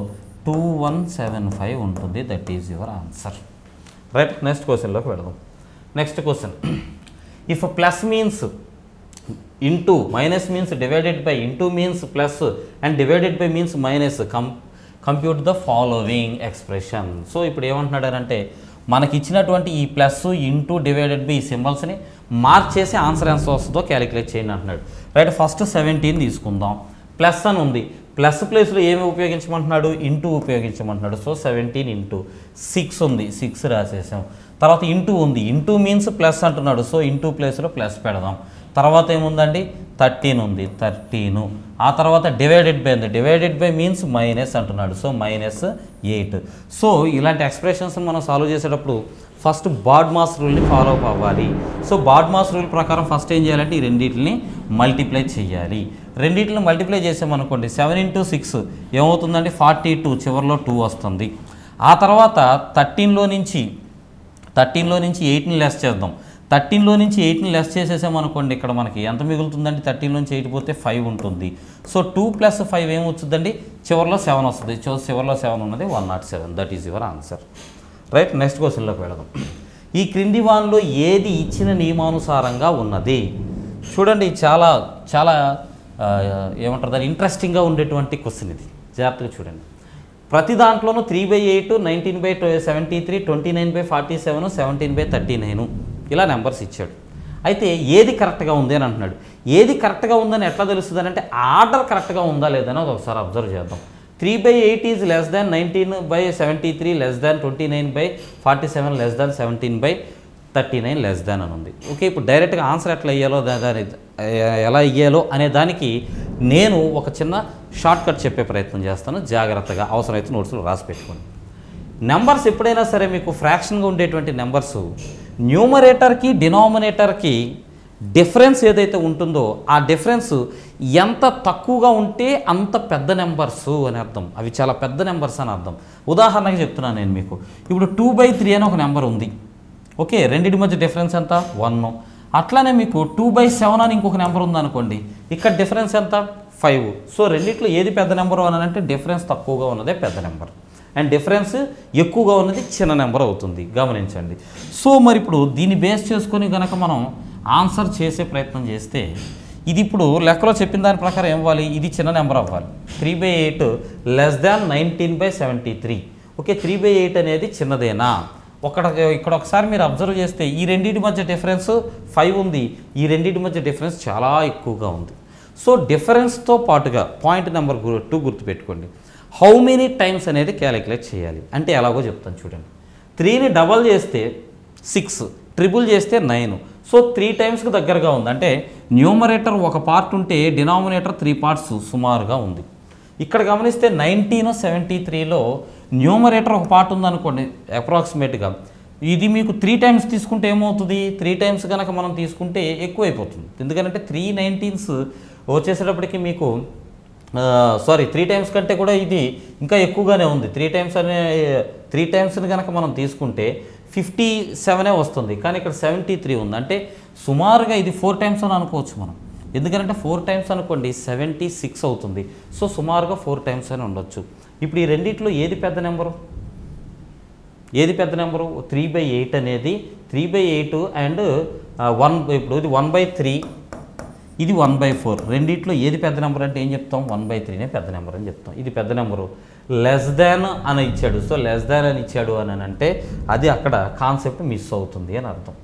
2175 ఉంటుంది. That is your answer. Right. Next క్వశ్చన్లోకి వెళదాం. Next question. If plus means into, minus means divided by, into means plus and divided by means minus, compute the following expression. So ఇప్పుడు ఏమంటున్నాడంటే మనకి ఇచ్చినటువంటి ఈ ప్లస్, ఇంటూ, డివైడెడ్ బై ఈ సింబల్స్ని మార్చేసి answer ఎంత వస్తుందో క్యాలిక్యులేట్ చేయండి అంటున్నాడు. రైట్. ఫస్ట్ 17 తీసుకుందాం. ప్లస్ అని ఉంది, ప్లస్ ప్లేస్లో ఏమి ఉపయోగించమంటున్నాడు? ఇంటూ ఉపయోగించమంటున్నాడు. సో 17 ఇంటూ 6 ఉంది, 6 రాసేసాం. తర్వాత ఇంటూ ఉంది, ఇంటూ మీన్స్ ప్లస్ అంటున్నాడు, సో ఇంటూ ప్లేస్లో ప్లస్ పెడదాం. తర్వాత ఏముందండి 13 ఉంది, 13. ఆ తర్వాత డివైడెడ్ బై ఉంది, డివైడెడ్ బై మీన్స్ మైనస్ అంటున్నాడు, సో -8. సో ఇలాంటి ఎక్స్ప్రెషన్స్ మనం సాల్వ్ చేసేటప్పుడు ఫస్ట్ బాడ్మాస్ రూల్ని ఫాలో అప్ అవ్వాలి. సో బాడ్మాస్ రూల్ ప్రకారం ఫస్ట్ ఏం చేయాలంటే ఈ రెండింటిని మల్టిప్లై చేయాలి. రెండింటిని మల్టిప్లై చేసామనుకోండి 7 × 6 ఏమవుతుందండి 42, చివరిలో 2 వస్తుంది. ఆ తర్వాత 13లో నుంచి 8ని లెస్ చేద్దాం. 13లో నుంచి 8ని లెస్ చేసేసామనుకోండి ఇక్కడ మనకి ఎంత మిగులుతుందండి, 13లో నుంచి 8 పోతే 5 ఉంటుంది. సో 2 + 5 ఏమొచ్చుద్దండి, చివరిలో 7 వస్తుంది. చివరిలో 7 ఉన్నది 107. That is your answer. Right, next క్వశ్చన్లోకి వెళదాం. ఈ క్రింది వాన్లో ఏది ఇచ్చిన నియమానుసారంగా ఉన్నది? చూడండి, చాలా చాలా ఏమంటారు దాన్ని, ఇంట్రెస్టింగ్గా ఉండేటువంటి క్వశ్చన్ ఇది. జాగ్రత్తగా చూడండి. ప్రతి దాంట్లోనూ 3/8, 19/73, 29/47, 17/39 ఇలా నెంబర్స్ ఇచ్చాడు. అయితే ఏది కరెక్ట్గా ఉంది అని అంటున్నాడు. ఏది కరెక్ట్గా ఉందని ఎట్లా తెలుస్తుంది అంటే ఆర్డర్ కరెక్ట్గా ఉందా లేదని ఒకసారి అబ్జర్వ్ చేద్దాం. 3/8 is less than 19/73 less than 29/47 less than 17/39 less than అని ఉంది. ఓకే, ఇప్పుడు డైరెక్ట్గా ఆన్సర్ ఎట్లా ఇయ్యాలో ఎలా ఇయ్యాలో అనే దానికి నేను ఒక చిన్న షార్ట్ కట్ చెప్పే ప్రయత్నం చేస్తాను. జాగ్రత్తగా అవసరమైతే నోట్స్లో రాసి పెట్టుకోండి. నెంబర్స్ ఎప్పుడైనా సరే మీకు ఫ్రాక్షన్గా ఉండేటువంటి నెంబర్స్ న్యూమరేటర్కి డినామినేటర్కి డిఫరెన్స్ ఏదైతే ఉంటుందో ఆ డిఫరెన్స్ ఎంత తక్కువగా ఉంటే అంత పెద్ద నెంబర్స్ అని అర్థం. అవి చాలా పెద్ద నెంబర్స్ అని అర్థం. ఉదాహరణకి చెప్తున్నాను నేను మీకు. ఇప్పుడు 2/3 అని ఒక నెంబర్ ఉంది. ఓకే, రెండింటి మధ్య డిఫరెన్స్ ఎంత 1. అట్లానే మీకు 2/7 అని ఇంకొక నెంబర్ ఉందనుకోండి. ఇక్కడ డిఫరెన్స్ ఎంత 5. సో రెండిట్లో ఏది పెద్ద నెంబర్ అని అంటే డిఫరెన్స్ తక్కువగా ఉన్నదే పెద్ద నెంబర్, అండ్ డిఫరెన్స్ ఎక్కువగా ఉన్నది చిన్న నెంబర్ అవుతుంది. గమనించండి. సో మరి ఇప్పుడు దీన్ని బేస్ చేసుకొని కనుక మనం ఆన్సర్ చేసే ప్రయత్నం చేస్తే ఇది ఇప్పుడు లెక్కలో చెప్పిన దాని ప్రకారం ఏం అవ్వాలి, ఇది చిన్న నెంబర్ అవ్వాలి. 3/8 లెస్ దాన్ 19/73. ఓకే, 3/8 అనేది చిన్నదేనా? ఇక్కడ ఒకసారి మీరు అబ్జర్వ్ చేస్తే ఈ రెండింటి మధ్య డిఫరెన్స్ 5 ఉంది, ఈ రెండింటి మధ్య డిఫరెన్స్ చాలా ఎక్కువగా ఉంది. సో డిఫరెన్స్తో పాటుగా పాయింట్ నెంబర్ 2 గుర్తుపెట్టుకోండి. హౌ మెనీ టైమ్స్ అనేది క్యాలిక్యులేట్ చేయాలి అంటే ఎలాగో చెప్తాను చూడండి. 3ని డబల్ చేస్తే 6, ట్రిపుల్ చేస్తే 9. సో 3 టైమ్స్కి దగ్గరగా ఉంది. అంటే న్యూమరేటర్ ఒక పార్ట్ ఉంటే డినామినేటర్ 3 పార్ట్స్ సుమారుగా ఉంది. ఇక్కడ గమనిస్తే 1973లో న్యూమరేటర్ ఒక పార్ట్ ఉందనుకోండి అప్రాక్సిమేట్గా. ఇది మీకు 3 టైమ్స్ తీసుకుంటే ఏమవుతుంది, 3 టైమ్స్ కనుక మనం తీసుకుంటే ఎక్కువైపోతుంది. ఎందుకంటే 3 19s వచ్చేసేటప్పటికి మీకు 3 టైమ్స్ కంటే కూడా ఇది ఇంకా ఎక్కువగానే ఉంది. 3 టైమ్స్ని కనుక మనం తీసుకుంటే 57 వస్తుంది, కానీ ఇక్కడ 73 ఉంది. అంటే సుమారుగా ఇది 4 టైమ్స్ అని అనుకోవచ్చు మనం. ఎందుకంటే 4 టైమ్స్ అనుకోండి 76 అవుతుంది. సో సుమారుగా 4 టైమ్స్ అని ఉండొచ్చు. ఇప్పుడు ఈ రెండిట్లో ఏది పెద్ద నెంబరు? 3/8 అనేది 3/8 అండ్ 1. ఇప్పుడు ఇది 1/3, ఇది 1/4. రెండిట్లో ఏది పెద్ద నెంబర్ అంటే ఏం చెప్తాం, 1/3నే పెద్ద నెంబర్ అని చెప్తాం. ఇది పెద్ద నెంబరు. లెస్ దాన్ అని ఇచ్చాడు. సో లెస్ దాన్ అని ఇచ్చాడు అని అంటే అది అక్కడ కాన్సెప్ట్ మిస్ అవుతుంది అని అర్థం.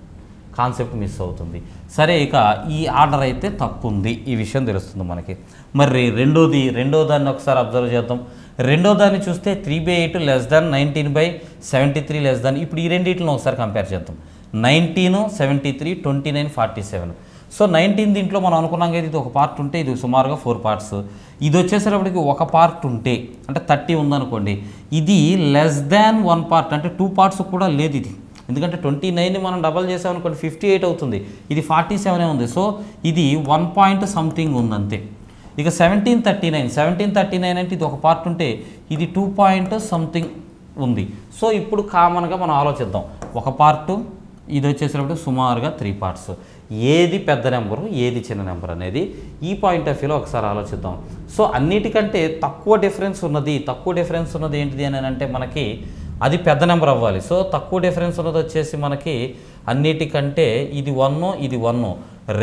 కాన్సెప్ట్ మిస్ అవుతుంది. సరే, ఇక ఈ ఆర్డర్ అయితే తప్పు ఉంది, ఈ విషయం తెలుస్తుంది మనకి. మరి రెండో దాన్ని ఒకసారి అబ్జర్వ్ చేద్దాం. రెండో దాన్ని చూస్తే 3/8 లెస్ దాన్ 19/73 లెస్ దాన్. ఇప్పుడు ఈ రెండింటిని ఒకసారి కంపేర్ చేద్దాం. 19, 73, 29, 47. సో 19 దీంట్లో మనం అనుకున్నాం కదా, ఇది ఒక పార్ట్ ఉంటే ఇది సుమారుగా 4 పార్ట్స్. ఇది వచ్చేసేటప్పటికి ఒక పార్ట్ ఉంటే అంటే 30 ఉందనుకోండి, ఇది లెస్ దాన్ 1 పార్ట్ అంటే 2 పార్ట్స్ కూడా లేదు ఇది. ఎందుకంటే 29ని మనం డబల్ చేసామనుకోండి 58 అవుతుంది, ఇది 47 ఉంది. సో ఇది 1 పాయింట్ సంథింగ్ ఉంది అంతే. ఇక 1739 అంటే ఇది ఒక పార్ట్ ఉంటే ఇది 2 పాయింట్ సంథింగ్ ఉంది. సో ఇప్పుడు కామన్గా మనం ఆలోచిద్దాం. ఒక పార్టు, ఇది వచ్చేసేటప్పుడు సుమారుగా 3 పార్ట్స్. ఏది పెద్ద నెంబరు, ఏది చిన్న నెంబర్ అనేది ఈ పాయింట్ ఆఫ్ వ్యూలో ఒకసారి ఆలోచిద్దాం. సో అన్నిటికంటే తక్కువ డిఫరెన్స్ ఉన్నది ఏంటిది అని అంటే మనకి అది పెద్ద నెంబర్ అవ్వాలి. సో తక్కువ డిఫరెన్స్ ఉన్నది వచ్చేసి మనకి అన్నిటికంటే ఇది 1, ఇది 1,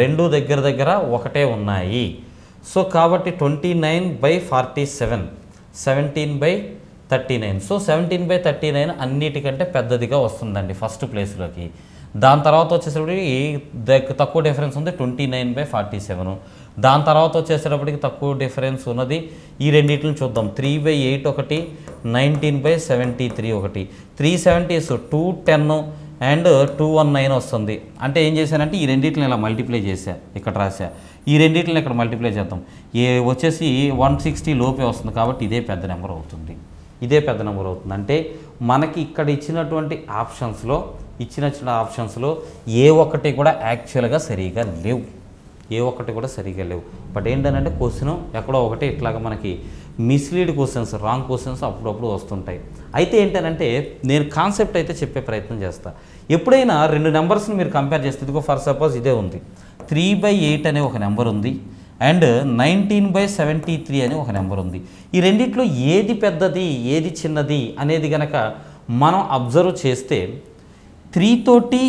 రెండు దగ్గర ఒకటే ఉన్నాయి. సో కాబట్టి 29/47, 17/39. సో 17/39 అన్నిటికంటే పెద్దదిగా వస్తుందండి ఫస్ట్ ప్లేస్లోకి. దాని తర్వాత వచ్చేసేటప్పటికి తక్కువ డిఫరెన్స్ ఉంది 29/47. దాని తర్వాత వచ్చేసేటప్పటికి తక్కువ డిఫరెన్స్ ఉన్నది ఈ రెండింటిని చూద్దాం. 3/8 ఒకటి, 19/73 ఒకటి. 370s 210 అండ్ 219 వస్తుంది. అంటే ఏం చేశానంటే ఈ రెండింటిని ఇలా మల్టిప్లై చేశా, ఇక్కడ రాశా. ఈ రెండింటిని ఇక్కడ మల్టిప్లై చేద్దాం. వచ్చేసి 160 లోపే వస్తుంది కాబట్టి ఇదే పెద్ద నెంబర్ అవుతుంది. ఇదే పెద్ద నెంబర్ అవుతుంది. అంటే మనకి ఇక్కడ ఇచ్చినటువంటి ఆప్షన్స్లో ఏ ఒక్కటి కూడా యాక్చువల్గా సరిగా లేవు. బట్ ఏంటంటే క్వశ్చన్ ఎక్కడో ఒకటి ఇట్లాగా మనకి మిస్లీడ్ క్వశ్చన్స్, రాంగ్ క్వశ్చన్స్ అప్పుడప్పుడు వస్తుంటాయి. అయితే ఏంటంటే నేను కాన్సెప్ట్ అయితే చెప్పే ప్రయత్నం చేస్తా. ఎప్పుడైనా రెండు నెంబర్స్ని మీరు కంపేర్ చేస్తే, ఇదిగో ఫర్ సపోజ్ ఇదే ఉంది, 3/8 అనే ఒక నెంబర్ ఉంది అండ్ 19/73 అనే ఒక నెంబర్ ఉంది. ఈ రెండిట్లో ఏది పెద్దది ఏది చిన్నది అనేది కనుక మనం అబ్జర్వ్ చేస్తే 3 తోటి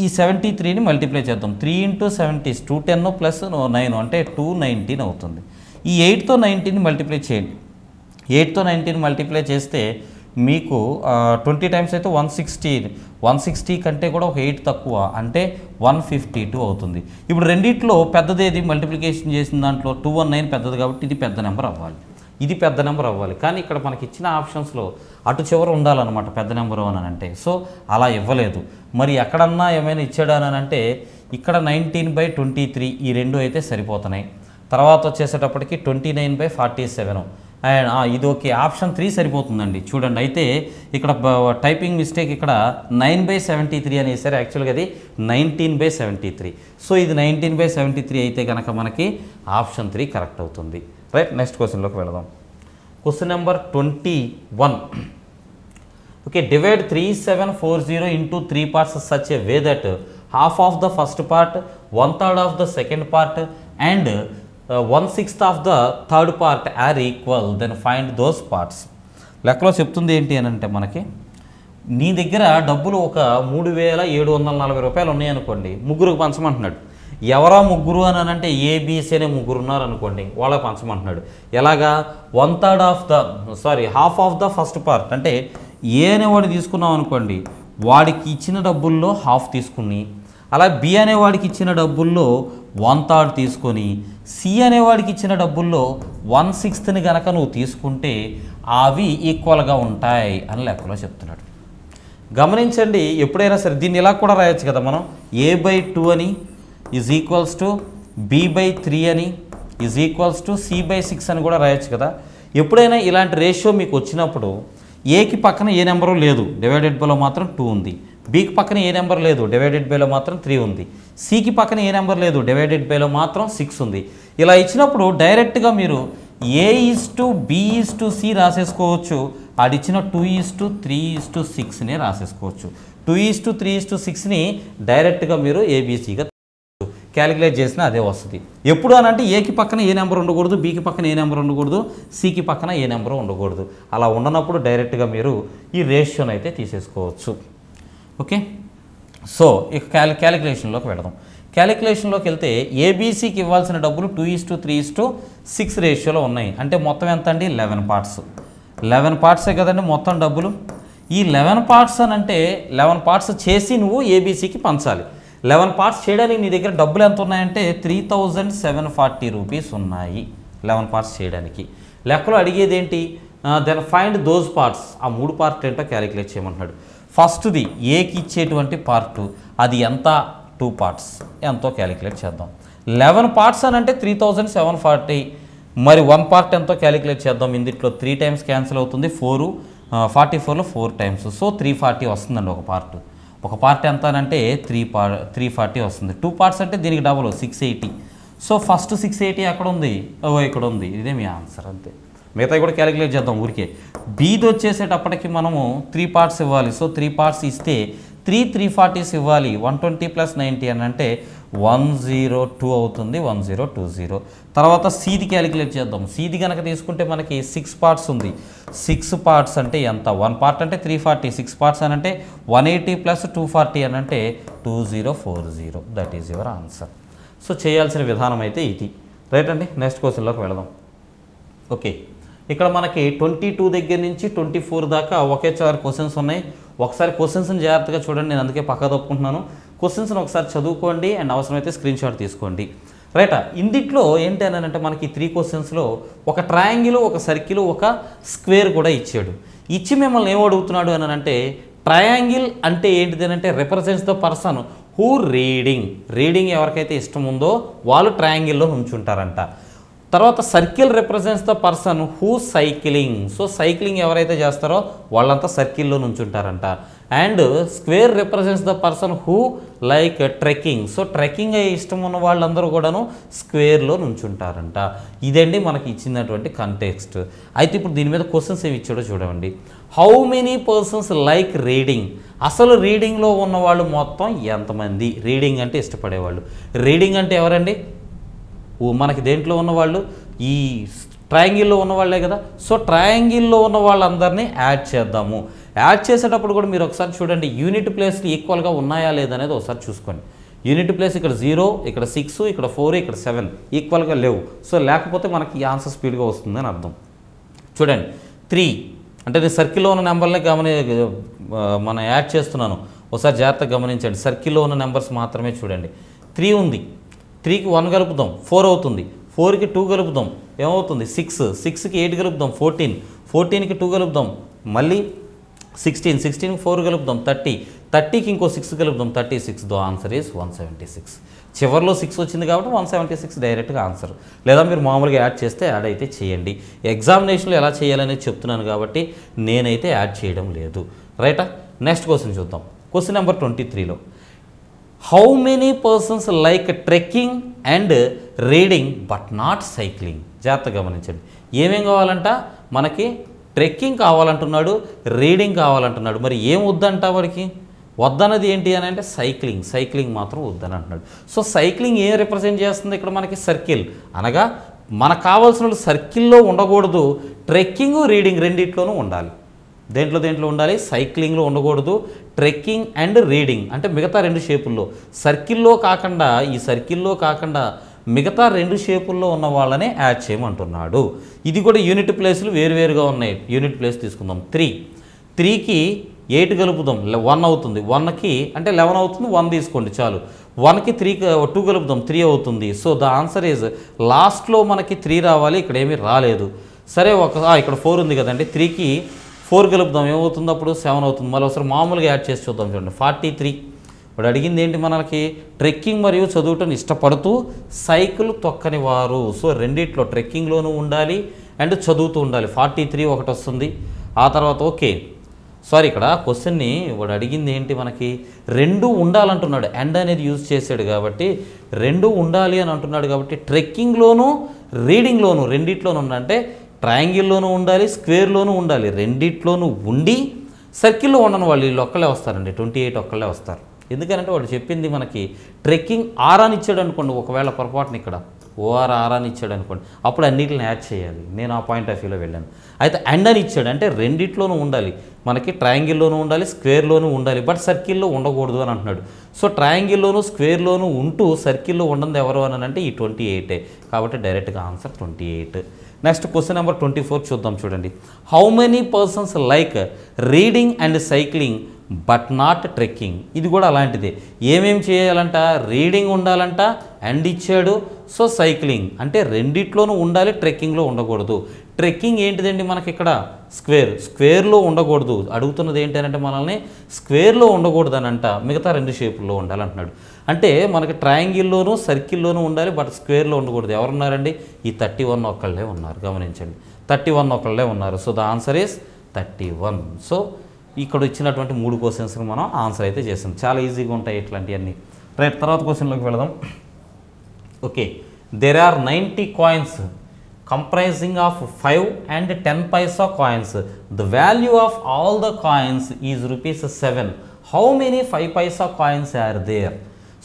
ఈ 73ని మల్టిప్లై చేద్దాం. 3 × 70 210 ప్లస్ 9 అంటే 219 అవుతుంది. ఈ 8తో 19ని మల్టిప్లై చేయండి. 8తో 19 మల్టిప్లై చేస్తే మీకు 20 టైమ్స్ అయితే 160 కంటే కూడా ఒక 8 తక్కువ అంటే 152 అవుతుంది. ఇప్పుడు రెండిట్లో పెద్దదేది మల్టిప్లికేషన్ చేసిన దాంట్లో 219 పెద్దది కాబట్టి ఇది పెద్ద నెంబర్ అవ్వాలి. కానీ ఇక్కడ మనకి ఇచ్చిన ఆప్షన్స్లో అటు చివర ఉండాలన్నమాట పెద్ద నెంబరు అని అంటే. సో అలా ఇవ్వలేదు. మరి ఎక్కడన్నా ఏమైనా ఇచ్చాడు అని అంటే ఇక్కడ 19/23 ఈ రెండు అయితే సరిపోతున్నాయి. తర్వాత వచ్చేసేటప్పటికి 29/47 అండ్ ఇది ఓకే, ఆప్షన్ 3 సరిపోతుందండి. చూడండి, అయితే ఇక్కడ టైపింగ్ మిస్టేక్, ఇక్కడ 9/73 అని వేసారు. యాక్చువల్గా అది 19/73. సో ఇది 19/73 అయితే కనుక మనకి ఆప్షన్ 3 కరెక్ట్ అవుతుంది. రైట్, నెక్స్ట్ క్వశ్చన్లోకి వెళదాం. Question number 21. Okay, divide 3740 into 3 parts such a way that half of the first part, 1/3 of the second part and 1/6 of the third part are equal, then find those parts. లెక్కలో చెప్తుంది ఏంటి అని అంటే మనకి, నీ దగ్గర డబ్బులు ఒక 3740 రూపాయలు ఉన్నాయనుకోండి, ముగ్గురికి పంచమంటున్నాడు. ఎవరా ముగ్గురు అని అంటే ఏబిసి అనే ముగ్గురు ఉన్నారనుకోండి, వాళ్ళకి పంచమంటున్నాడు. ఎలాగా? Half of the first part అంటే ఏ అనేవాడు తీసుకున్నాం అనుకోండి, వాడికి ఇచ్చిన డబ్బుల్లో హాఫ్ తీసుకుని, అలా బి అనేవాడికి ఇచ్చిన డబ్బుల్లో 1/3 తీసుకొని, సి అనేవాడికి ఇచ్చిన డబ్బుల్లో 1/6ని కనుక నువ్వు తీసుకుంటే అవి ఈక్వల్గా ఉంటాయి అని లెక్కలో చెప్తున్నాడు. గమనించండి, ఎప్పుడైనా సరే దీన్ని ఇలా కూడా రాయొచ్చు కదా మనం, a/2 అని ఈజ్ ఈక్వల్స్ టు b/3 అని ఈజ్ ఈక్వల్స్ టు c/6 అని కూడా రాయొచ్చు కదా. ఎప్పుడైనా ఇలాంటి రేషియో మీకు వచ్చినప్పుడు ఏకి పక్కన ఏ నెంబరు లేదు, డివైడెడ్ బైలో మాత్రం 2 ఉంది. బీకి పక్కన ఏ నెంబర్ లేదు, డివైడెడ్ బైలో మాత్రం 3 ఉంది. సికి పక్కన ఏ నెంబర్ లేదు, డివైడెడ్ బైలో మాత్రం 6 ఉంది. ఇలా ఇచ్చినప్పుడు డైరెక్ట్గా మీరు a/b/c రాసేసుకోవచ్చు. ఆడిచ్చిన 2:3:6నే రాసేసుకోవచ్చు. 2:3:6ని డైరెక్ట్గా మీరు ఏబిసిగా క్యాలిక్యులేట్ చేసినా అదే వస్తుంది. ఎప్పుడు అని అంటే ఏకి పక్కన ఏ నెంబర్ ఉండకూడదు, బీకి పక్కన ఏ నెంబర్ ఉండకూడదు, సికి పక్కన ఏ నెంబర్ ఉండకూడదు. అలా ఉండనప్పుడు డైరెక్ట్గా మీరు ఈ రేషియోని అయితే తీసేసుకోవచ్చు. ఓకే, సో ఇక క్యాలిక్యులేషన్లోకి వెళదాం. క్యాలిక్యులేషన్లోకి వెళ్తే ఏబీసీకి ఇవ్వాల్సిన డబ్బులు 2:3:6 రేషియోలో ఉన్నాయి. అంటే మొత్తం ఎంత అండి? 11 పార్ట్స్. 11 పార్ట్సే కదండి మొత్తం డబ్బులు. ఈ 11 పార్ట్స్ అని అంటే 11 పార్ట్స్ చేసి నువ్వు ఏబీసీకి పంచాలి. 11 పార్ట్స్ చేయడానికి నీ దగ్గర డబ్బులు ఎంత ఉన్నాయంటే 3740 రూపీస్ ఉన్నాయి 11 పార్ట్స్ చేయడానికి. లెక్కలో అడిగేది ఏంటి? Then find those parts. ఆ 3 పార్ట్లు ఏంటో క్యాలిక్యులేట్ చేయమంటున్నాడు. ఫస్ట్ది ఏకి ఇచ్చేటువంటి పార్టు, అది ఎంత? 2 పార్ట్స్ ఎంతో క్యాలిక్యులేట్ చేద్దాం. 11 పార్ట్స్ అని అంటే 3740. మరి 1 పార్ట్ ఎంతో క్యాలిక్యులేట్ చేద్దాం. ఇందులో 3 టైమ్స్ క్యాన్సిల్ అవుతుంది, 44లో 4 టైమ్స్, సో 340 వస్తుందండి ఒక పార్ట్. ఒక పార్ట్ ఎంత అంటే 340 వస్తుంది. 2 పార్ట్స్ అంటే దీనికి డబుల్ 680. సో ఫస్ట్ 680 ఎక్కడ ఉంది? ఇక్కడ ఉంది. ఇదే మీ ఆన్సర్, అంతే. మిగతా కూడా క్యాలిక్యులేట్ చేద్దాం ఊరికే. బీది వచ్చేసేటప్పటికి మనము 3 పార్ట్స్ ఇవ్వాలి. సో 3 పార్ట్స్ ఇస్తే 340s ఇవ్వాలి. 120 + 90 అని అంటే 102 అవుతుంది, 1020. తర్వాత సీది క్యాలిక్యులేట్ చేద్దాం. సీది కనుక తీసుకుంటే మనకి 6 పార్ట్స్ ఉంది. 6 పార్ట్స్ అంటే ఎంత? 1 పార్ట్ అంటే 340, 6 పార్ట్స్ అని అంటే 180 + 240 అని అంటే 2040. That is your answer. So చేయాల్సిన విధానం అయితే ఇది. రైట్ అండి, నెక్స్ట్ క్వశ్చన్లోకి వెళదాం. ఓకే, ఇక్కడ మనకి 22 దగ్గర నుంచి 24 దాకా ఒకేసారి క్వశ్చన్స్ ఉన్నాయి. ఒకసారి క్వశ్చన్స్ని జాగ్రత్తగా చూడండి, నేను అందుకే పక్క తప్పుకుంటున్నాను. క్వశ్చన్స్ని ఒకసారి చదువుకోండి అండ్ అవసరమైతే స్క్రీన్ షాట్ తీసుకోండి. రైటా, ఇందులో ఏంటి అని అంటే మనకి 3 క్వశ్చన్స్లో ఒక ట్రయాంగిల్, ఒక సర్కిల్, ఒక స్క్వేర్ కూడా ఇచ్చాడు. ఇచ్చి మిమ్మల్ని ఏం అడుగుతున్నాడు అని అంటే ట్రయాంగిల్ అంటే ఏంటిది అంటే represents the person who reading ఎవరికైతే ఇష్టం ఉందో వాళ్ళు ట్రయాంగిల్లో నుంచుంటారంట. తర్వాత circle represents the person who cycling. So cycling ఎవరైతే చేస్తారో వాళ్ళంతా సర్కిల్లో నుంచుంటారంట. And square represents the person who like trekking. So trekking ఇష్టం ఉన్న వాళ్ళందరూ కూడాను స్క్వేర్లో నుంచుంటారంట. ఇదండి మనకి ఇచ్చినటువంటి కంటెక్స్ట్. అయితే ఇప్పుడు దీని మీద క్వశ్చన్స్ ఏమి ఇచ్చాడో చూడండి. How many persons like reading. అసలు రీడింగ్లో ఉన్నవాళ్ళు మొత్తం ఎంతమంది? రీడింగ్ అంటే ఇష్టపడేవాళ్ళు. రీడింగ్ అంటే ఎవరండి? మనకి దేంట్లో ఉన్నవాళ్ళు ఈ ట్రయాంగిల్లో ఉన్నవాళ్ళే కదా. సో ట్రయాంగిల్లో ఉన్న వాళ్ళందరినీ యాడ్ చేద్దాము. యాడ్ చేసేటప్పుడు కూడా మీరు ఒకసారి చూడండి, యూనిట్ ప్లేస్లు ఈక్వల్గా ఉన్నాయా లేదనేది ఒకసారి చూసుకోండి. యూనిట్ ప్లేస్ ఇక్కడ 0, ఇక్కడ 6, ఇక్కడ 4, ఇక్కడ 7 ఈక్వల్గా లేవు. సో లేకపోతే మనకి ఈ ఆన్సర్ స్పీడ్గా వస్తుందని అర్థం. చూడండి 3 అంటే నేను సర్కిల్లో ఉన్న నెంబర్లే మనం యాడ్ చేస్తున్నాను. ఒకసారి జాగ్రత్తగా గమనించండి. సర్కిల్లో ఉన్న నెంబర్స్ మాత్రమే చూడండి. 3 ఉంది, 3కి 1 కలుపుదాం 4 అవుతుంది, 4కి 2 కలుపుదాం ఏమవుతుంది 6, 6కి 8 కలుపుదాం 14, 14కి 2 కలుపుదాం మళ్ళీ 16, 16కి 4 కలుపుదాం 30, 30కి ఇంకో 6 కలుపుదాం 36. దో ఆన్సర్ ఈజ్ 176. చివరిలో 6 వచ్చింది కాబట్టి 176 డైరెక్ట్గా ఆన్సర్. లేదా మీరు మామూలుగా యాడ్ చేస్తే యాడ్ అయితే చేయండి. ఎగ్జామినేషన్లో ఎలా చేయాలనేది చెప్తున్నాను కాబట్టి నేనైతే యాడ్ చేయడం లేదు. రైటా? నెక్స్ట్ క్వశ్చన్ చూద్దాం. క్వశ్చన్ నెంబర్ 23లో how many persons like trekking and reading but not cycling. జాగ్రత్తగా గమనించండి. ఏమేం కావాలంట మనకి? ట్రెక్కింగ్ కావాలంటున్నాడు, రీడింగ్ కావాలంటున్నాడు. మరి ఏం వద్దంట వాడికి? వద్దన్నది ఏంటి అని అంటే సైక్లింగ్ మాత్రం వద్దని అంటున్నాడు. సో సైక్లింగ్ ఏం రిప్రజెంట్ చేస్తుంది ఇక్కడ మనకి? సర్కిల్. అనగా మనకు కావాల్సిన సర్కిల్లో ఉండకూడదు, ట్రెక్కింగ్ రీడింగ్ రెండిట్లోనూ ఉండాలి. దేంట్లో ఉండాలి? సైక్లింగ్లో ఉండకూడదు, ట్రెక్కింగ్ అండ్ రీడింగ్ అంటే మిగతా 2 షేపుల్లో. సర్కిల్లో కాకుండా మిగతా 2 షేపుల్లో ఉన్న వాళ్ళనే యాడ్ చేయమంటున్నాడు. ఇది కూడా యూనిట్ ప్లేస్లు వేరువేరుగా ఉన్నాయి. యూనిట్ ప్లేస్ తీసుకుందాం. 3కి 8 కలుపుదాం 1 అవుతుంది, 1కి అంటే 11 అవుతుంది, 1 తీసుకోండి చాలు. 1కి 2 కలుపుదాం 3 అవుతుంది. సో ద ఆన్సర్ ఈజ్ లాస్ట్లో మనకి 3 రావాలి, ఇక్కడ ఏమీ రాలేదు. సరే ఇక్కడ 4 ఉంది కదండి, 3కి 4 కలుపుదాం ఏమవుతుంది అప్పుడు 7 అవుతుంది. మళ్ళీ ఒకసారి మామూలుగా యాడ్ చేసి చూద్దాం. చూడండి 43. ఇప్పుడు అడిగింది ఏంటి మనకి? ట్రెక్కింగ్ మరియు చదువుటను ఇష్టపడుతూ సైకిల్ తొక్కని వారు. సో రెండిట్లో ట్రెక్కింగ్లోనూ ఉండాలి అండ్ చదువుతూ ఉండాలి. 43 ఒకటి వస్తుంది. ఆ తర్వాత ఇక్కడ క్వశ్చన్ని వాడు అడిగింది ఏంటి మనకి? 2 ఉండాలంటున్నాడు. అండ్ అనేది యూజ్ చేశాడు కాబట్టి 2 ఉండాలి అని అంటున్నాడు కాబట్టి ట్రెక్కింగ్లోనూ రీడింగ్లోనూ రెండిట్లోనూ అంటే ట్రయాంగిల్లోనూ ఉండాలి, స్క్వేర్లోనూ ఉండాలి. రెండిట్లోనూ ఉండి సర్కిల్లో ఉండని వాళ్ళు వీళ్ళు ఒక్కళ్ళే వస్తారండి. 28 ఒక్కళ్ళే వస్తారు. ఎందుకంటే వాడు చెప్పింది మనకి ట్రెక్కింగ్ ఆర్ అని ఇచ్చాడు అనుకోండి, ఒకవేళ పొరపాటున ఇక్కడ ఓఆర్ ఆర్ అని ఇచ్చాడు అనుకోండి, అప్పుడు అన్నిటిని యాడ్ చేయాలి. నేను ఆ పాయింట్ ఆఫ్ వ్యూలో వెళ్ళాను. అయితే అండ్ అని ఇచ్చాడు అంటే రెండిట్లోనూ ఉండాలి, మనకి ట్రయాంగిల్లోనూ ఉండాలి, స్క్వేర్లోనూ ఉండాలి, బట్ సర్కిల్లో ఉండకూడదు అని అంటున్నాడు. సో ట్రయాంగిల్లోనూ స్క్వేర్లోనూ ఉంటూ సర్కిల్లో ఉండదు ఎవరు అని అంటే ఈ 28. కాబట్టి డైరెక్ట్గా ఆన్సర్ 28. నెక్స్ట్ క్వశ్చన్ నెంబర్ 24 చూద్దాం. చూడండి. How many persons like reading and cycling but not trekking. ఇది కూడా అలాంటిదే. ఏమేమి చేయాలంట? రీడింగ్ ఉండాలంట, అండ్ ఇచ్చాడు. సో సైక్లింగ్ అంటే రెండిట్లోనూ ఉండాలి, ట్రెక్కింగ్లో ఉండకూడదు. ట్రెక్కింగ్ ఏంటిదండి మనకి ఇక్కడ? స్క్వేర్లో ఉండకూడదు. అడుగుతున్నది ఏంటంటే మనల్ని స్క్వేర్లో ఉండకూడదు అని అంట, మిగతా 2 షేపుల్లో ఉండాలంటున్నాడు. అంటే మనకి ట్రయాంగిల్లోనూ సర్కిల్లోనూ ఉండాలి, బట్ స్క్వేర్లో ఉండకూడదు. ఎవరున్నారండి? ఈ 31 ఒక్కళ్ళే ఉన్నారు. గమనించండి 31 ఒక్కళ్ళే ఉన్నారు. So the answer is 31. So ఇక్కడ ఇచ్చినటువంటి 3 క్వశ్చన్స్ని మనం ఆన్సర్ అయితే చేసాం. చాలా ఈజీగా ఉంటాయి ఇట్లాంటివన్నీ. రైట్, తర్వాత క్వశ్చన్లోకి వెళదాం. Okay, there are 90 coins comprising of 5 and 10 paisa coins. The value of all the coins is ₹7. How many 5 paisa coins are there?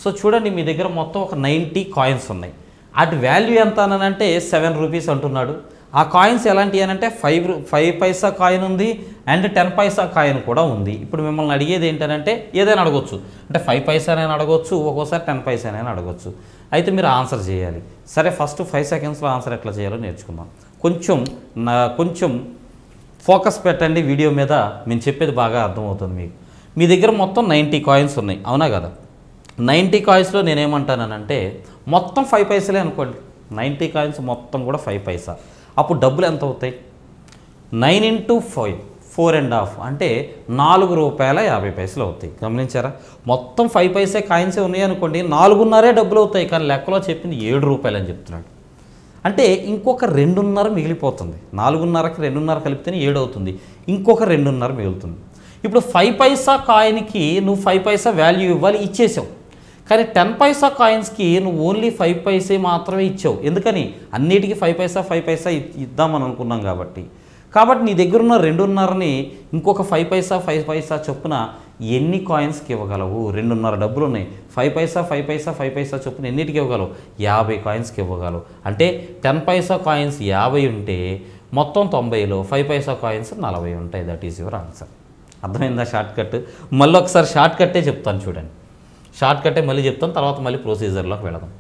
So చూడండి, మీ దగ్గర మొత్తం ఒక 90 కాయిన్స్ ఉన్నాయి. వాటి వాల్యూ ఎంత అని అంటే ₹7 అంటున్నాడు. ఆ కాయిన్స్ ఎలాంటివి అని అంటే 5 పైసా కాయిన్ ఉంది అండ్ 10 పైసా కాయిన్ కూడా ఉంది. ఇప్పుడు మిమ్మల్ని అడిగేది ఏంటంటే ఏదైనా అడగొచ్చు, అంటే 5 పైసానైనా అడగొచ్చు, ఒక్కోసారి 10 పైసానైనా అడగొచ్చు. అయితే మీరు ఆన్సర్ చేయాలి. సరే, ఫస్ట్ 5 సెకండ్స్లో ఆన్సర్ ఎట్లా చేయాలో నేర్చుకుందాం. కొంచెం ఫోకస్ పెట్టండి వీడియో మీద, నేను చెప్పేది బాగా అర్థమవుతుంది మీకు. మీ దగ్గర మొత్తం 90 కాయిన్స్ ఉన్నాయి, అవునా కదా? 90 కాయిన్స్లో నేనేమంటానంటే మొత్తం 5 పైసలే అనుకోండి. 90 కాయిన్స్ మొత్తం కూడా 5 పైసా. అప్పుడు డబ్బులు ఎంత అవుతాయి? 9 × 5 4.5 అంటే ₹4.50 అవుతాయి. గమనించారా? మొత్తం 5 పైసే కాయిన్సే ఉన్నాయి అనుకోండి, 4.5 డబ్బులు అవుతాయి. కానీ లెక్కలో చెప్పింది ₹7 అని చెప్తున్నాడు. అంటే ఇంకొక 2.5 మిగిలిపోతుంది. 4.5కి 2.5 కలిపితేనే 7 అవుతుంది. ఇంకొక 2.5 మిగులుతుంది. ఇప్పుడు 5 పైసా కాయిన్కి నువ్వు 5 పైసా వాల్యూ ఇవ్వాలి, ఇచ్చేసావు. కానీ 10 పైసా కాయిన్స్కి నువ్వు ఓన్లీ 5 పైసే మాత్రమే ఇచ్చావు. ఎందుకని? అన్నిటికీ 5 పైసా ఇద్దామని అనుకున్నాం కాబట్టి నీ దగ్గర ఉన్న 2.5ని ఇంకొక 5 పైసా చొప్పున ఎన్ని కాయిన్స్కి ఇవ్వగలవు? 2.5 డబ్బులు ఉన్నాయి. 5 పైసా చొప్పున ఎన్నిటికి ఇవ్వగలవు? 50 కాయిన్స్కి ఇవ్వగలవు. అంటే 10 పైసా కాయిన్స్ 50 ఉంటే మొత్తం 90లో 5 పైసా కాయిన్స్ 40 ఉంటాయి. That is your answer. అర్థమైందా షార్ట్ కట్? మళ్ళీ ఒకసారి షార్ట్ కట్టే చెప్తాను చూడండి. షార్ట్ కట్టే మళ్ళీ చెప్తాను, తర్వాత మళ్ళీ ప్రొసీజర్లోకి వెళదాం.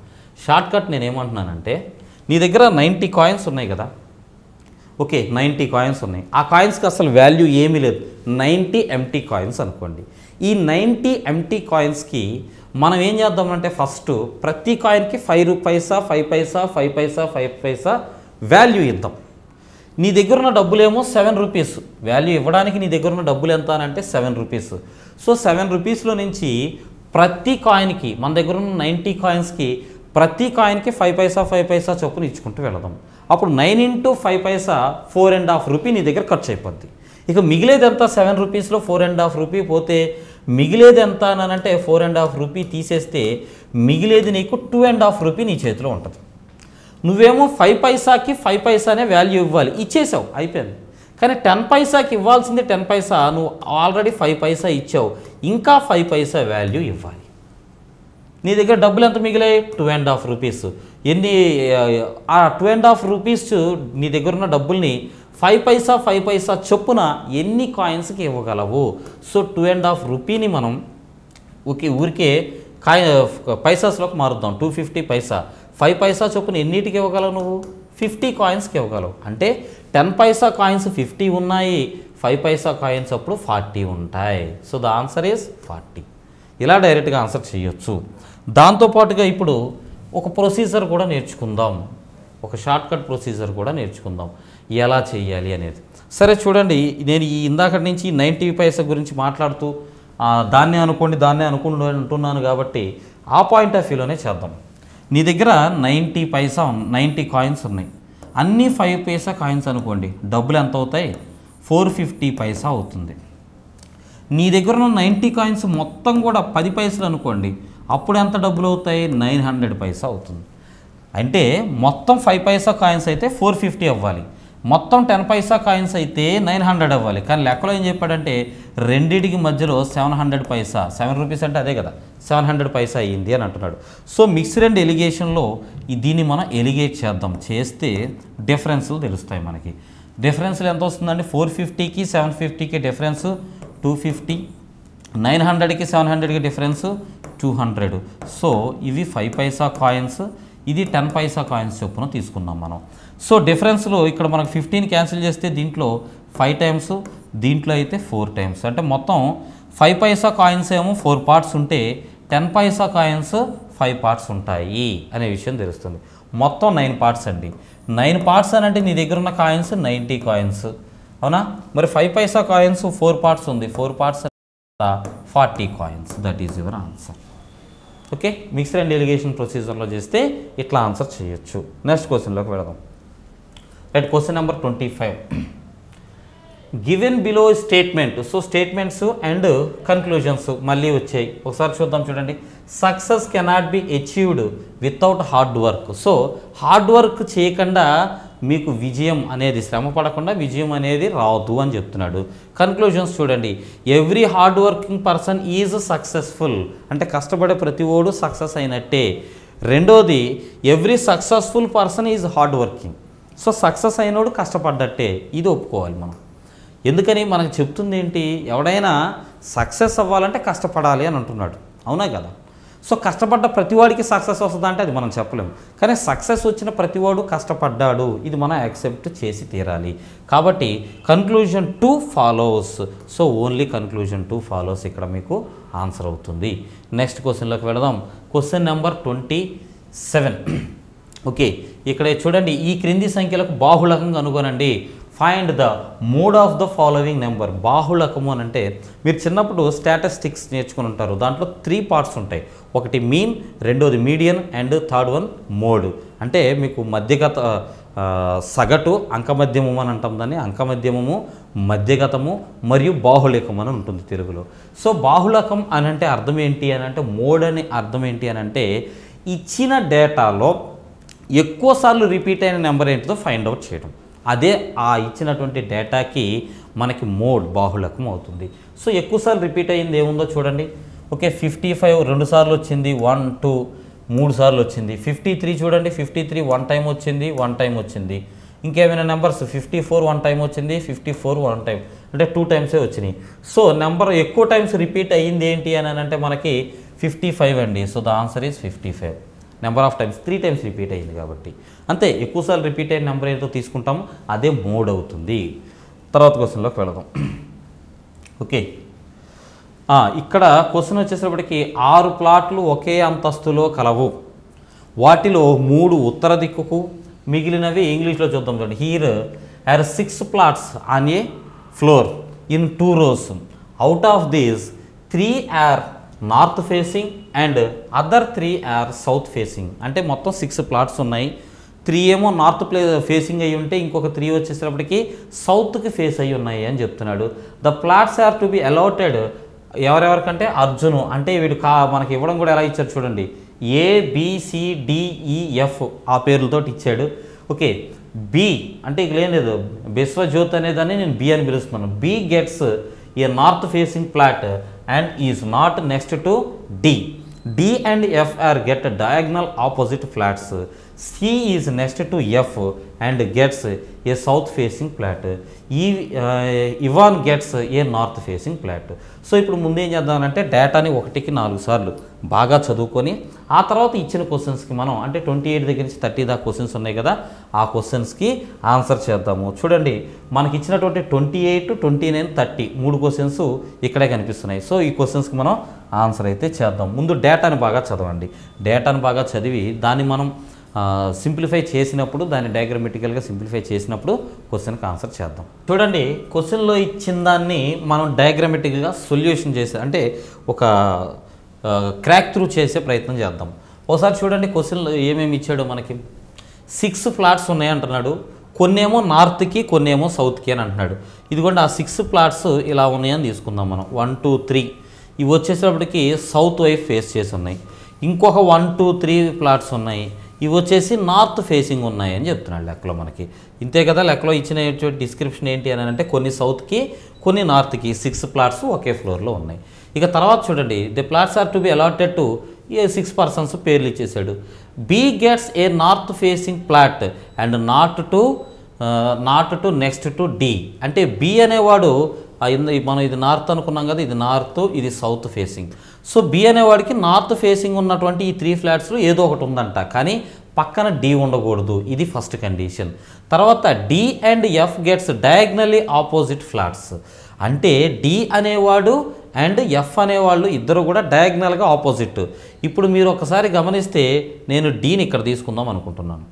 షార్ట్ కట్ నేనేమంటున్నానంటే, నీ దగ్గర 90 కాయిన్స్ ఉన్నాయి కదా, ఓకే, 90 కాయిన్స్ ఉన్నాయి. ఆ కాయిన్స్కి అసలు వాల్యూ ఏమీ లేదు. 90 ఎంటీ కాయిన్స్ అనుకోండి. ఈ 90 ఎంటీ కాయిన్స్కి మనం ఏం చేద్దామంటే, ఫస్ట్ ప్రతి కాయిన్కి 5 పైసా వాల్యూ ఇద్దాం. నీ దగ్గర ఉన్న డబ్బులేమో ₹7. వాల్యూ ఇవ్వడానికి నీ దగ్గర ఉన్న డబ్బులు ఎంత అని అంటే ₹7. సో ₹7లో నుంచి ప్రతి కాయిన్కి, మన దగ్గర ఉన్న 90 కాయిన్స్కి ప్రతి కాయిన్కి 5 పైసా చొప్పున ఇచ్చుకుంటూ వెళదాం. అప్పుడు 9 × 5 పైసా ₹4.5 నీ దగ్గర ఖర్చు అయిపోద్ది. ఇక మిగిలేది ఎంత? ₹7లో ₹4.5 పోతే మిగిలేది ఎంత అని అంటే ₹4.5 తీసేస్తే మిగిలేది నీకు ₹2.5 నీ చేతిలో ఉంటుంది. నువ్వేమో 5 పైసాకి 5 పైసానే వాల్యూ ఇవ్వాలి, ఇచ్చేసావు, అయిపోయింది. కానీ 10 పైసాకి ఇవ్వాల్సింది 10 పైసా, నువ్వు ఆల్రెడీ 5 పైసా ఇచ్చావు, ఇంకా 5 పైసా వాల్యూ ఇవ్వాలి. నీ దగ్గర డబ్బులు ఎంత మిగిలాయి? ₹2.5. ఎన్ని? ఆ ₹2.5 నీ దగ్గర ఉన్న డబ్బుల్ని 5 పైసా చొప్పున ఎన్ని కాయిన్స్కి ఇవ్వగలవు? సో ₹2.5ని మనం ఊరికే పైసాస్లోకి మారుద్దాం. 250 పైసా. 5 పైసా చొప్పున ఎన్నిటికి ఇవ్వగలవు నువ్వు? 50 కాయిన్స్కి ఇవ్వగలవు. అంటే 10 పైసా కాయిన్స్ 50 ఉన్నాయి, 5 పైసా కాయిన్స్ అప్పుడు 40 ఉంటాయి. So the answer is 40. ఇలా డైరెక్ట్గా ఆన్సర్ చేయొచ్చు. దాంతోపాటుగా ఇప్పుడు ఒక ప్రొసీజర్ కూడా నేర్చుకుందాం, ఒక షార్ట్ కట్ ప్రొసీజర్ కూడా నేర్చుకుందాం ఎలా చేయాలి అనేది. సరే చూడండి, నేను ఈ ఇందాకటి నుంచి 90 పైసా గురించి మాట్లాడుతూ దాన్నే అనుకుంటున్నాను కాబట్టి ఆ పాయింట్ ఆఫ్ వ్యూలోనే చేద్దాం. నీ దగ్గర 90 కాయిన్స్ ఉన్నాయి, అన్నీ 5 పైసా కాయిన్స్ అనుకోండి. డబ్బులు ఎంత అవుతాయి? 450 పైసా అవుతుంది. నీ దగ్గర ఉన్న 90 కాయిన్స్ మొత్తం కూడా 10 పైసలు అనుకోండి, అప్పుడు ఎంత డబ్బులు అవుతాయి? 900 పైసా అవుతుంది. అంటే మొత్తం 5 పైసా కాయిన్స్ అయితే 450 అవ్వాలి, మొత్తం 10 పైసా కాయిన్స్ అయితే 900 అవ్వాలి. కానీ లెక్కలో ఏం చెప్పాడంటే రెండింటికి మధ్యలో 700 పైసా, ₹7 అంటే అదే కదా, 700 పైసా అయ్యింది అని అంటున్నాడు. సో మిక్స్డ్ అండ్ ఎలిగేషన్లో దీన్ని మనం ఎలిగేట్ చేద్దాం. చేస్తే డిఫరెన్స్లు తెలుస్తాయి మనకి. డిఫరెన్స్లు ఎంత వస్తుందండి? 450కి 750కి డిఫరెన్స్ 250, 900కి 700కి డిఫరెన్స్ 200. సో ఇవి 5 పైసా కాయిన్స్, ఇది 10 పైసా కాయిన్స్ చొప్పున తీసుకున్నాం మనం. సో డిఫరెన్స్లో ఇక్కడ మనకు 15 క్యాన్సిల్ చేస్తే దీంట్లో 5 టైమ్స్, దీంట్లో అయితే 4 టైమ్స్. అంటే మొత్తం 5 పైసా కాయిన్స్ ఏమో 4 పార్ట్స్ ఉంటే 10 పైసా కాయిన్స్ 5 పార్ట్స్ ఉంటాయి అనే విషయం తెలుస్తుంది. మొత్తం 9 పార్ట్స్ అండి. 9 పార్ట్స్ అని అంటే నీ దగ్గర ఉన్న కాయిన్స్ 90 కాయిన్స్, అవునా? మరి 5 పైసా కాయిన్స్ 4 పార్ట్స్ ఉంది, 4 parts 40 coins. That is your answer. Okay, mixed and alligation ప్రొసీజర్లో చేస్తే ఇట్లా ఆన్సర్ చేయొచ్చు. నెక్స్ట్ క్వశ్చన్లోకి వెళదాం. Right, question number 25. Given below statement. So statements and conclusions మళ్ళీ వచ్చాయి, ఒకసారి చూద్దాం. చూడండి, success cannot be achieved without hard work. So hard work చేయకుండా మీకు విజయం అనేది, శ్రమ పడకుండా విజయం అనేది రాదు అని చెప్తున్నాడు. కన్క్లూజన్స్ చూడండి, every hard working person is successful. అంటే కష్టపడే ప్రతి ఓడు సక్సెస్ అయినట్టే. రెండోది, every successful person is hard working. So success అయినోడు కష్టపడ్డట్టే, ఇది ఒప్పుకోవాలి మనం. ఎందుకని మనకు చెప్తుంది ఏంటి? ఎవడైనా సక్సెస్ అవ్వాలంటే కష్టపడాలి అని అంటున్నాడు, అవునా కదా? సో కష్టపడ్డ ప్రతివాడికి సక్సెస్ వస్తుందా అంటే అది మనం చెప్పలేము. కానీ సక్సెస్ వచ్చిన ప్రతివాడు కష్టపడ్డాడు, ఇది మనం యాక్సెప్ట్ చేసి తీరాలి. కాబట్టి conclusion 2 follows. So only conclusion 2 follows ఇక్కడ మీకు ఆన్సర్ అవుతుంది. నెక్స్ట్ క్వశ్చన్లోకి వెళదాం. Question number 27. ఓకే, ఇక్కడ చూడండి, ఈ క్రింది సంఖ్యలకు బాహుళకం కనుగొనండి. Find the mode of the following number. బాహుళకము అని అంటే మీరు చిన్నప్పుడు స్టాటిస్టిక్స్ నేర్చుకుని ఉంటారు. దాంట్లో 3 పార్ట్స్ ఉంటాయి. ఒకటి మీన్, రెండోది median and third one mode. అంటే మీకు మధ్యగత సగటు, అంకమధ్యమము అని అంటాం దాన్ని. అంకమధ్యమము, మధ్యగతము మరియు బాహుళకం అని ఉంటుంది తెలుగులో. సో బాహుళకం అని అంటే అర్థం ఏంటి అని అంటే, మోడ్ అని అర్థం ఏంటి అని అంటే ఇచ్చిన డేటాలో ఎక్కువసార్లు రిపీట్ అయిన నెంబర్ ఏంటిదో ఫైండ్ అవుట్ చేయడం. అదే ఆ ఇచ్చినటువంటి డేటాకి మనకి మోడ్, బాహుళకం అవుతుంది. సో ఎక్కువసార్లు రిపీట్ అయ్యింది ఏముందో చూడండి. ఓకే, 55 2 సార్లు వచ్చింది, 1 2 3 సార్లు వచ్చింది. 53 చూడండి, 53 1 టైం వచ్చింది, 1 టైం వచ్చింది. ఇంకేమైనా నెంబర్స్ 54 1 టైం వచ్చింది, 54 1 టైం, అంటే 2 టైమ్సే వచ్చినాయి. సో నెంబర్ ఎక్కువ టైమ్స్ రిపీట్ అయ్యింది ఏంటి అని అంటే మనకి 55 అండి. So the answer is 55. Number of times 3 times repeat అయ్యింది కాబట్టి. అంతే, ఎక్కువసార్లు రిపీట్ అయిన నెంబర్ ఏదో తీసుకుంటాము అదే మోడ్ అవుతుంది. తర్వాత క్వశ్చన్లోకి వెళదాం. ఓకే, ఇక్కడ క్వశ్చన్ వచ్చేసేపటికి 6 ప్లాట్లు ఒకే అంతస్తులో కలవు. వాటిలో 3 ఉత్తర దిక్కుకు, మిగిలినవి ఇంగ్లీష్లో చూద్దాం చూడండి. Here are 6 plots on a floor in 2 rows. Out of these 3 are north facing and other 3 are south facing. అంటే మొత్తం 6 ప్లాట్స్ ఉన్నాయి. 3 ఏమో నార్త్ ఫేసింగ్ అయ్యి ఉంటే ఇంకొక 3 వచ్చేసేటప్పటికి సౌత్కి ఫేస్ అయ్యి ఉన్నాయి అని చెప్తున్నాడు. The plots are to be allotted ఎవరెవరికంటే అర్జును. అంటే వీడు మనకి ఇవ్వడం కూడా ఎలా ఇచ్చారు చూడండి. ABCDEF ఆ పేర్లతో ఇచ్చాడు. ఓకే, బి అంటే ఇక లేదు, బిశ్వజ్యోత్ అనేదాన్ని నేను బి అని పిలుస్తున్నాను. B gets a north facing plot and is not next to D. D and F are get diagonal opposite flats. C is next to F and gets a south facing flat. Ivan gets a north facing flat. So ఇప్పుడు ముందు ఏం చేద్దామంటే డేటాని 1కి 4 సార్లు బాగా చదువుకొని ఆ తర్వాత ఇచ్చిన క్వశ్చన్స్కి మనం అంటే 28 దగ్గర నుంచి 30 దాకా క్వశ్చన్స్ ఉన్నాయి కదా, ఆ క్వశ్చన్స్కి ఆన్సర్ చేద్దాము. చూడండి, మనకి ఇచ్చినటువంటి 28, 29, 30 3 క్వశ్చన్స్ ఇక్కడే కనిపిస్తున్నాయి. సో ఈ క్వశ్చన్స్కి మనం ఆన్సర్ అయితే చేద్దాం. ముందు డేటాని బాగా చదవండి. డేటాని బాగా చదివి దాన్ని మనం సింప్లిఫై చేసినప్పుడు, దాన్ని డయాగ్రమెటికల్గా సింప్లిఫై చేసినప్పుడు క్వశ్చన్కి ఆన్సర్ చేద్దాం. చూడండి, క్వశ్చన్లో ఇచ్చిన దాన్ని మనం డయాగ్రమెటిక్గా సొల్యూషన్ చేసే అంటే ఒక క్రాక్ త్రూ చేసే ప్రయత్నం చేద్దాం. ఒకసారి చూడండి క్వశ్చన్లో ఏమేమి ఇచ్చాడో మనకి. 6 ఫ్లాట్స్ ఉన్నాయి అంటున్నాడు. కొన్నేమో నార్త్కి, కొన్నేమో సౌత్కి అని అంటున్నాడు. ఇదిగోండి ఆ 6 ఫ్లాట్స్ ఇలా ఉన్నాయని తీసుకుందాం మనం. 1 2 3 ఇవి వచ్చేసేపటికి సౌత్ వైపు ఫేస్ చేసి ఉన్నాయి. ఇంకొక 1 2 3 ఫ్లాట్స్ ఉన్నాయి, ఇవి వచ్చేసి నార్త్ ఫేసింగ్ ఉన్నాయి అని చెప్తున్నాడు లెక్కలో మనకి. ఇంతే కదా, లెక్కలో ఇచ్చిన డిస్క్రిప్షన్ ఏంటి అని అంటే కొన్ని సౌత్కి, కొన్ని నార్త్కి 6 ప్లాట్స్ ఒకే ఫ్లోర్లో ఉన్నాయి. ఇక తర్వాత చూడండి, the plots are to be allotted to 6 persons పేర్లు ఇచ్చేసాడు. B gets a north facing plot and not to next to D. అంటే బి అనేవాడు మనం ఇది నార్త్ అనుకున్నాం కదా, ఇది నార్త్, ఇది సౌత్ ఫేసింగ్. సో బి అనేవాడికి నార్త్ ఫేసింగ్ ఉన్నటువంటి ఈ 3 ఫ్లాట్స్లో ఏదో ఒకటి ఉందంట, కానీ పక్కన డి ఉండకూడదు. ఇది ఫస్ట్ కండిషన్. తర్వాత D and F gets diagonally opposite flats. అంటే డి అనేవాడు అండ్ ఎఫ్ అనేవాళ్ళు ఇద్దరు కూడా డయాగ్నల్గా ఆపోజిట్. ఇప్పుడు మీరు ఒకసారి గమనిస్తే నేను డీని ఇక్కడ తీసుకుందాం అనుకుంటున్నాను.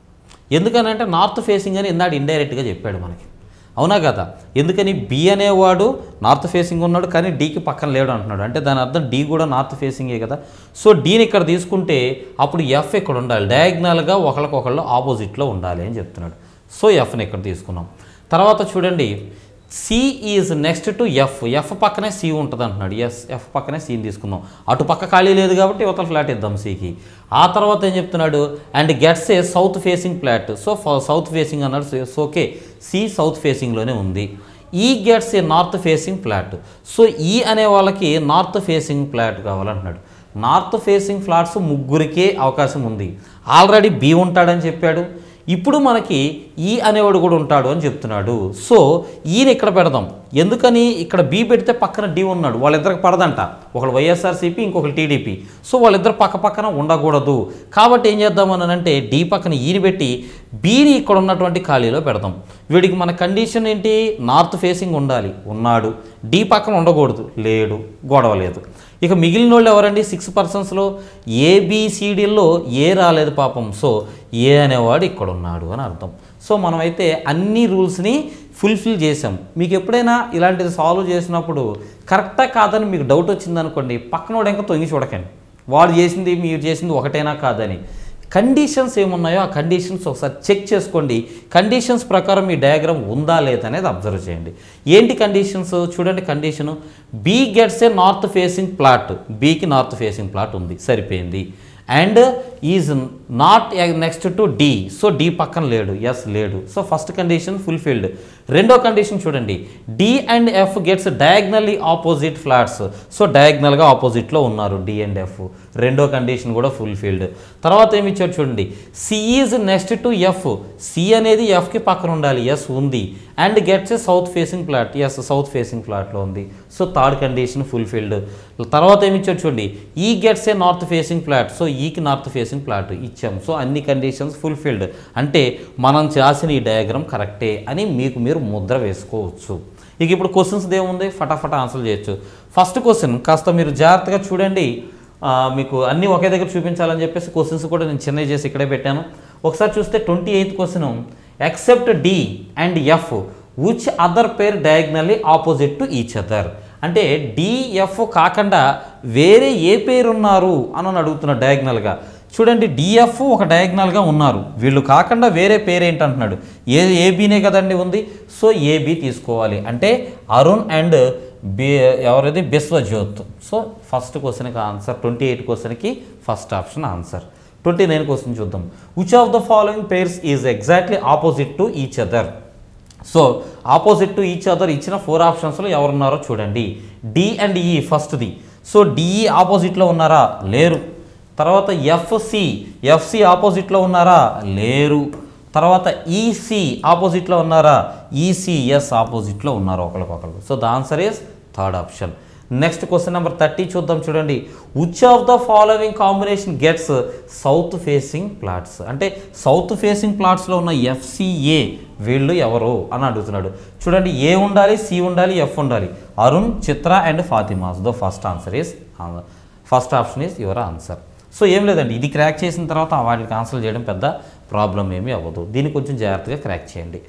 ఎందుకనంటే నార్త్ ఫేసింగ్ అని ఇందాడు ఇండైరెక్ట్గా చెప్పాడు మనకి, అవునా కదా. ఎందుకని బి అనేవాడు నార్త్ ఫేసింగ్ ఉన్నాడు కానీ డీకి పక్కన లేడు అంటున్నాడు. అంటే దాని అర్థం డి కూడా నార్త్ ఫేసింగే కదా. సో డీని ఇక్కడ తీసుకుంటే అప్పుడు ఎఫ్ ఇక్కడ ఉండాలి, డయాగ్నల్గా ఒకళ్ళకొకళ్ళు ఆపోజిట్లో ఉండాలి అని చెప్తున్నాడు. సో ఎఫ్ని ఇక్కడ తీసుకున్నాం. తర్వాత చూడండి, C is next to F. F పక్కనే సి ఉంటుంది అంటున్నాడు. ఎఫ్ పక్కనే సిని తీసుకుందాం. అటు పక్క ఖాళీ లేదు కాబట్టి యువతల ఫ్లాట్ ఇద్దాం సికి. ఆ తర్వాత ఏం చెప్తున్నాడు, and gets a south facing flat. So south facing అన్నాడు. సో ఓకే, సి సౌత్ ఫేసింగ్లోనే ఉంది. ఈ gets a north facing flat. So ఈ అనే వాళ్ళకి నార్త్ ఫేసింగ్ ఫ్లాట్ కావాలంటున్నాడు. నార్త్ ఫేసింగ్ ఫ్లాట్స్ 3కే అవకాశం ఉంది. ఆల్రెడీ బి ఉంటాడని చెప్పాడు. ఇప్పుడు మనకి ఈ అనేవాడు కూడా ఉంటాడు అని చెప్తున్నాడు. సో ఈయన ఇక్కడ పెడదాం. ఎందుకని ఇక్కడ బి పెడితే పక్కన డి ఉన్నాడు, వాళ్ళిద్దరికి పడదంట. ఒకళ్ళు వైఎస్ఆర్సీపీ, ఇంకొకరు టీడీపీ. సో వాళ్ళిద్దరు పక్క పక్కన ఉండకూడదు. కాబట్టి ఏం చేద్దామని అంటే డి పక్కన ఈని పెట్టి బీని ఇక్కడ ఉన్నటువంటి ఖాళీలో పెడదాం. వీడికి మన కండిషన్ ఏంటి, నార్త్ ఫేసింగ్ ఉండాలి, ఉన్నాడు. డి పక్కన ఉండకూడదు, లేడు, గొడవ లేదు. ఇక మిగిలిన వాళ్ళు ఎవరండి, 6 పర్సన్స్లో ఏబిసిడిల్లో ఏ రాలేదు పాపం. సో ఏ అనేవాడు ఇక్కడ ఉన్నాడు అని అర్థం. సో మనమైతే అన్ని రూల్స్ని ఫుల్ఫిల్ చేసాం. మీకు ఎప్పుడైనా ఇలాంటిది సాల్వ్ చేసినప్పుడు కరెక్టా కాదని మీకు డౌట్ వచ్చిందనుకోండి, పక్కనోడు ఇంకా తొంగి చూడకండి, వాడు చేసింది మీరు చేసింది ఒకటేనా కాదని. కండిషన్స్ ఏమున్నాయో ఆ కండిషన్స్ ఒకసారి చెక్ చేసుకోండి. కండిషన్స్ ప్రకారం మీ డయాగ్రామ్ ఉందా లేదనేది అబ్జర్వ్ చేయండి. ఏంటి కండిషన్స్ చూడండి. Condition B gets a north facing plot, బీకి నార్త్ ఫేసింగ్ ప్లాట్ ఉంది, సరిపోయింది. And is not next to D, so D పక్కన లేడు, ఎస్ లేడు, సో ఫస్ట్ కండిషన్ ఫుల్ఫిల్డ్. రెండో కండిషన్ చూడండి, D and F gets diagonally opposite flats, so డయాగ్నల్గా ఆపోజిట్లో ఉన్నారు డి అండ్ ఎఫ్, రెండో కండిషన్ కూడా ఫుల్ఫిల్డ్. తర్వాత ఏమి ఇచ్చాడు చూడండి, C is next to F, C అనేది ఎఫ్కి పక్కన ఉండాలి, ఎస్ ఉంది. And gets a south facing plot, yes south facing ప్లాట్లో ఉంది, సో థర్డ్ కండిషన్ ఫుల్ఫిల్డ్. తర్వాత ఏమి ఇచ్చాడు చూడండి, E gets a north facing plot, so ఈకి నార్త్ ఫేసింగ్ ప్లాట్ ఇచ్చాం, సో అన్ని కండిషన్స్ ఫుల్ఫిల్డ్. అంటే మనం చేసిన ఈ డయాగ్రామ్ కరెక్టే అని మీకు మీరు ముద్ర వేసుకోవచ్చు. ఇక ఇప్పుడు క్వశ్చన్స్ ఏముంది, ఫటాఫట ఆన్సర్ చేయొచ్చు. ఫస్ట్ క్వశ్చన్ కాస్త మీరు జాగ్రత్తగా చూడండి, మీకు అన్నీ ఒకే దగ్గర చూపించాలని చెప్పేసి క్వశ్చన్స్ కూడా నేను చిన్నవి చేసి ఇక్కడే పెట్టాను. ఒకసారి చూస్తే 28th question, except D and F which other pair diagonally opposite to each other, అంటే డిఎఫ్ కాకుండా వేరే ఏ పేరు ఉన్నారు అని అడుగుతున్నాడు డయాగ్నల్గా. చూడండి, డిఎఫ్ ఒక డయాగ్నల్గా ఉన్నారు, వీళ్ళు కాకుండా వేరే పేరు ఏంటంటున్నాడు, ఏబీనే కదండి ఉంది, సో ఏబీ తీసుకోవాలి. అంటే అరుణ్ అండ్ ఎవరైతే బిశ్వజ్యోత్. సో ఫస్ట్ క్వశ్చన్కి ఆన్సర్ 28 క్వశ్చన్కి ఫస్ట్ ఆప్షన్ ఆన్సర్. 29 క్వశ్చన్ చూద్దాం. Which of the following pairs is exactly opposite to each other. So opposite to each other ఇచ్చిన 4 ఆప్షన్స్లో ఎవరున్నారో చూడండి. డి అండ్ ఈ ఫస్ట్ది, సో డిఈ ఆపోజిట్లో ఉన్నారా, లేరు. తర్వాత ఎఫ్సి ఆపోజిట్లో ఉన్నారా, లేరు. తర్వాత ఈసీ ఆపోజిట్లో ఉన్నారా, ఈసీఎస్ ఆపోజిట్లో ఉన్నారు ఒకరికొకరు. So the answer is third option. Next question number 30 చూద్దాం చూడండి. Which of the following combination gets south facing plots, అంటే సౌత్ ఫేసింగ్ ప్లాట్స్లో ఉన్న ఎఫ్సిఏ వీళ్ళు ఎవరు అని అడుగుతున్నాడు. చూడండి, ఏ ఉండాలి, సి ఉండాలి, ఎఫ్ ఉండాలి. Arun, Chitra and Fatima's. The first answer is first option is your answer. So ఏం లేదండి, ఇది క్రాక్ చేసిన తర్వాత వాటికి ఆన్సర్ చేయడం పెద్ద ప్రాబ్లం ఏమీ అవ్వదు. దీన్ని కొంచెం జాగ్రత్తగా క్రాక్ చేయండి.